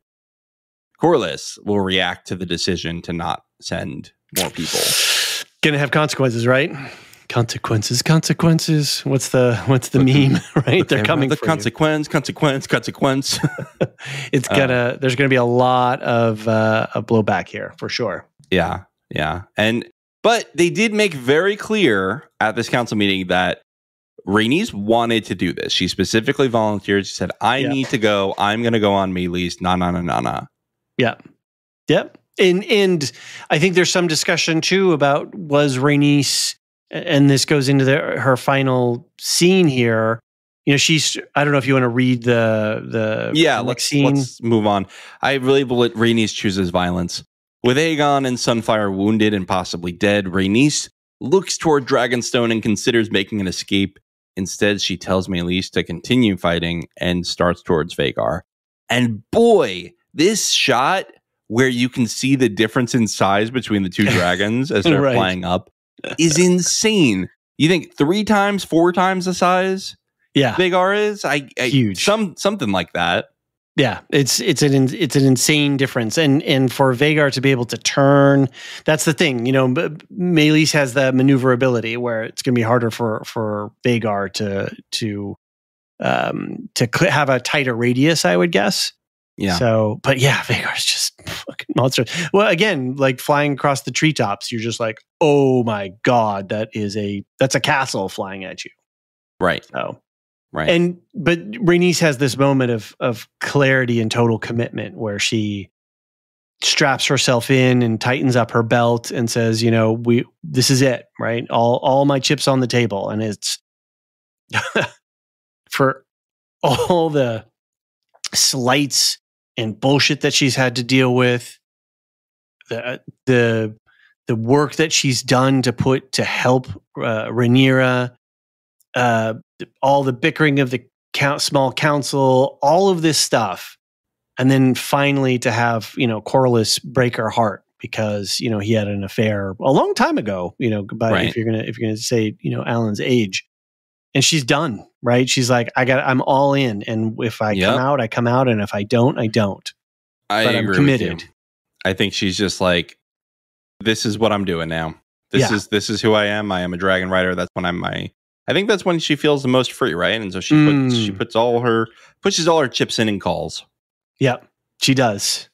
Corlys, will react to the decision to not send more people. Gonna have consequences, right? Consequences. What's the meme? Right? They're coming. The consequence. It's there's gonna be a lot of blowback here for sure. Yeah. But they did make very clear at this council meeting that Rhaenys wanted to do this. She specifically volunteered. She said, "I need to go. I'm going to go on Meleys. Na." Yeah. Yep. And I think there's some discussion too about was Rhaenys, and this goes into her final scene here. I don't know if you want to read the let's move on. I really believe Rhaenys chooses violence. With Aegon and Sunfire wounded and possibly dead, Rhaenys looks toward Dragonstone and considers making an escape. Instead, she tells Meleys to continue fighting and starts towards Vhagar. And boy, this shot where you can see the difference in size between the two dragons as they're flying up is insane. You think 3 times, 4 times the size Vhagar is? Huge. Something like that. Yeah, it's an insane difference, and for Vhagar to be able to turn, that's the thing. Meleys has that maneuverability where it's going to be harder for Vhagar to have a tighter radius, I would guess. Yeah. So, but yeah, Vhagar's just fucking monster. Well, again, like flying across the treetops, you're just like, oh my god, that's a castle flying at you. Right. So. Right. But Rhaenys has this moment of clarity and total commitment where she straps herself in and tightens up her belt and says, this is it, right? All my chips on the table. And it's for all the slights and bullshit that she's had to deal with, the work that she's done to help Rhaenyra, all the bickering of the small council, all of this stuff, and then finally to have Corlys break her heart because he had an affair a long time ago. If you're gonna say Alan's age, and she's done, right? She's like, I'm all in, and if I come out, I come out, and if I don't, I don't. But I'm committed. I think she's just like, this is what I'm doing now. This is who I am. I am a dragon rider. That's when I think that's when she feels the most free, right? And so she pushes all her chips in and calls. Yeah, she does.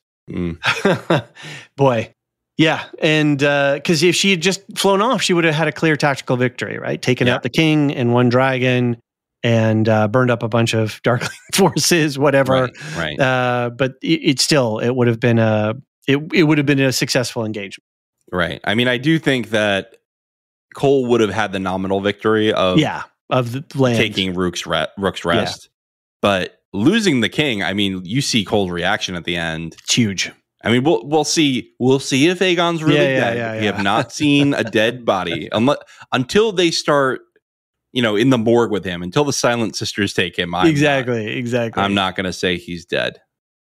Boy. Yeah. And because if she had just flown off, she would have had a clear tactical victory, right? Taken out the king and 1 dragon and burned up a bunch of Darkling forces, whatever. Right. But it would have been a successful engagement. Right. I mean, I do think that Cole would have had the nominal victory of the land, taking Rook's Rest, but losing the king. I mean, you see Cole's reaction at the end. It's huge. I mean, we'll see if Aegon's really dead. We have not seen a dead body until they start, in the morgue with him. Until the Silent Sisters take him. Exactly. I'm not going to say he's dead.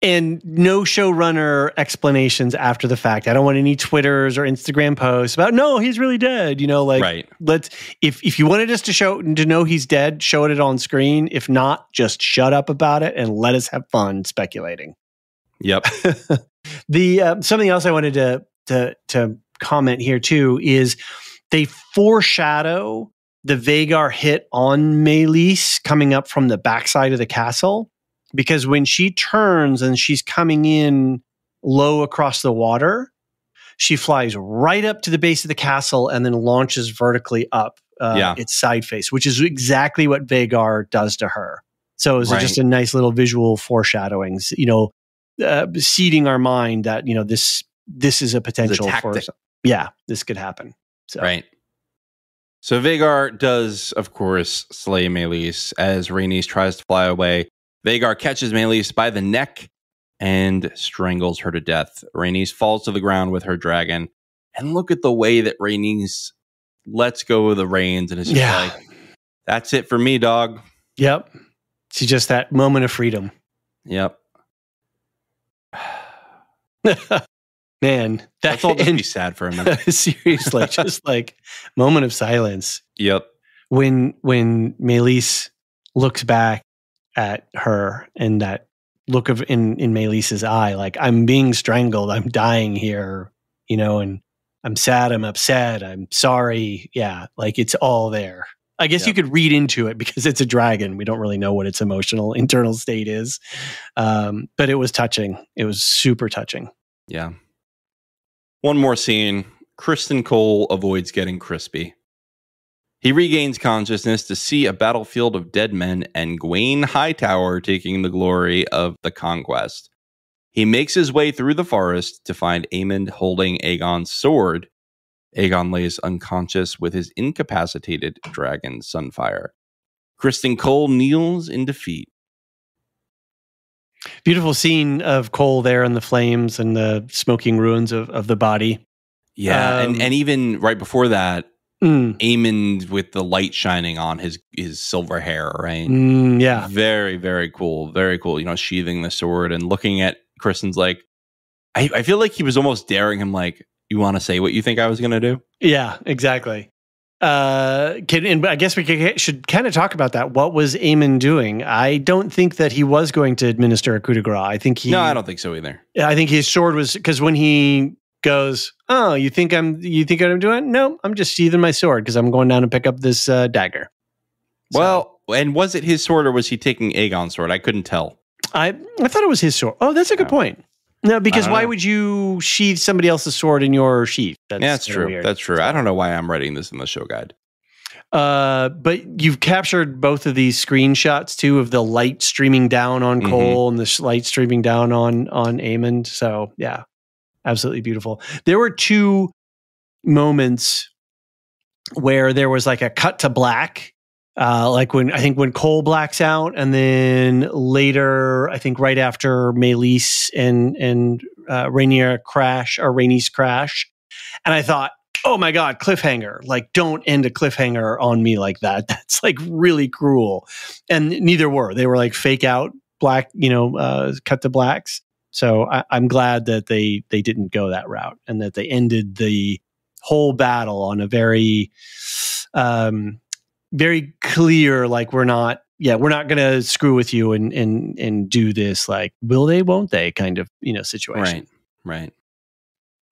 And no showrunner explanations after the fact. I don't want any Twitters or Instagram posts about, no, he's really dead. Let's, if you wanted us to know he's dead, show it on screen. If not, just shut up about it and let us have fun speculating. Yep. Something else I wanted to comment here too is they foreshadow the Vhagar hit on Meleys coming up from the backside of the castle. Because when she turns and she's coming in low across the water, she flies right up to the base of the castle and then launches vertically up its side face, which is exactly what Vhagar does to her. So it was just a nice little visual foreshadowing, seeding our mind that, this is a potential for, this could happen. So. Right. So Vhagar does, of course, slay Meleys as Rhaenys tries to fly away. Vhagar catches Meleys by the neck and strangles her to death. Rhaenys falls to the ground with her dragon. And look at the way that Rhaenys lets go of the reins and is just like, that's it for me, dog. Yep. It's just that moment of freedom. Yep. Man, let's all just be sad for a minute. Seriously, just like moment of silence. Yep. When Meleys looks back at her and that look of in Meleys's eye, like, I'm being strangled, I'm dying here, and I'm sad, I'm upset, I'm sorry. Yeah, like it's all there. I guess you could read into it because it's a dragon. We don't really know what its emotional internal state is. But it was touching. It was super touching. Yeah. One more scene. Criston Cole avoids getting crispy. He regains consciousness to see a battlefield of dead men and Gwaine Hightower taking the glory of the conquest. He makes his way through the forest to find Aemond holding Aegon's sword. Aegon lays unconscious with his incapacitated dragon Sunfire. Criston Cole kneels in defeat. Beautiful scene of Cole there in the flames and the smoking ruins of the body. Yeah, and even right before that, Aemond with the light shining on his silver hair, right? Yeah. Very, very cool. Very cool. Sheathing the sword and looking at Criston's like, I feel like he was almost daring him, like, you want to say what you think I was going to do? Yeah, exactly. And I guess we should kind of talk about that. What was Aemond doing? I don't think that he was going to administer a coup de grace. No, I don't think so either. I think his sword was, because when he goes, oh, you think I'm doing? No, I'm just sheathing my sword because I'm going down to pick up this dagger. Well, and was it his sword or was he taking Aegon's sword? I couldn't tell. I thought it was his sword. Oh, that's a good point. No, because why would you sheath somebody else's sword in your sheath? That's true. Weird. That's true. I don't know why I'm writing this in the show guide. But you've captured both of these screenshots too, of the light streaming down on Cole and the light streaming down on Aemond. So yeah, absolutely beautiful. There were two moments where there was like a cut to black. Like when Cole blacks out, and then later, I think right after Meleys and Rhaenys crash, and I thought, oh my God, cliffhanger! Like, don't end a cliffhanger on me like that. That's like really cruel. And neither were. They were like fake out black, cut to blacks. So I'm glad that they didn't go that route and that they ended the whole battle on a very very clear, like, we're not going to screw with you and do this, like, will they, won't they kind of, situation. Right.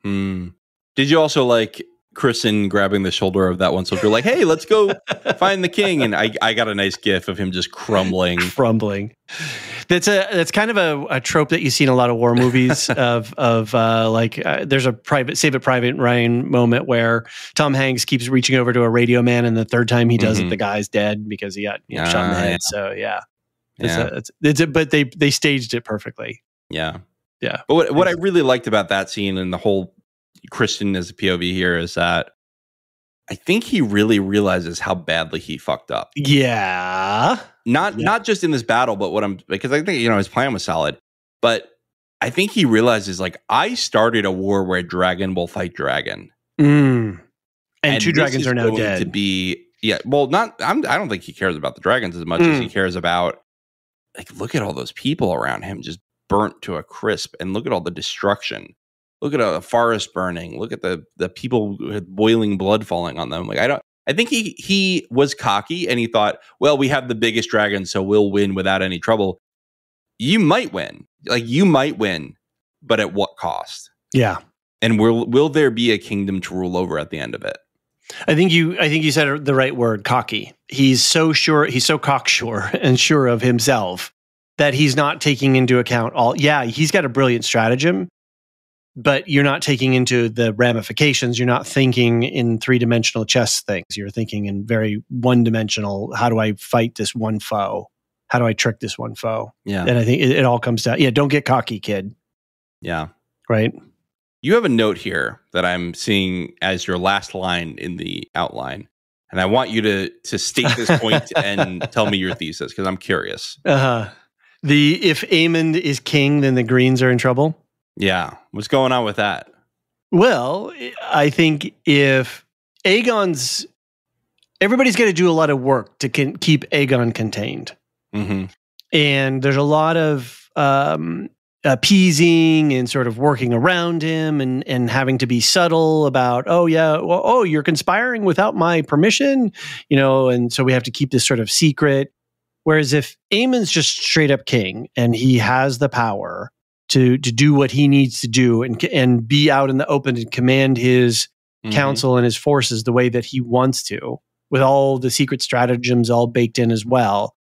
Did you also like Criston grabbing the shoulder of that one soldier, like, hey, let's go find the king? And I got a nice gif of him just crumbling. That's kind of a trope that you see in a lot of war movies of there's a Save It Private Ryan moment where Tom Hanks keeps reaching over to a radio man, and the third time he does it, the guy's dead because he got shot in the head. Yeah. So but they staged it perfectly. Yeah. But what I really liked about that scene and the whole Criston as a POV here is that I think he really realizes how badly he fucked up. Yeah. Not just in this battle, but because I think, his plan was solid, but I think he realizes, like, I started a war where dragon will fight dragon. And two dragons are now dead. I don't think he cares about the dragons as much as he cares about, like, look at all those people around him just burnt to a crisp, and look at all the destruction. Look at a forest burning. Look at the people with boiling blood falling on them. Like, I think he was cocky and he thought, well, we have the biggest dragon, so we'll win without any trouble. You might win. But at what cost? Yeah. And will there be a kingdom to rule over at the end of it? I think you said the right word, cocky. He's so sure, he's so cocksure and sure of himself that he's not taking into account he's got a brilliant stratagem, but you're not taking into the ramifications. You're not thinking in three-dimensional chess things. You're thinking in very one-dimensional, how do I fight this one foe? How do I trick this one foe? Yeah. And I think it all comes down, don't get cocky, kid. Yeah. Right? You have a note here that I'm seeing as your last line in the outline. And I want you to state this point and tell me your thesis, because I'm curious. If Aemond is king, then the Greens are in trouble? Yeah. What's going on with that? Well, I think if everybody's got to do a lot of work to keep Aegon contained. Mm-hmm. And there's a lot of appeasing and sort of working around him and having to be subtle about, you're conspiring without my permission, and so we have to keep this sort of secret. Whereas if Aemon's just straight up king and he has the power to do what he needs to do and be out in the open and command his council and his forces the way that he wants to, with all the secret stratagems all baked in as well,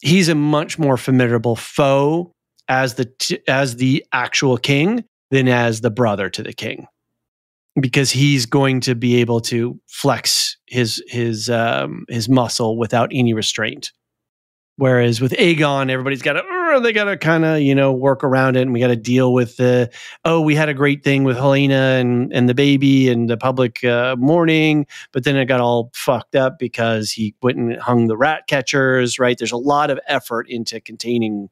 he's a much more formidable foe as the actual king than as the brother to the king, because he's going to be able to flex his muscle without any restraint. Whereas with Aegon, everybody's got to kind of, work around it, and we got to deal with we had a great thing with Helena and the baby and the public mourning, but then it got all fucked up because he went and hung the rat catchers, right? There's a lot of effort into containing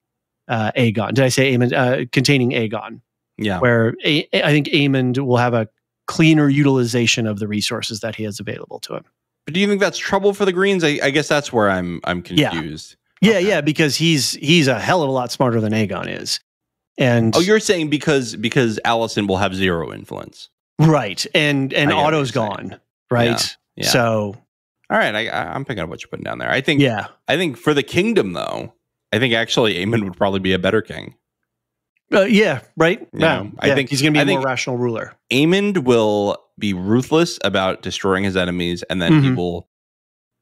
Aegon. Did I say Aemond? Containing Aegon. Yeah. Where I think Aemond will have a cleaner utilization of the resources that he has available to him. But do you think that's trouble for the Greens? I guess that's where I'm confused. Yeah, because he's a hell of a lot smarter than Aegon is. And you're saying because Alicent will have zero influence, right? And Otto's gone, right? Yeah. So, all right, I'm picking up what you're putting down there. I think for the kingdom, though, I think actually Aemond would probably be a better king. Yeah, right. I think he's going to be a more rational ruler. Aemond will be ruthless about destroying his enemies, and then he will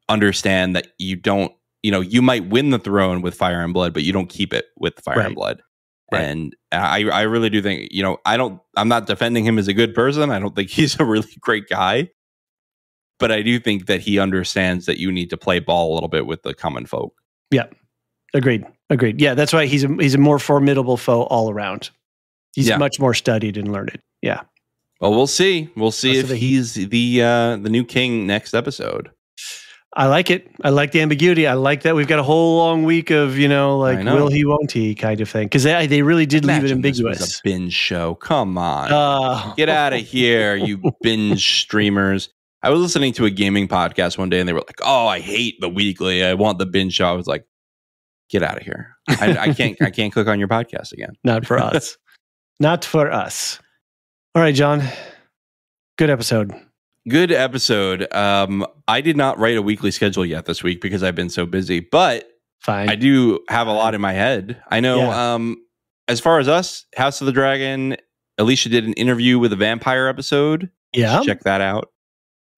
understand that you don't. You might win the throne with fire and blood, but you don't keep it with fire and blood. Right. And I really do think, I'm not defending him as a good person. I don't think he's a really great guy, but I do think that he understands that you need to play ball a little bit with the common folk. Yeah. Agreed. Yeah. That's why he's a more formidable foe all around. He's much more studied and learned. Yeah. Well, we'll see. We'll see if he's the new king next episode. I like it. I like the ambiguity. I like that we've got a whole long week of, will he, won't he kind of thing. Because they really did leave it ambiguous. This was a binge show. Come on. Get out of here, you binge streamers. I was listening to a gaming podcast one day and they were like, oh, I hate the weekly. I want the binge show. I was like, get out of here. I can't click on your podcast again. Not for us. Not for us. All right, John. Good episode. Good episode. I did not write a weekly schedule yet this week because I've been so busy, but fine. I do have a lot in my head. I know as far as us, House of the Dragon, Alicia did an interview with a vampire episode. Yeah. Check that out.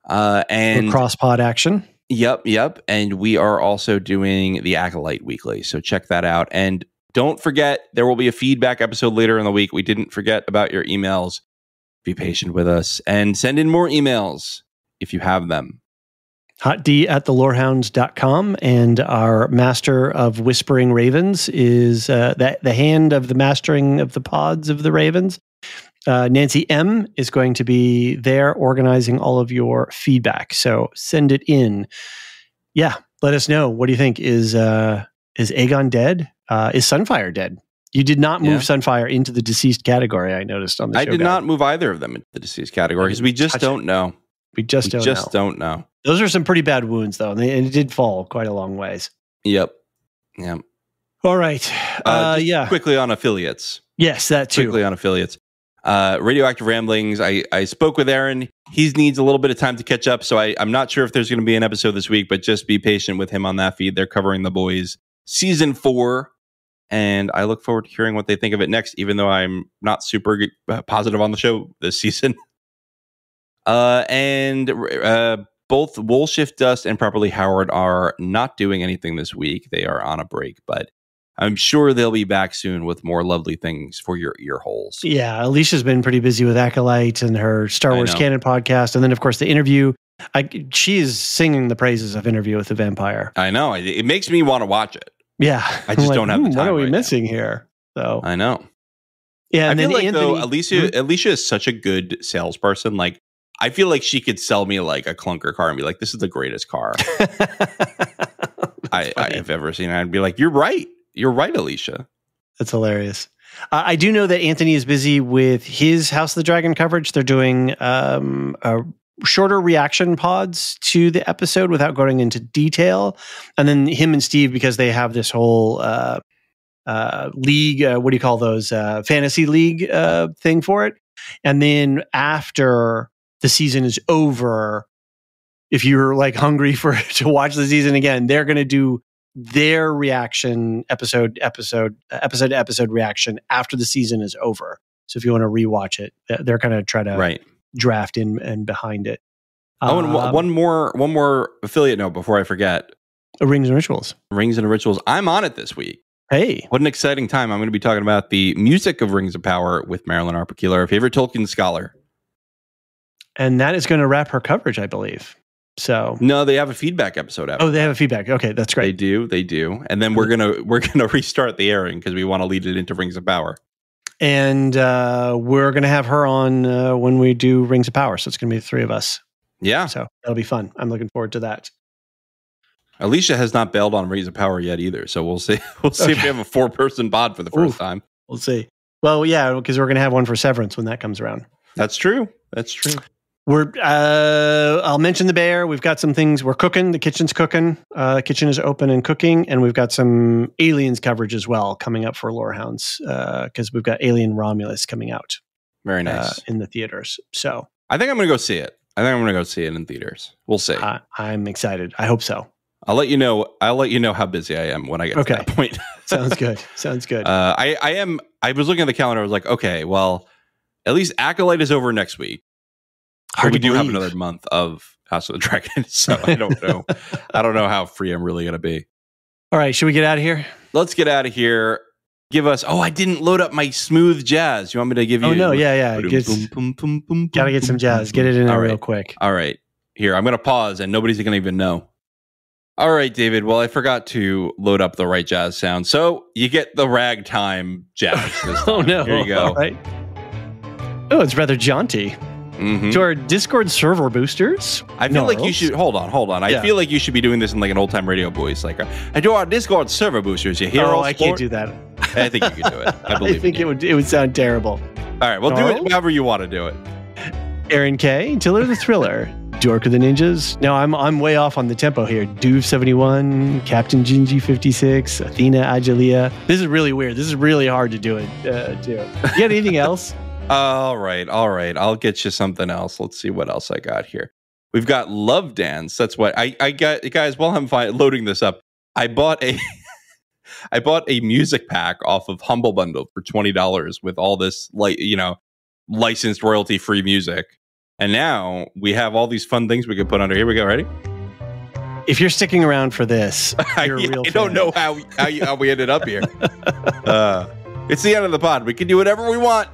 And cross-pod action. Yep. And we are also doing the Acolyte Weekly, so check that out. And don't forget, there will be a feedback episode later in the week. We didn't forget about your emails. Be patient with us and send in more emails if you have them. hotd@thelorehounds.com, and our master of whispering ravens is the hand of the mastering of the pods of the ravens. Nancy M is going to be there organizing all of your feedback. So send it in. Yeah. Let us know. What do you think? Is Aegon dead? Is Sunfire dead? You did not move Sunfire into the deceased category, I noticed on the show. I did not move either of them into the deceased category because we just don't know. We just don't know. Those are some pretty bad wounds, though, and it did fall quite a long ways. Yep. All right. Quickly on affiliates. Yes, that too. Quickly on affiliates. Radioactive Ramblings. I spoke with Aaron. He needs a little bit of time to catch up, so I'm not sure if there's going to be an episode this week, but just be patient with him on that feed. They're covering The Boys Season 4. And I look forward to hearing what they think of it next, even though I'm not super positive on the show this season. And both Woolshift Dust and Properly Howard are not doing anything this week. They are on a break, but I'm sure they'll be back soon with more lovely things for your ear holes. Yeah, Alicia's been pretty busy with Acolyte and her Star Wars Canon podcast. And then, of course, the interview. She is singing the praises of Interview with the Vampire. I know. It makes me want to watch it. Yeah, I just don't have the time. What are we missing here? So I know. Yeah, and I then feel like Alicia is such a good salesperson. Like I feel like she could sell me like a clunker car and be like, this is the greatest car I have ever seen. I'd be like, you're right. You're right, Alicia. That's hilarious. I do know that Anthony is busy with his House of the Dragon coverage. They're doing shorter reaction pods to the episode without going into detail. And then him and Steve, because they have this whole league, what do you call those? Fantasy league thing for it. And then after the season is over, if you're like hungry to watch the season again, they're going to do their reaction episode to episode reaction after the season is over. So if you want to rewatch it, they're going to try to draft in and behind it. Oh, and one more affiliate note before I forget. Rings and Rituals. Rings and Rituals. I'm on it this week. Hey, what an exciting time! I'm going to be talking about the music of Rings of Power with Marilyn Arpakila, our favorite Tolkien scholar, and that is going to wrap her coverage, I believe. So no, they have a feedback episode out. Oh, they have a feedback. Okay, that's great. They do. And then we're gonna restart the airing because we want to lead it into Rings of Power. And we're gonna have her on when we do Rings of Power. So it's gonna be the three of us. Yeah. So that'll be fun. I'm looking forward to that. Alicia has not bailed on Rings of Power yet either. So we'll see. We'll see if we have a 4-person pod for the first time. We'll see. Well, yeah, because we're gonna have one for Severance when that comes around. That's true. That's true. I'll mention the bear. We've got some things we're cooking. The kitchen's cooking. The kitchen is open and cooking, and we've got some Aliens coverage as well coming up for Lorehounds because we've got Alien Romulus coming out. Very nice in the theaters. So I think I'm going to go see it. In theaters. We'll see. I'm excited. I hope so. I'll let you know. How busy I am when I get to that point. Sounds good. Sounds good. I was looking at the calendar. I was like, okay, well, at least Acolyte is over next week. We do have another month of House of the Dragon, so I don't know. I don't know how free I'm really going to be. All right, should we get out of here? Let's get out of here. Give us. Oh, I didn't load up my smooth jazz. You want me to give you? Oh no, yeah. Gotta get some jazz. Get it in there real quick. All right, here I'm going to pause, and nobody's going to even know. All right, David. Well, I forgot to load up the right jazz sound, so you get the ragtime jazz. Oh no! Here you go. All right. Oh, it's rather jaunty. Mm-hmm. To our Discord server boosters. I feel like you should hold on. I feel like you should be doing this in like an old time radio voice. Like, and to our Discord server boosters, you hear? Oh, I can't do that. I think you can do it. I believe. I think it would sound terrible. All right, well, do it however you want to do it. Aaron K, Tiller the Thriller, Dork of the Ninjas. No, I'm way off on the tempo here. Doov 71, Captain Gingy 56, Athena Agilia. This is really weird. This is really hard to do it. You got anything else? All right. I'll get you something else. Let's see what else I got here. We've got Love Dance. That's what I got, guys. While I'm loading this up, I bought a music pack off of Humble Bundle for $20 with all this licensed royalty free music, and now we have all these fun things we can put under. Here we go. Ready? If you're sticking around for this, you're a real fan. I don't know how we ended up here. It's the end of the pod. We can do whatever we want.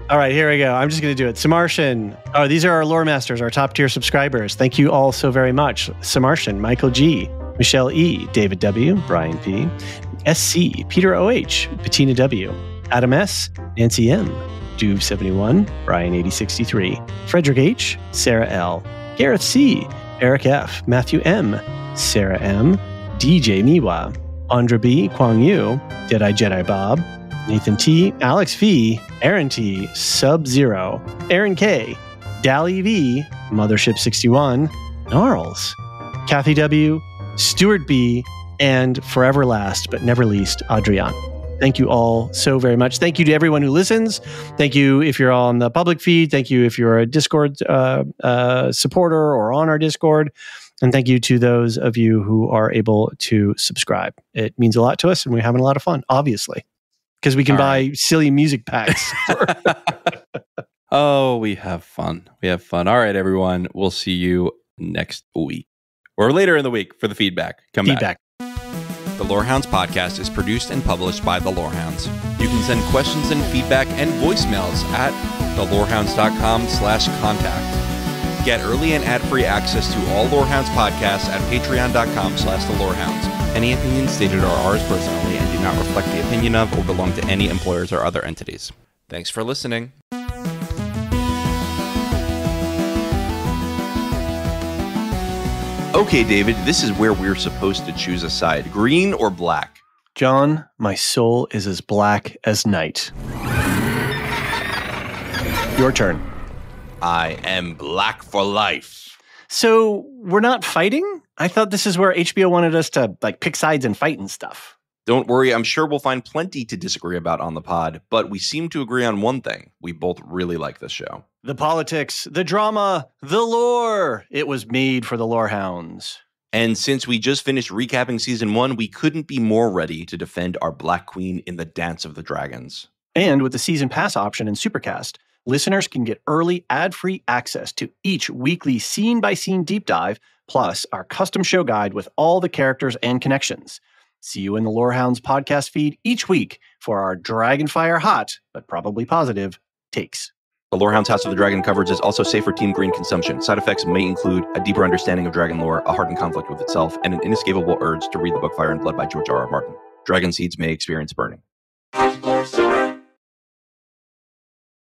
All right, here we go. I'm just going to do it. Samartian. Oh, these are our lore masters, our top tier subscribers. Thank you all so very much. Samartian, Michael G, Michelle E, David W, Brian P, SC, Peter OH, Bettina W, Adam S, Nancy M, Doov 71, Brian 8063, Frederick H, Sarah L, Gareth C, Eric F, Matthew M, Sarah M, DJ Miwa, Andra B, Kwang Yu, Deadeye Jedi Bob, Nathan T, Alex V, Aaron T, Sub-Zero, Aaron K, Dally V, Mothership 61, Gnarls, Kathy W, Stuart B, and forever last but never least, Adrian. Thank you all so very much. Thank you to everyone who listens. Thank you if you're on the public feed. Thank you if you're a Discord supporter or on our Discord. And thank you to those of you who are able to subscribe. It means a lot to us, and we're having a lot of fun, obviously. Because we can buy silly music packs. Oh, we have fun. All right, everyone. We'll see you next week. Or later in the week for the feedback. Come back. The Lorehounds podcast is produced and published by the Lorehounds. You can send questions and feedback and voicemails at thelorehounds.com/contact. Get early and ad-free access to all Lorehounds podcasts at patreon.com/thelorehounds. Any opinions stated are ours personally and do not reflect the opinion of or belong to any employers or other entities. Thanks for listening. Okay, David, this is where we're supposed to choose a side, green or black. John, my soul is as black as night. Your turn. I am black for life. So we're not fighting? I thought this is where HBO wanted us to pick sides and fight and stuff. Don't worry, I'm sure we'll find plenty to disagree about on the pod, but we seem to agree on one thing. We both really like this show. The politics, the drama, the lore. It was made for the Lorehounds. And since we just finished recapping season 1, we couldn't be more ready to defend our Black Queen in the Dance of the Dragons. And with the season pass option in Supercast, listeners can get early ad-free access to each weekly scene-by-scene deep dive, plus our custom show guide with all the characters and connections. See you in the Lorehounds podcast feed each week for our Dragonfire hot, but probably positive, takes. The Lorehounds House of the Dragon coverage is also safe for Team Green consumption. Side effects may include a deeper understanding of dragon lore, a hardened conflict with itself, and an inescapable urge to read the book Fire and Blood by George R.R. Martin. Dragon seeds may experience burning.